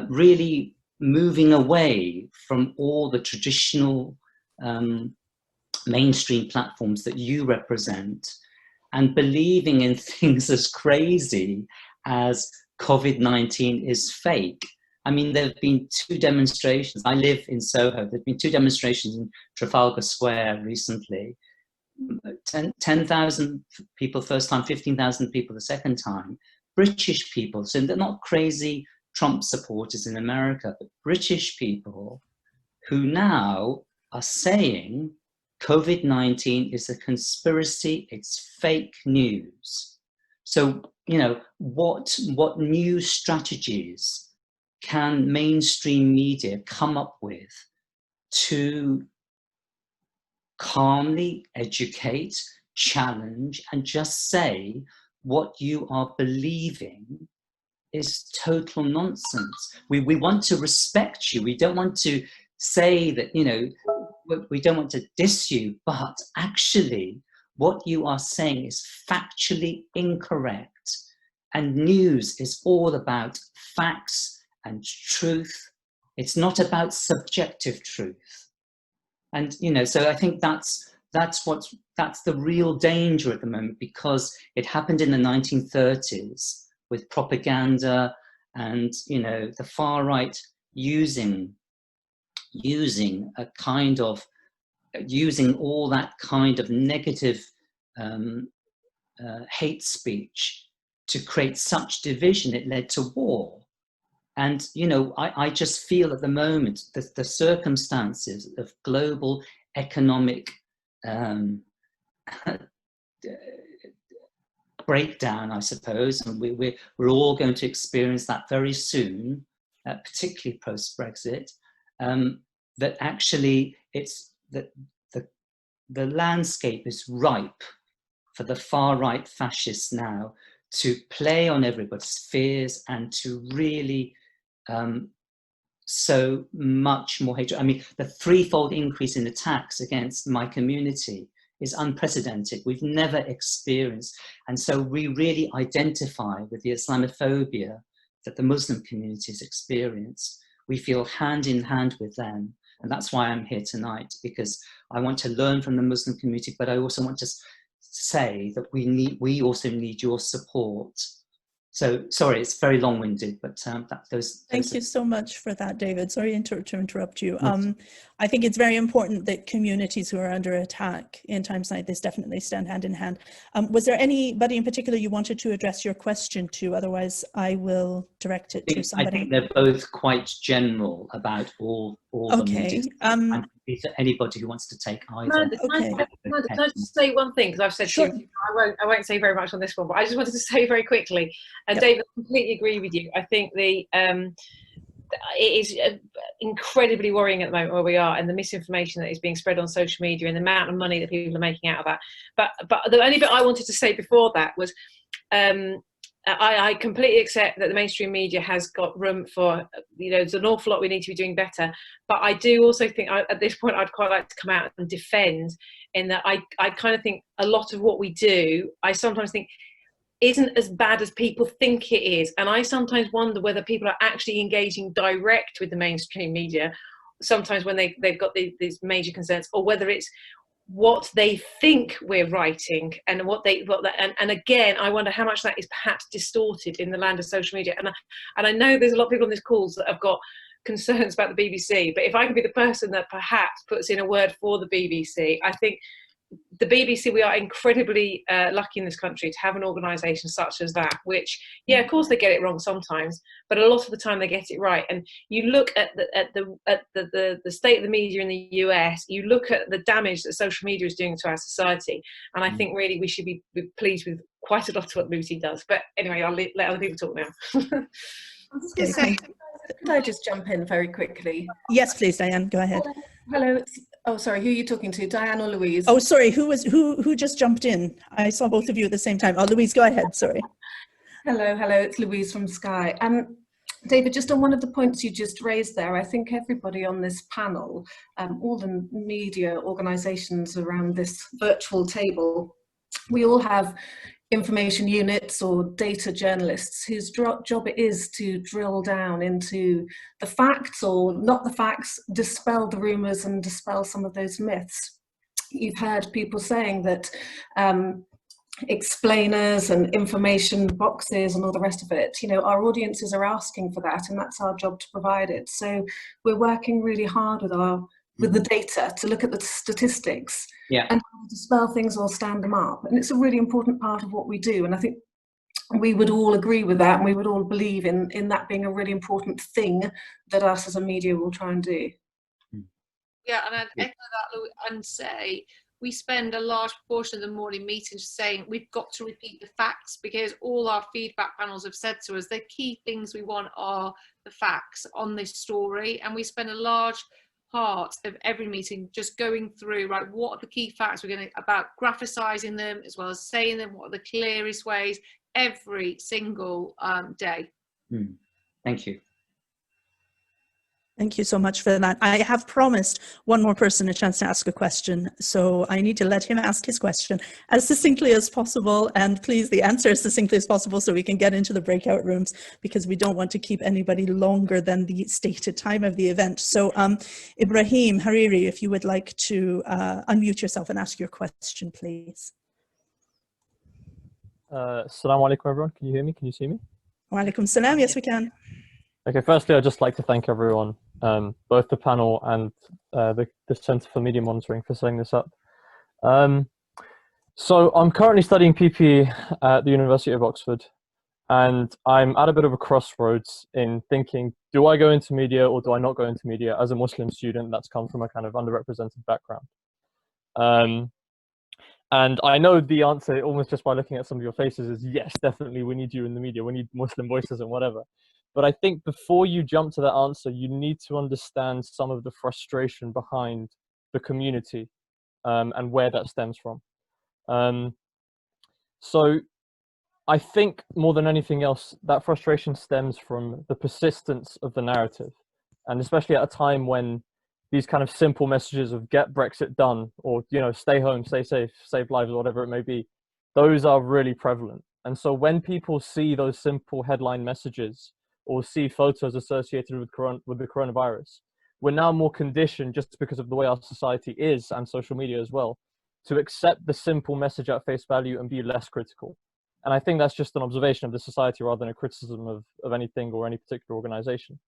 really moving away from all the traditional mainstream platforms that you represent and believing in things as crazy as COVID-19 is fake. I mean, there have been 2 demonstrations. I live in Soho. There have been 2 demonstrations in Trafalgar Square recently. 10,000 people first time, 15,000 people the second time. British people, so they're not crazy Trump supporters in America, but British people who now are saying COVID-19 is a conspiracy, it's fake news. So, you know, what new strategies can mainstream media come up with to calmly educate, challenge, and just say what you are believing is total nonsense? We want to respect you. We don't want to say that, you know, we don't want to diss you, but actually what you are saying is factually incorrect. And news is all about facts and truth. It's not about subjective truth. And, you know, so I think that's the real danger at the moment, because it happened in the 1930s with propaganda and, you know, the far right using a kind of, using all that kind of negative hate speech to create such division. It led to war. And, you know, I just feel at the moment that the circumstances of global economic breakdown, I suppose, and we're all going to experience that very soon, particularly post-Brexit, that actually it's that the landscape is ripe for the far-right fascists now to play on everybody's fears and to really so much more hatred. I mean, the threefold increase in attacks against my community is unprecedented. We've never experienced. And so we really identify with the Islamophobia that the Muslim communities experience. We feel hand in hand with them. And that's why I'm here tonight, because I want to learn from the Muslim community, but I also want to say that we also need your support. So, sorry, it's very long-winded, but Thank you so much for that, David. Sorry to interrupt you. I think it's very important that communities who are under attack in times like this definitely stand hand in hand. Was there anybody in particular you wanted to address your question to? Otherwise, I will direct it to somebody. I think they're both quite general about all the media. And anybody who wants to take either. Can I just say one thing? Because I've said two, I won't say very much on this one, but I just wanted to say very quickly. And David, I completely agree with you. I think it is incredibly worrying at the moment where we are, and the misinformation that is being spread on social media and the amount of money that people are making out of that. But the only bit I wanted to say before that was, I completely accept that the mainstream media has got room for, you know, there's an awful lot we need to be doing better. But I do also think at this point I'd quite like to come out and defend, in that I kind of think a lot of what we do, I sometimes think isn't as bad as people think it is. And I sometimes wonder whether people are actually engaging direct with the mainstream media, sometimes when they've got these major concerns, or whether it's what they think we're writing and and again, I wonder how much that is perhaps distorted in the land of social media. And I know there's a lot of people on this calls that have got concerns about the BBC, but if I could be the person that perhaps puts in a word for the BBC, I think the BBC, we are incredibly lucky in this country to have an organisation such as that, which, yeah, of course they get it wrong sometimes, but a lot of the time they get it right. And you look at the state of the media in the US, you look at the damage that social media is doing to our society, and I think really we should be pleased with quite a lot of what the BBC does. But anyway, I'll let other people talk now. I'm just going to say, could I just jump in very quickly? Yes, please, Diane, go ahead. Hello. Oh, sorry, who are you talking to, Diane or Louise? Oh, sorry, who just jumped in? I saw both of you at the same time. Oh, Louise, go ahead, sorry. Hello, it's Louise from Sky. David, just on one of the points you just raised there, I think everybody on this panel, all the media organisations around this virtual table, we all have information units or data journalists whose job it is to drill down into the facts, or not the facts, dispel the rumours and dispel some of those myths. You've heard people saying that explainers and information boxes and all the rest of it, you know, our audiences are asking for that, and that's our job to provide it. So we're working really hard with the data to look at the statistics and dispel things or stand them up. And it's a really important part of what we do. And I think we would all agree with that, and we would all believe in that being a really important thing that us as a media will try and do. Yeah, and I'd echo that, Louis, and say we spend a large proportion of the morning meetings saying we've got to repeat the facts, because all our feedback panels have said to us the key things we want are the facts on this story. And we spend a large part of every meeting just going through, right, what are the key facts we're going to, about graphicizing them as well as saying them, what are the clearest ways, every single day. Thank you. Thank you so much for that. I have promised one more person a chance to ask a question, so I need to let him ask his question as succinctly as possible, and please the answer as succinctly as possible so we can get into the breakout rooms, because we don't want to keep anybody longer than the stated time of the event. So Ibrahim Hariri, if you would like to unmute yourself and ask your question, please. Assalamu alaikum everyone, can you hear me? Can you see me? Wa alaikum salam, yes we can. Okay, firstly, I'd just like to thank everyone, both the panel and the Centre for Media Monitoring for setting this up. So I'm currently studying PP at the University of Oxford, And I'm at a bit of a crossroads in thinking, do I go into media or do I not go into media as a Muslim student that's come from a kind of underrepresented background? And I know the answer, almost just by looking at some of your faces, is yes, definitely we need you in the media, we need Muslim voices and whatever. But I think before you jump to that answer, you need to understand some of the frustration behind the community and where that stems from. So I think more than anything else, that frustration stems from the persistence of the narrative. And especially at a time when these kind of simple messages of get Brexit done, or, you know, stay home, stay safe, save lives, or whatever it may be, those are really prevalent. And so when people see those simple headline messages or see photos associated with the coronavirus, we're now more conditioned, just because of the way our society is and social media as well, to accept the simple message at face value and be less critical. And I think that's just an observation of the society rather than a criticism of anything or any particular organization.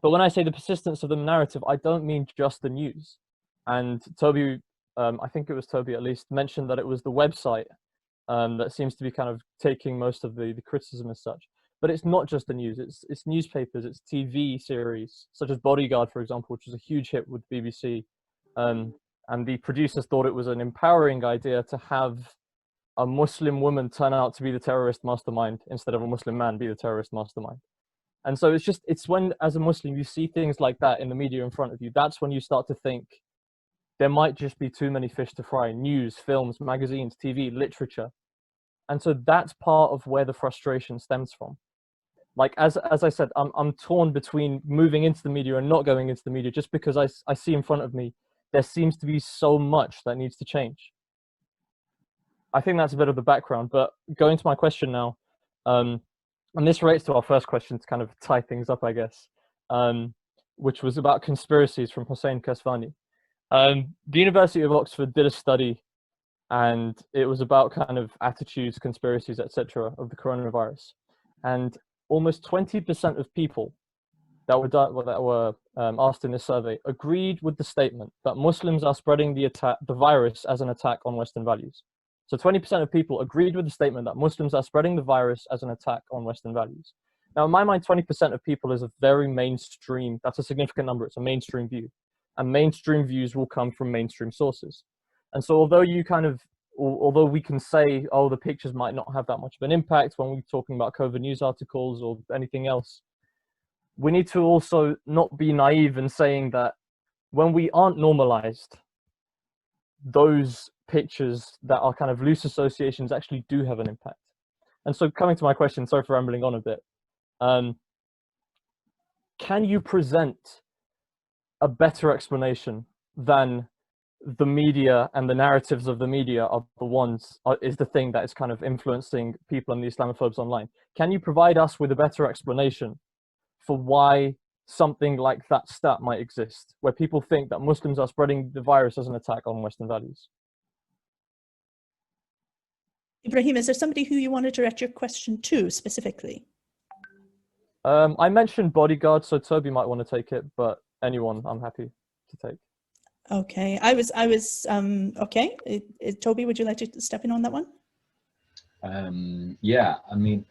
But when I say the persistence of the narrative, I don't mean just the news. And Toby, I think it was Toby at least, mentioned that it was the website that seems to be kind of taking most of the criticism as such. But it's not just the news, it's newspapers, it's TV series, such as Bodyguard, for example, which was a huge hit with BBC. And the producers thought it was an empowering idea to have a Muslim woman turn out to be the terrorist mastermind instead of a Muslim man be the terrorist mastermind. And so it's when, as a Muslim, you see things like that in the media in front of you, that's when you start to think there might just be too many fish to fry. News, films, magazines, TV, literature. And so that's part of where the frustration stems from. Like, as I said, I'm torn between moving into the media and not going into the media, just because I see in front of me, there seems to be so much that needs to change. I think that's a bit of the background, but going to my question now, and this relates to our first question to kind of tie things up, I guess, which was about conspiracies from Hossein Kesvani. The University of Oxford did a study, and it was about kind of attitudes, conspiracies, etc. of the coronavirus. And almost 20% of people that were asked in this survey agreed with the statement that Muslims are spreading the virus as an attack on Western values. So 20% of people agreed with the statement that Muslims are spreading the virus as an attack on Western values. Now, in my mind, 20% of people is a very mainstream, that's a significant number, it's a mainstream view. And mainstream views will come from mainstream sources. And so although although we can say, oh, the pictures might not have that much of an impact when we're talking about COVID news articles or anything else, we need to also not be naive in saying that when we aren't normalized, those pictures that are kind of loose associations actually do have an impact. And so coming to my question, sorry for rambling on a bit, can you present a better explanation than the media and the narratives of the media are the ones, is the thing that is kind of influencing people and the Islamophobes online? Can you provide us with a better explanation for why something like that stat might exist, where people think that Muslims are spreading the virus as an attack on Western values? Ibrahim, is there somebody who you want to direct your question to specifically? I mentioned Bodyguard, so Toby might want to take it, but anyone I'm happy to take. Okay, I was okay. Toby, would you like to step in on that one? Yeah, I mean,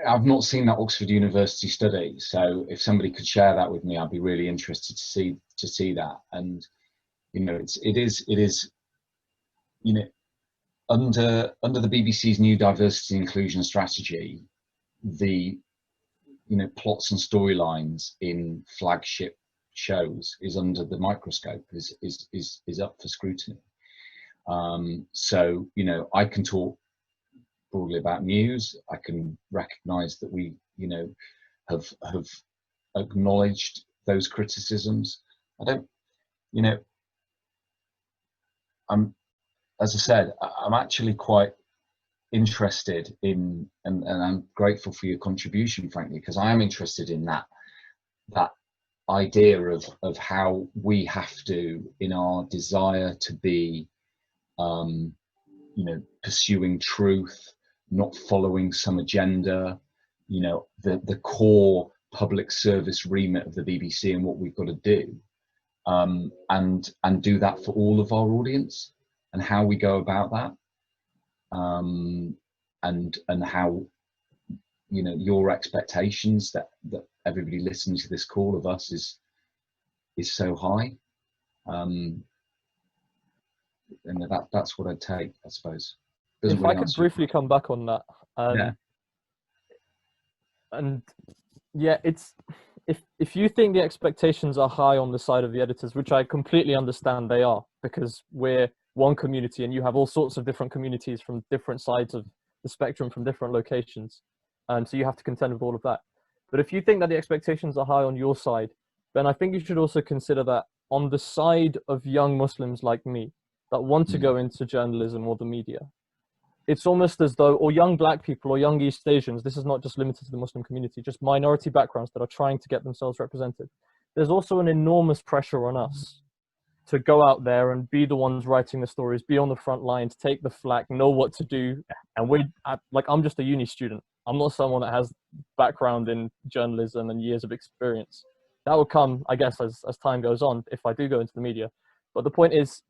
I've not seen that Oxford University study, so if somebody could share that with me, I'd be really interested to see that. And you know, it is you know, under the BBC's new diversity and inclusion strategy, the plots and storylines in flagship shows is under the microscope, is up for scrutiny. So I can talk broadly about news. I can recognise that we have acknowledged those criticisms. I don't, as I said, I'm actually quite interested in, and I'm grateful for your contribution, frankly, because I am interested in that idea of how we have to, in our desire to be, pursuing truth, not following some agenda, the core public service remit of the BBC and what we've got to do, and do that for all of our audience, and how we go about that. and how, you know, your expectations that everybody listening to this call of us is so high. And that's what I'd take, I suppose. Doesn't If really I could answer briefly come back on that, yeah. And yeah, it's if you think the expectations are high on the side of the editors, which I completely understand they are, because we're one community and you have all sorts of different communities from different sides of the spectrum, from different locations, and so you have to contend with all of that. But if you think that the expectations are high on your side, then I think you should also consider that on the side of young Muslims like me that want to go into journalism or the media, it's almost as though, or young Black people or young East Asians, this is not just limited to the Muslim community, just minority backgrounds that are trying to get themselves represented. There's also an enormous pressure on us to go out there and be the ones writing the stories, be on the front lines, take the flak, know what to do. And I'm just a uni student. I'm not someone that has background in journalism and years of experience. That will come, I guess, as time goes on, if I do go into the media. But the point is,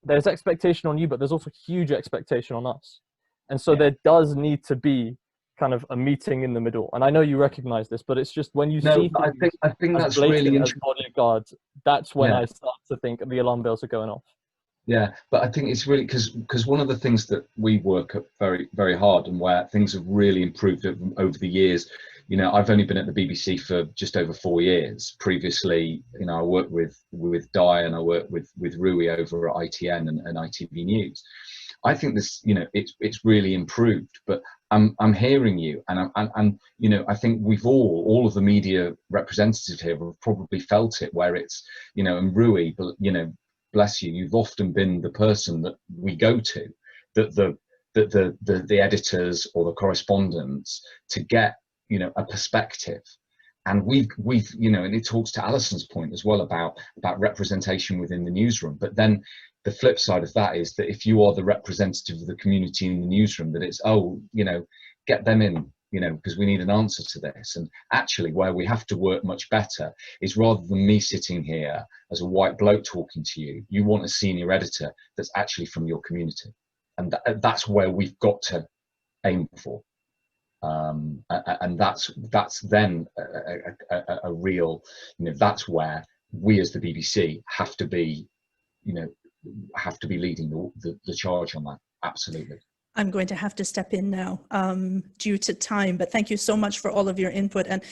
there's expectation on you, but there's also huge expectation on us. And so there does need to be kind of a meeting in the middle. And I know you recognize this, but it's just when you see things I think as that's blatant really as bodyguards, that's when I start to think the alarm bells are going off. Yeah, but I think it's really because one of the things that we work at very, very hard, and where things have really improved over the years. You know, I've only been at the BBC for just over 4 years. Previously, you know, I worked with Di and I worked with Rui over at ITN and ITV News. I think this, you know, it's really improved. But I'm hearing you, and you know, I think we've all of the media representatives here have probably felt it, where it's, you know, and Rui, you know, bless you, you've often been the person that we go to, that the editors or the correspondents, to get, you know, a perspective. And we've you know, and it talks to Allison's point as well about representation within the newsroom. But then the flip side of that is that if you are the representative of the community in the newsroom, that it's, oh, you know, get them in, you know, because we need an answer to this. And actually where we have to work much better is, rather than me sitting here as a white bloke talking to you, you want a senior editor that's actually from your community. And that's where we've got to aim for. And that's then a real, you know, that's where we as the BBC have to be, you know, have to be leading the charge on that. Absolutely. I'm going to have to step in now due to time, but thank you so much for all of your input. And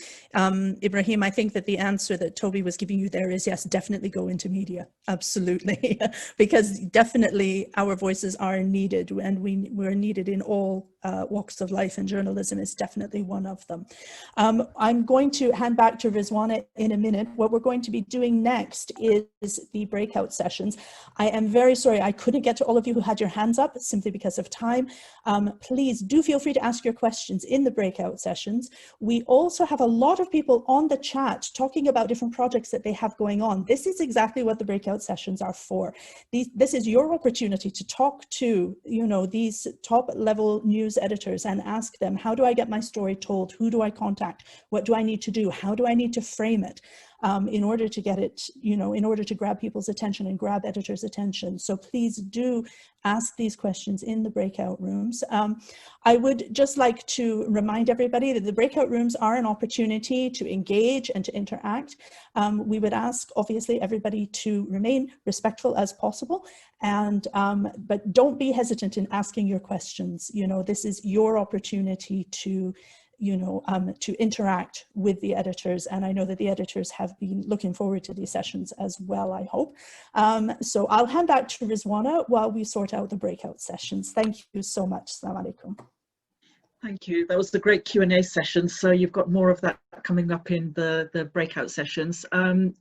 Ibrahim, I think that the answer that Toby was giving you there is yes, definitely go into media. Absolutely. Because definitely our voices are needed, and we're needed in all walks of life, and journalism is definitely one of them. I'm going to hand back to Rizwana in a minute. What we're going to be doing next is the breakout sessions. I am very sorry I couldn't get to all of you who had your hands up simply because of time. Please do feel free to ask your questions in the breakout sessions. We also have a lot of people on the chat talking about different projects that they have going on. This is exactly what the breakout sessions are for. This is your opportunity to talk to, you know, these top level news editors and ask them, how do I get my story told? Who do I contact? What do I need to do? How do I need to frame it? In order to get it, you know, in order to grab people's attention and grab editors' attention. So please do ask these questions in the breakout rooms. I would just like to remind everybody that the breakout rooms are an opportunity to engage and to interact. We would ask, obviously, everybody to remain respectful as possible, and but don't be hesitant in asking your questions. You know, this is your opportunity to, you know, to interact with the editors. And I know that the editors have been looking forward to these sessions as well, I hope. So I'll hand back to Rizwana while we sort out the breakout sessions. Thank you so much. Assalamu alaikum. Thank you. That was a great Q&A session. So you've got more of that coming up in the breakout sessions.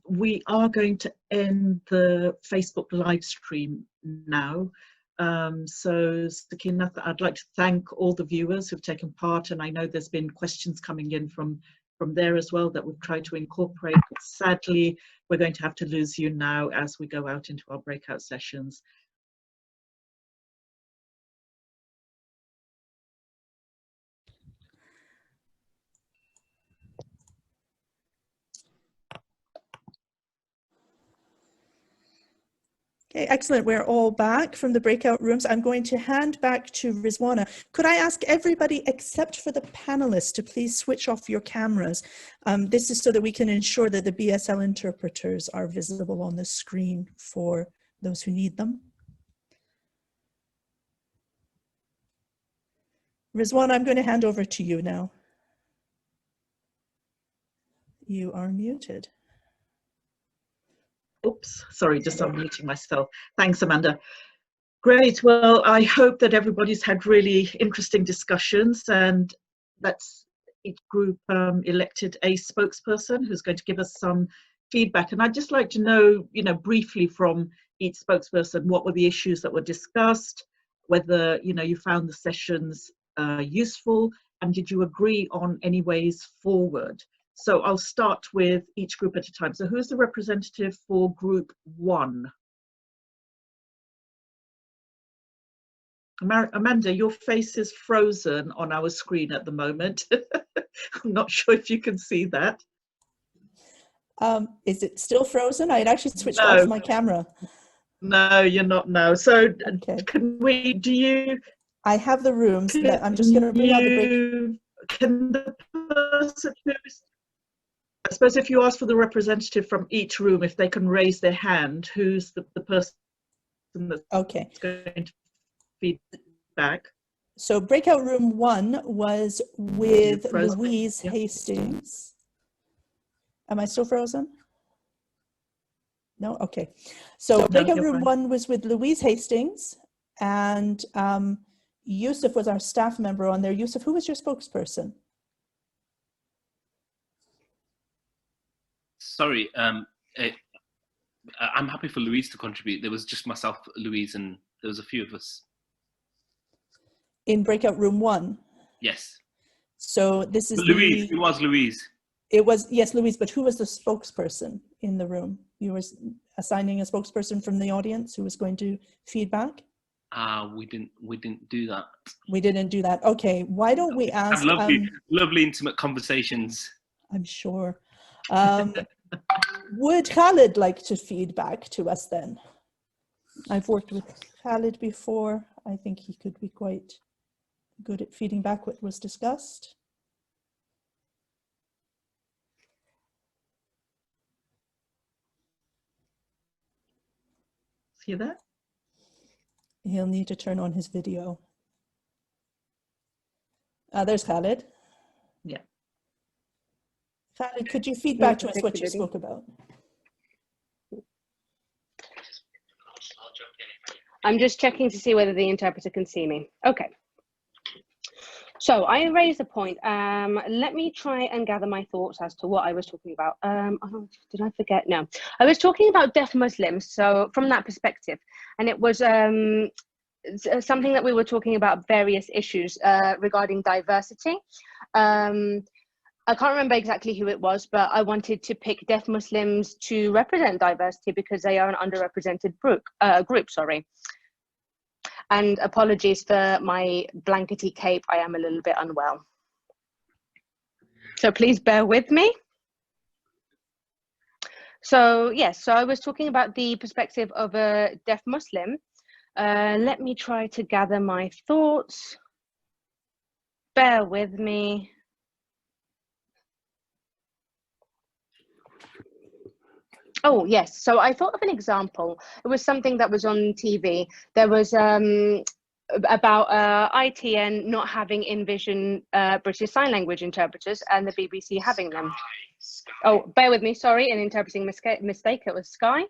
We are going to end the Facebook live stream now. So Sakinath, I'd like to thank all the viewers who've taken part, and I know there's been questions coming in from there as well that we've tried to incorporate. But sadly, we're going to have to lose you now as we go out into our breakout sessions. Okay, excellent. We're all back from the breakout rooms. I'm going to hand back to Rizwana. Could I ask everybody except for the panelists to please switch off your cameras? This is so that we can ensure that the BSL interpreters are visible on the screen for those who need them. Rizwana, I'm going to hand over to you now. You are muted. Oops, sorry, just unmuting myself. Thanks, Amanda. Great. Well, I hope that everybody's had really interesting discussions, and that's each group elected a spokesperson who's going to give us some feedback. And I'd just like to know, briefly from each spokesperson, what were the issues that were discussed, whether, you found the sessions useful, and did you agree on any ways forward? So I'll start with each group at a time. So who's the representative for group 1? Amanda, your face is frozen on our screen at the moment. I'm not sure if you can see that. Is it still frozen? I had actually switched off my camera. No, you're not now. So okay. I have the rooms. I'm just going to bring out the break. Can the person who's, I suppose if you ask for the representative from each room, if they can raise their hand, who's the person that's going to feedback? So breakout room 1 was with Louise Hastings. Am I still frozen? No? Okay. So breakout room 1 was with Louise Hastings, and Yusuf was our staff member on there. Yusuf, who was your spokesperson? Sorry, I'm happy for Louise to contribute. There was just myself, Louise, and there was a few of us. In breakout room 1? Yes. So this is Louise. It was Louise. It was, yes, Louise, but who was the spokesperson in the room? You were assigning a spokesperson from the audience who was going to feedback? We didn't do that. We didn't do that. Okay, why don't we ask? Lovely intimate conversations. I'm sure. Would Khalid like to feedback to us then? I've worked with Khalid before. I think he could be quite good at feeding back what was discussed. See that? He'll need to turn on his video. There's Khalid. Yeah. Khalid, could you feed back to us what you spoke about? I'm just checking to see whether the interpreter can see me. Okay. So I raised a point. Let me try and gather my thoughts as to what I was talking about. Oh, did I forget? No. I was talking about deaf Muslims, so from that perspective. And it was something that we were talking about various issues regarding diversity. I can't remember exactly who it was, but I wanted to pick deaf Muslims to represent diversity because they are an underrepresented group, sorry. And apologies for my blankety cape, I am a little bit unwell. So please bear with me. So yes, so I was talking about the perspective of a deaf Muslim. Let me try to gather my thoughts. Bear with me. Oh, yes. So I thought of an example. It was something that was on TV. There was about ITN not having in-vision British Sign Language interpreters and the BBC having them. Oh, bear with me. Sorry, an interpreting mistake. It was Sky.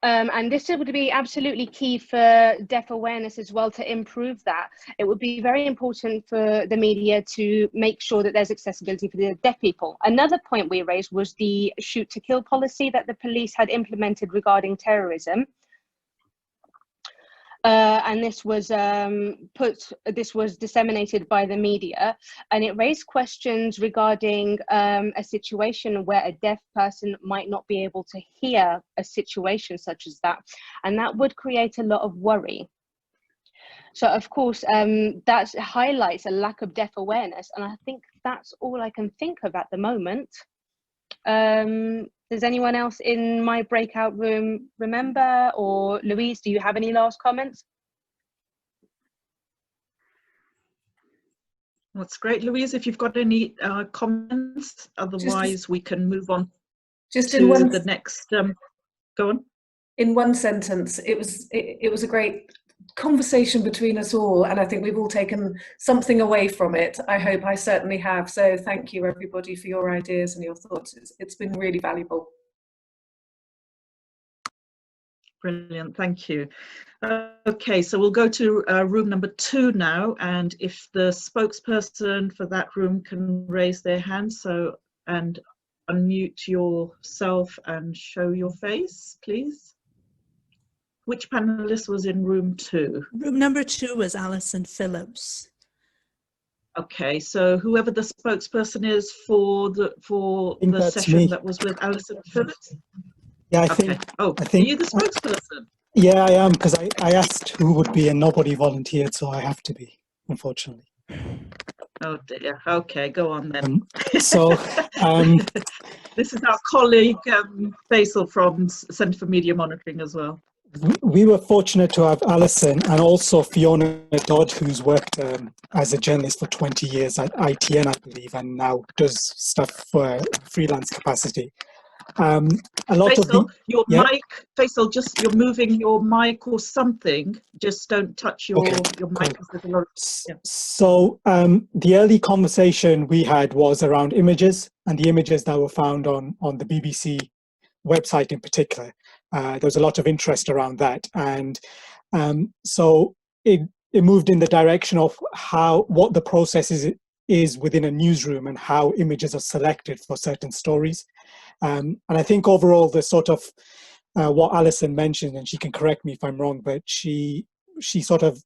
And this would be absolutely key for deaf awareness as well, to improve that. It would be very important for the media to make sure that there's accessibility for the deaf people. Another point we raised was the shoot to kill policy that the police had implemented regarding terrorism. And this was disseminated by the media, and it raised questions regarding a situation where a deaf person might not be able to hear a situation such as that, and that would create a lot of worry. So of course that highlights a lack of deaf awareness, and I think that's all I can think of at the moment. Does anyone else in my breakout room remember? Or Louise, do you have any last comments? That's great, Louise. If you've got any comments, otherwise we can move on Just to in one, the next. Go on. In one sentence, it was a great conversation between us all, and I think we've all taken something away from it. I hope I certainly have. So thank you, everybody, for your ideas and your thoughts. It's been really valuable. Brilliant, thank you. Okay, so we'll go to room number 2 now, and if the spokesperson for that room can raise their hand, and unmute yourself and show your face, please. Which panelist was in room 2? Room number 2 was Allison Phillips. Okay, so whoever the spokesperson is for the session me. that was with Allison Phillips. Yeah, I Okay. think. Oh, I think are you the spokesperson? Yeah, I am, because I asked who would be and nobody volunteered, so I have to be, unfortunately. Oh dear. Okay, go on then. This is our colleague Faisal from Centre for Media Monitoring as well. We were fortunate to have Allison and also Fiona Dodd, who's worked as a journalist for 20 years at ITN, I believe, and now does stuff for freelance capacity. A lot Faisal, of the mic, Faisal, just you're moving your mic or something. Just don't touch your mic. Cool. So the early conversation we had was around images and the images that were found on the BBC website in particular. There was a lot of interest around that, and so it moved in the direction of what the process is within a newsroom and how images are selected for certain stories. And I think overall the sort of what Allison mentioned, and she can correct me if I'm wrong, but she sort of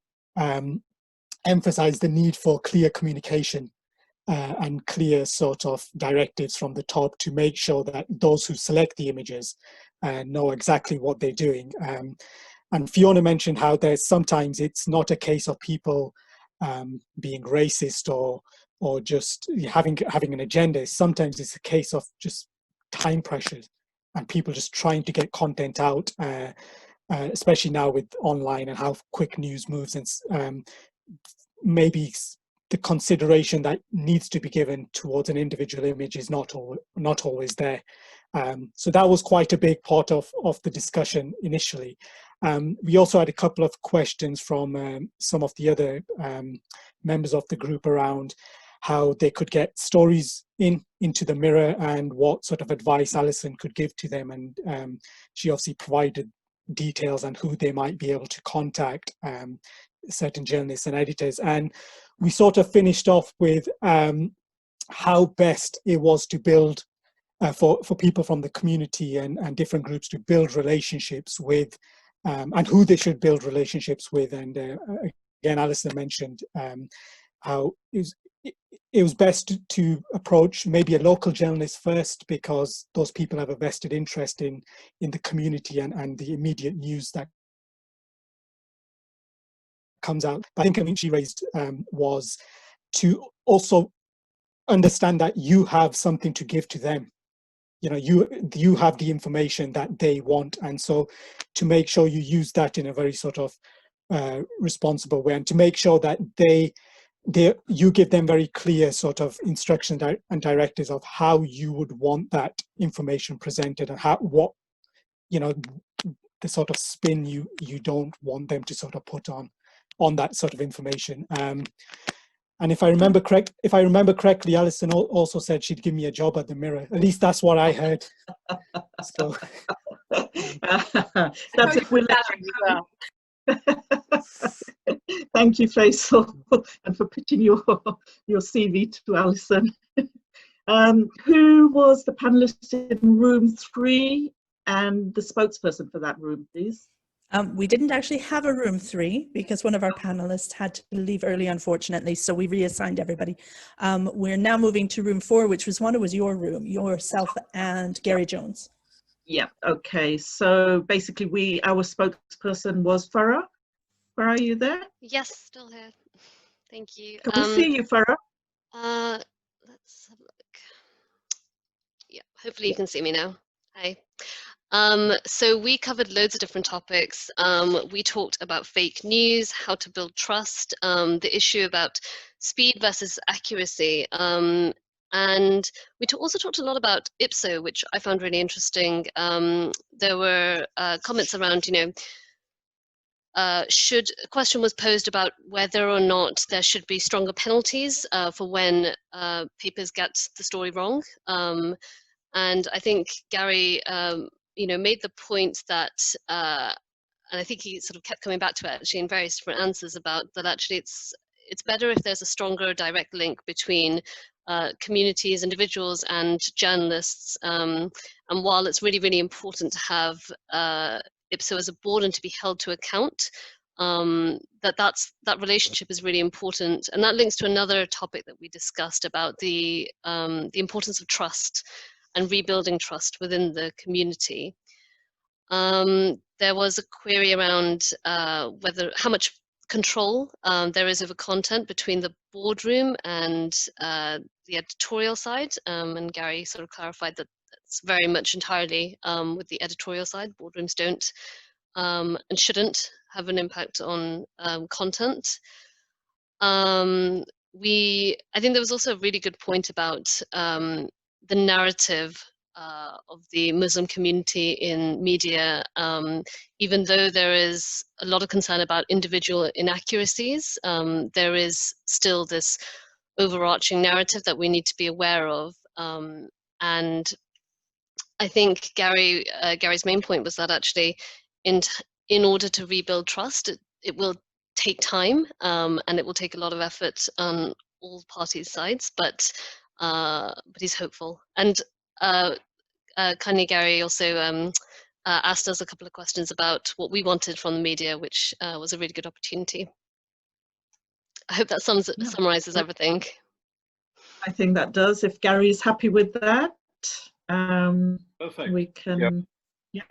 emphasized the need for clear communication and clear sort of directives from the top to make sure that those who select the images know exactly what they're doing. And Fiona mentioned how sometimes it's not a case of people being racist or just having an agenda. Sometimes it's a case of just time pressures and people just trying to get content out, especially now with online and how quick news moves, and maybe the consideration that needs to be given towards an individual image is not always there. So that was quite a big part of the discussion initially. We also had a couple of questions from some of the other members of the group around how they could get stories into the Mirror and what sort of advice Allison could give to them. And she obviously provided details on who they might be able to contact, certain journalists and editors. And we sort of finished off with how best it was to build for people from the community and different groups to build relationships with, and who they should build relationships with. And again, Allison mentioned how it was best to approach maybe a local journalist first, because those people have a vested interest in the community and the immediate news that comes out. But I think she raised was to also understand that you have something to give to them. You know, you have the information that they want, and so to make sure you use that in a very sort of responsible way, and to make sure that you give them very clear sort of instructions and directives of how you would want that information presented, and the sort of spin you don't want them to sort of put on that sort of information. And if I remember correctly, Allison also said she'd give me a job at the Mirror. At least that's what I heard. So that's if we're well. Thank you, Faisal, and for pitching your CV to Allison. Who was the panelist in room 3 and the spokesperson for that room, please? We didn't actually have a room 3 because one of our panelists had to leave early, unfortunately, so we reassigned everybody. We're now moving to room 4, which was your room, yourself and Gary Jones. Yeah, okay. So basically our spokesperson was Farah. Farah, are you there? Yes, still here. Thank you. Can we see you, Farah? Let's have a look. Yeah. Hopefully you can see me now. Hi. So we covered loads of different topics. We talked about fake news, how to build trust, the issue about speed versus accuracy. And we also talked a lot about IPSO, which I found really interesting. There were comments around, a question was posed about whether or not there should be stronger penalties for when papers get the story wrong. And I think Gary, made the point that, and I think he sort of kept coming back to it actually in various different answers about that actually it's better if there's a stronger direct link between communities, individuals and journalists. And while it's really, really important to have IPSO as a board and to be held to account, that relationship is really important. And that links to another topic that we discussed about the importance of trust and rebuilding trust within the community. There was a query around how much control there is over content between the boardroom and the editorial side. And Gary sort of clarified that it's very much entirely with the editorial side. Boardrooms don't and shouldn't have an impact on content. I think there was also a really good point about the narrative of the Muslim community in media. Even though there is a lot of concern about individual inaccuracies, there is still this overarching narrative that we need to be aware of. And I think Gary's main point was that actually in order to rebuild trust, it will take time and it will take a lot of effort on all parties' sides, but he's hopeful. And kindly Gary also asked us a couple of questions about what we wanted from the media, which was a really good opportunity. I hope that summarizes everything. I think that does. If Gary's happy with that, perfect. We can, yeah,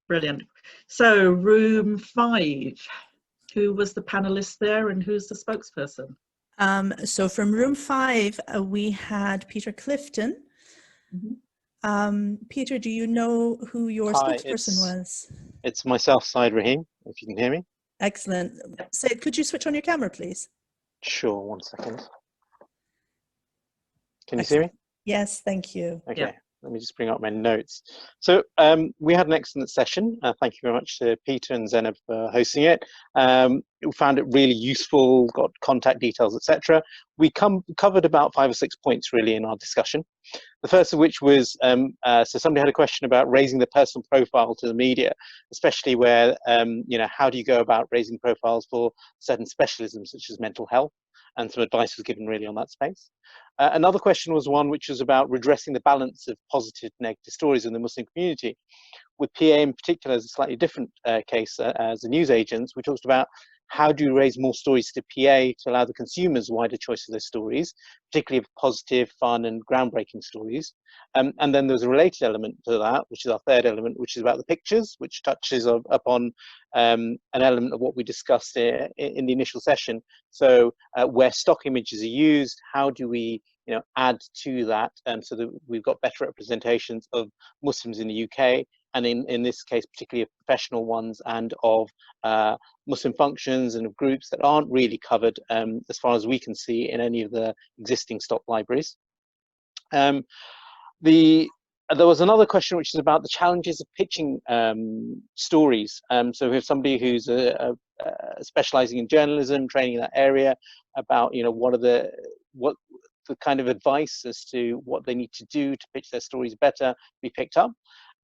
brilliant. So room 5, who was the panelist there and who's the spokesperson? So from room 5, we had Peter Clifton. Peter, do you know who your spokesperson was? It's myself, Said Rahim, if you can hear me. Excellent. Said, could you switch on your camera, please? Sure, 1 second. Can you see me? Yes, thank you. Okay. Yeah. Let me just bring up my notes. So we had an excellent session. Thank you very much to Peter and Zenab for hosting it. We found it really useful, got contact details, etc. We covered about 5 or 6 points really in our discussion. The first of which was, so somebody had a question about raising the personal profile to the media, especially where, how do you go about raising profiles for certain specialisms such as mental health? And some advice was given really on that space. Another question was one which was about redressing the balance of positive and negative stories in the Muslim community. With PA in particular, as a slightly different case as the news agents, we talked about how do you raise more stories to PA to allow the consumers wider choice of their stories, particularly of positive, fun and groundbreaking stories. And then there's a related element to that, which is our third element, which is about the pictures, which touches upon an element of what we discussed in the initial session. So where stock images are used, how do we add to that so that we've got better representations of Muslims in the UK, and in this case particularly of professional ones and of Muslim functions and of groups that aren't really covered as far as we can see in any of the existing stock libraries. There was another question which is about the challenges of pitching stories. So we have somebody who's specializing in journalism, training in that area, about what the kind of advice as to what they need to do to pitch their stories better be picked up.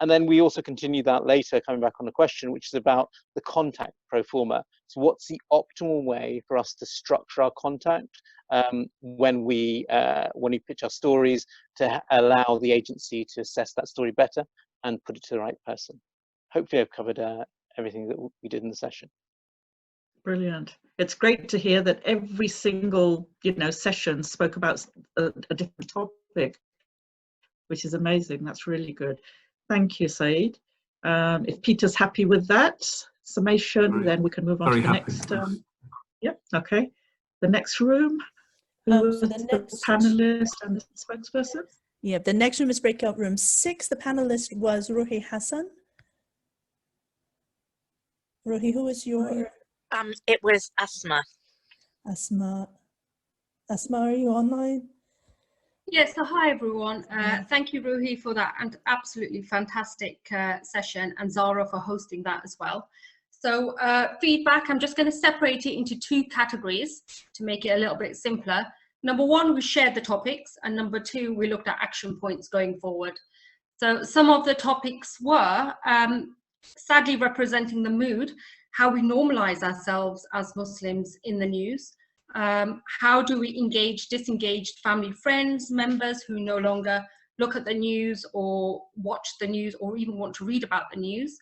And then we also continue that later, coming back on a question which is about the contact pro forma. So what's the optimal way for us to structure our contact when we pitch our stories to allow the agency to assess that story better and put it to the right person? Hopefully I've covered everything that we did in the session. Brilliant. It's great to hear that every single session spoke about a different topic, which is amazing. That's really good. Thank you, Said. If Peter's happy with that summation, then we can move on to the next. Yep. Okay. The next room. Who is the panelist and the spokesperson? Yeah, the next room is breakout room 6. The panelist was Ruhi Hassan. Ruhi, who is your? It was Asma. Asma. Asma, are you online? Yes, so hi everyone. Thank you, Ruhi, for that and absolutely fantastic session, and Zara for hosting that as well. So feedback, I'm just going to separate it into 2 categories to make it a little bit simpler. Number 1, we shared the topics, and number 2, we looked at action points going forward. So some of the topics were sadly representing the mood, how we normalize ourselves as Muslims in the news. How do we engage disengaged family, friends, members who no longer look at the news or watch the news or even want to read about the news?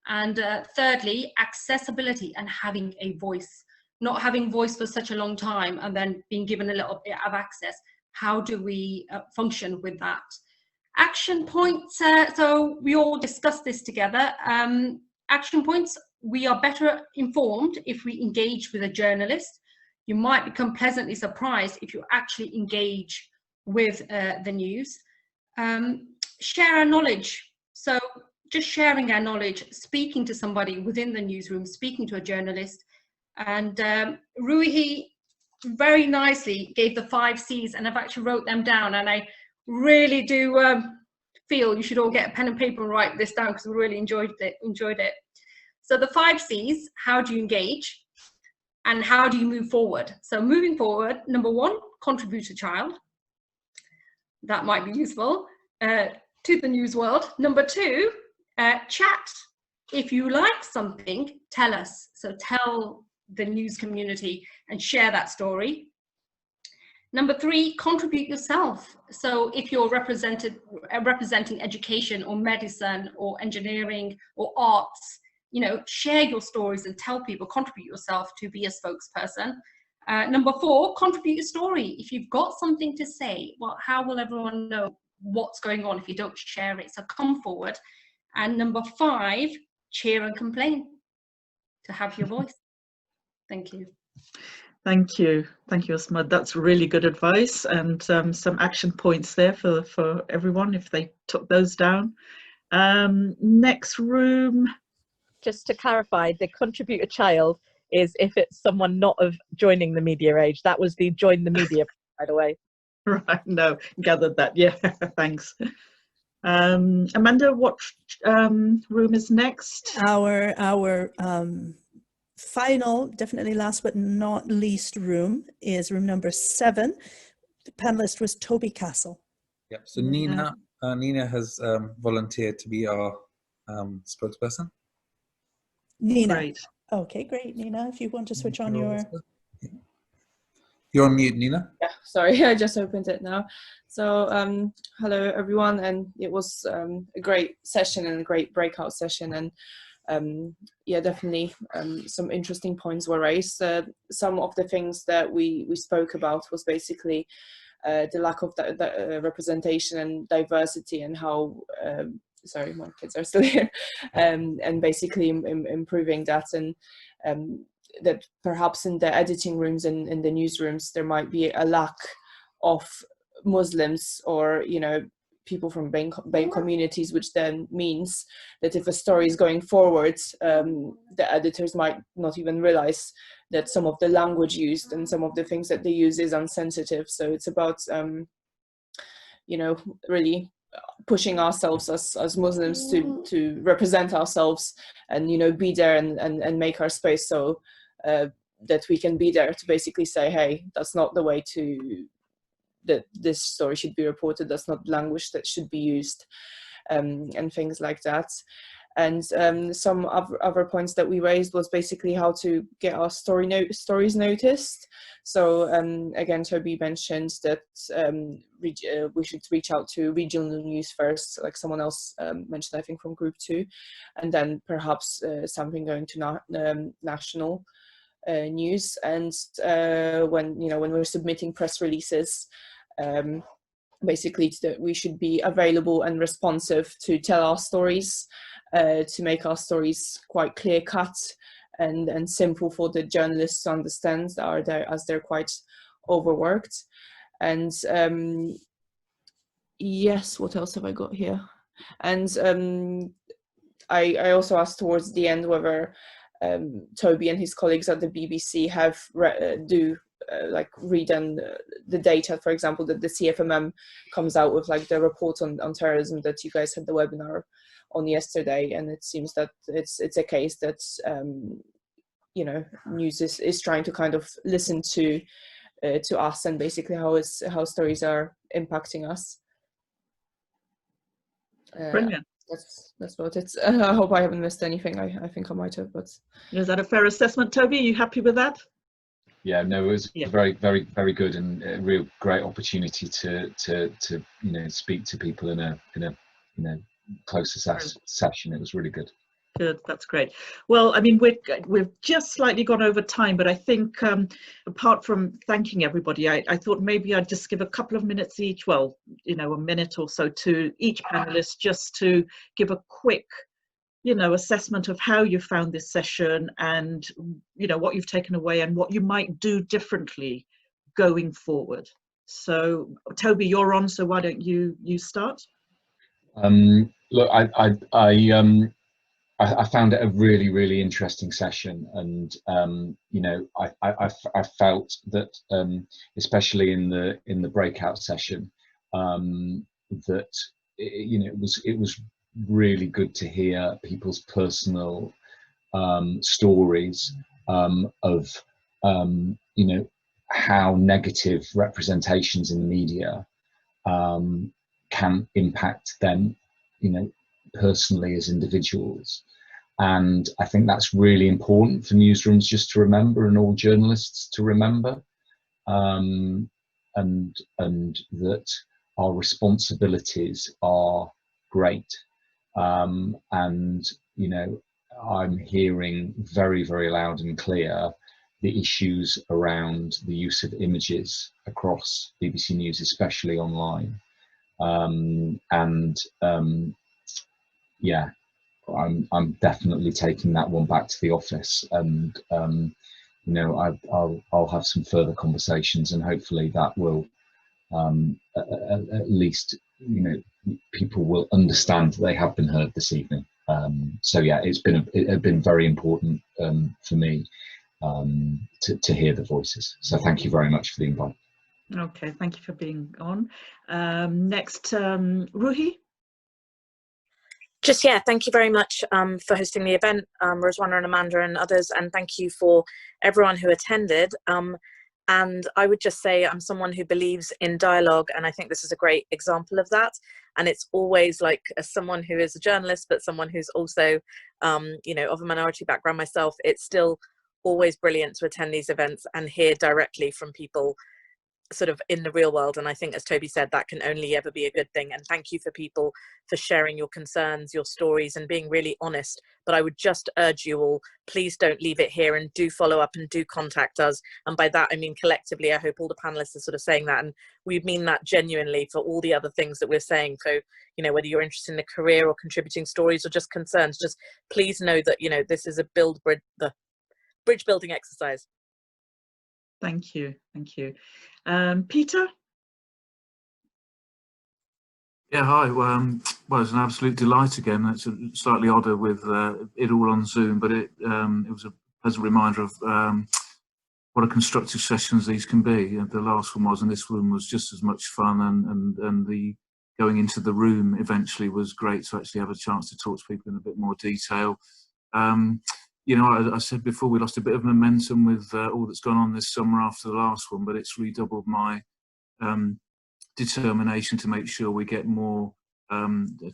And thirdly, accessibility and having a voice. Not having voice for such a long time and then being given a little bit of access. How do we function with that? Action points, so we all discussed this together. Action points, we are better informed if we engage with a journalist. You might become pleasantly surprised if you actually engage with the news. Share our knowledge. So just sharing our knowledge, speaking to somebody within the newsroom, speaking to a journalist. And Ruhi very nicely gave the 5 C's, and I've actually wrote them down, and I really do feel you should all get a pen and paper and write this down because we really enjoyed it. So the 5 C's, how do you engage? And how do you move forward? So moving forward, number 1, contribute a child. That might be useful to the news world. Number 2, chat. If you like something, tell us. So tell the news community and share that story. Number 3, contribute yourself. So if you're representing education or medicine or engineering or arts, you know, share your stories and tell people, contribute yourself to be a spokesperson. Number 4, contribute your story. If you've got something to say, well, how will everyone know what's going on if you don't share it? So come forward. And number 5, cheer and complain to have your voice. Thank you. Thank you. Thank you, Asma. That's really good advice, and some action points there for everyone if they took those down. Next room. Just to clarify, the contribute a child is if it's someone not of joining the media age. That was the join the media, by the way. Right, no, gathered that, yeah, thanks. Amanda, what room is next? Our final, definitely last but not least room is room number 7. The panelist was Toby Castle. Yep, so Nina has volunteered to be our spokesperson. Nina. Great. Okay, great, Nina. If you want to switch on your... You're on mute, Nina. Yeah, sorry, I just opened it now. So hello everyone, and it was a great session and a great breakout session, and yeah, definitely some interesting points were raised. Some of the things that we spoke about was basically the lack of representation and diversity, and how sorry, my kids are still here, and basically improving that, and that perhaps in the editing rooms and in the newsrooms there might be a lack of Muslims or, you know, people from BAME communities, which then means that if a story is going forward, the editors might not even realize that some of the language used and some of the things that they use is insensitive. So it's about you know, really pushing ourselves as Muslims to represent ourselves and, you know, be there and make our space so that we can be there to basically say, hey, that's not the way that this story should be reported, that's not language that should be used, and things like that. And some other points that we raised was basically how to get our stories noticed. So again, Toby mentioned that we should reach out to regional news first, like someone else mentioned, I think from group 2, and then perhaps something going to national news. And when we're submitting press releases, basically that we should be available and responsive to tell our stories, to make our stories quite clear cut and simple for the journalists to understand, as they're quite overworked. And yes, what else have I got here? And I also asked towards the end whether Toby and his colleagues at the BBC have like redone the data, for example, that the CfMM comes out with, like the report on terrorism that you guys had the webinar on yesterday, and it seems that it's a case that you know, news is trying to kind of listen to us and basically how stories are impacting us. Brilliant. That's what it's. I hope I haven't missed anything. I think I might have, but is that a fair assessment, Toby? Are you happy with that? Yeah, no, it was very, very, very good, and a real great opportunity to you know, speak to people in a you know, closer session. It was really good. Good, that's great. Well, I mean, we've just slightly gone over time, but I think apart from thanking everybody, I thought maybe I'd just give a couple of minutes each, well, you know, a minute or so to each panelist, just to give a quick, you know, assessment of how you found this session, and you know, what you've taken away and what you might do differently going forward. So Toby, you're on, so why don't you start? Look, I found it a really, really interesting session, and you know, I felt that especially in the breakout session, that you know, it was really good to hear people's personal stories of you know, how negative representations in the media can impact them, you know, personally as individuals. And I think that's really important for newsrooms just to remember, and all journalists to remember, and that our responsibilities are great. And you know, I'm hearing very, very loud and clear the issues around the use of images across BBC News, especially online. Yeah, I'm definitely taking that one back to the office, and you know, I'll have some further conversations, and hopefully that will at least, you know, people will understand they have been heard this evening. So yeah, it had been very important for me to hear the voices. So thank you very much for the invite. Okay, thank you for being on. Next, Ruhi. Just, yeah, thank you very much for hosting the event, Roswana and Amanda and others, and thank you for everyone who attended. And I would just say I'm someone who believes in dialogue, and I think this is a great example of that. And it's always, like, as someone who is a journalist, but someone who's also, you know, of a minority background myself, it's still always brilliant to attend these events and hear directly from people sort of in the real world. And I think, as Toby said, that can only ever be a good thing. And thank you for people for sharing your concerns, your stories, and being really honest. But I would just urge you all, please don't leave it here, and do follow up and do contact us. And by that I mean collectively. I hope all the panelists are sort of saying that, and we mean that genuinely for all the other things that we're saying. So, you know, whether you're interested in a career or contributing stories or just concerns, just please know that, you know, this is a bridge building exercise. Thank you, thank you. Peter? Yeah, hi. Well, it's an absolute delight again. It's slightly odder with it all on Zoom, but it was a pleasant reminder of what a constructive sessions these can be. The last one was, and this one was just as much fun, and the going into the room eventually was great to actually have a chance to talk to people in a bit more detail. You know, I said before, we lost a bit of momentum with all that's gone on this summer after the last one, but it's redoubled my determination to make sure we get more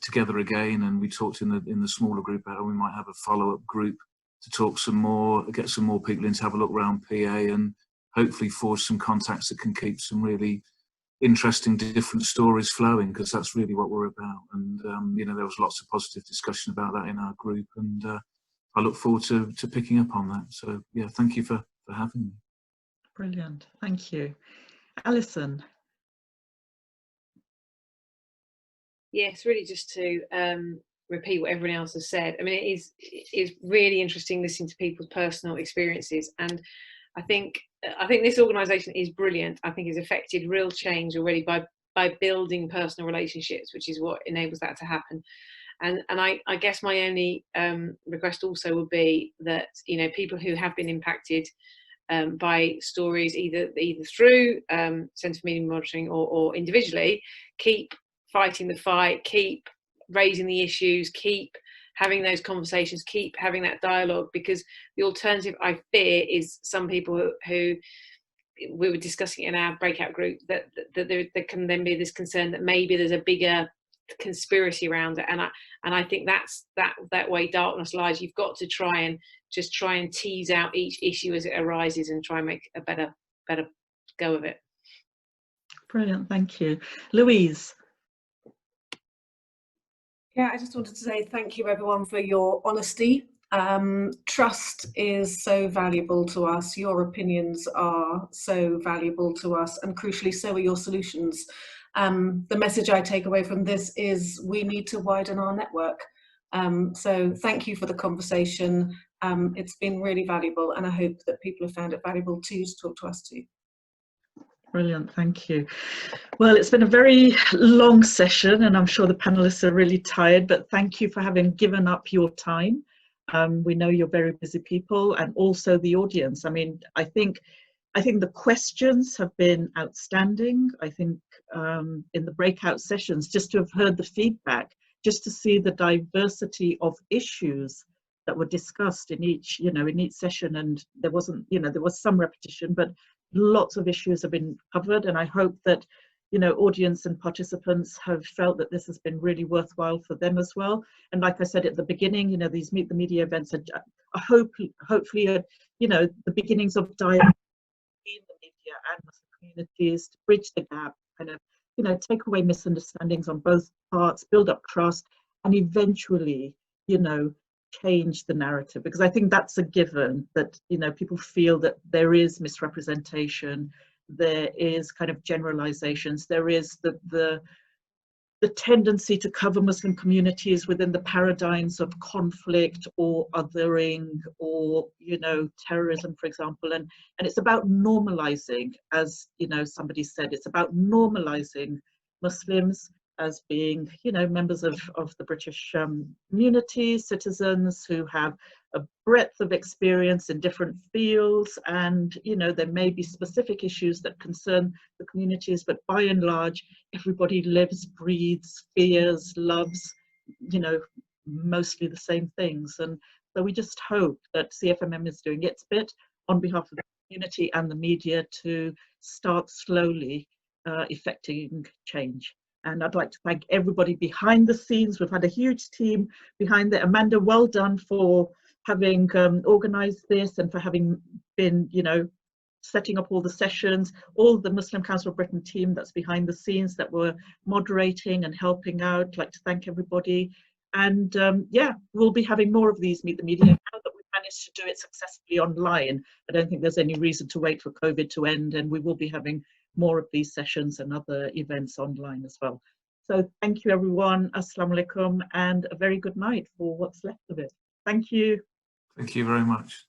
together again. And we talked in the smaller group about how we might have a follow-up group to talk some more, get some more people in to have a look around PA, and hopefully forge some contacts that can keep some really interesting different stories flowing, because that's really what we're about. And you know, there was lots of positive discussion about that in our group, and I look forward to picking up on that. So yeah, thank you for having me. Brilliant, thank you. Allison? Yes, really just to repeat what everyone else has said. I mean, it is really interesting listening to people's personal experiences, and I think this organisation is brilliant. I think it's affected real change already by by building personal relationships, which is what enables that to happen. And I guess my only request also would be that, you know, people who have been impacted by stories, either through Centre for Media Monitoring or individually, keep fighting the fight, keep raising the issues, keep having those conversations, keep having that dialogue, because the alternative, I fear, is some people who we were discussing in our breakout group, that there can then be this concern that maybe there's a bigger conspiracy around it, and I think that's that way darkness lies. You've got to try and tease out each issue as it arises and try and make a better go of it. Brilliant, thank you. Louise. Yeah, I just wanted to say thank you everyone for your honesty. Trust is so valuable to us. Your opinions are so valuable to us, and crucially, so are your solutions. The message I take away from this is we need to widen our network. So thank you for the conversation. It's been really valuable, and I hope that people have found it valuable too to talk to us too. Brilliant, thank you. Well, it's been a very long session and I'm sure the panelists are really tired, but thank you for having given up your time. We know you're very busy people, and also the audience. I mean, I think the questions have been outstanding. I think in the breakout sessions, just to have heard the feedback, just to see the diversity of issues that were discussed in each, in each session, and there wasn't, there was some repetition, but lots of issues have been covered, and I hope that, audience and participants have felt that this has been really worthwhile for them as well. And like I said at the beginning, these Meet the Media events are hopefully, the beginnings of dialogue in the media and Muslim communities to bridge the gap, kind of, take away misunderstandings on both parts, build up trust, and eventually, change the narrative, because I think that's a given, that people feel that there is misrepresentation, there is kind of generalizations, there is the tendency to cover Muslim communities within the paradigms of conflict or othering or terrorism, for example, and it's about normalizing, as somebody said, it's about normalizing Muslims as being, members of the British community, citizens who have a breadth of experience in different fields, and, there may be specific issues that concern the communities, but by and large, everybody lives, breathes, fears, loves, mostly the same things. And so we just hope that CfMM is doing its bit on behalf of the community and the media to start slowly effecting change. And I'd like to thank everybody behind the scenes. We've had a huge team behind there. Amanda, well done for having organised this and for having been, setting up all the sessions, all the Muslim Council of Britain team that's behind the scenes that were moderating and helping out. I'd like to thank everybody. And yeah, we'll be having more of these Meet the Media. Now that we've managed to do it successfully online, I don't think there's any reason to wait for COVID to end, and we will be having more of these sessions and other events online as well. So thank you everyone, assalamu alaikum, and a very good night for what's left of it. Thank you. Thank you very much.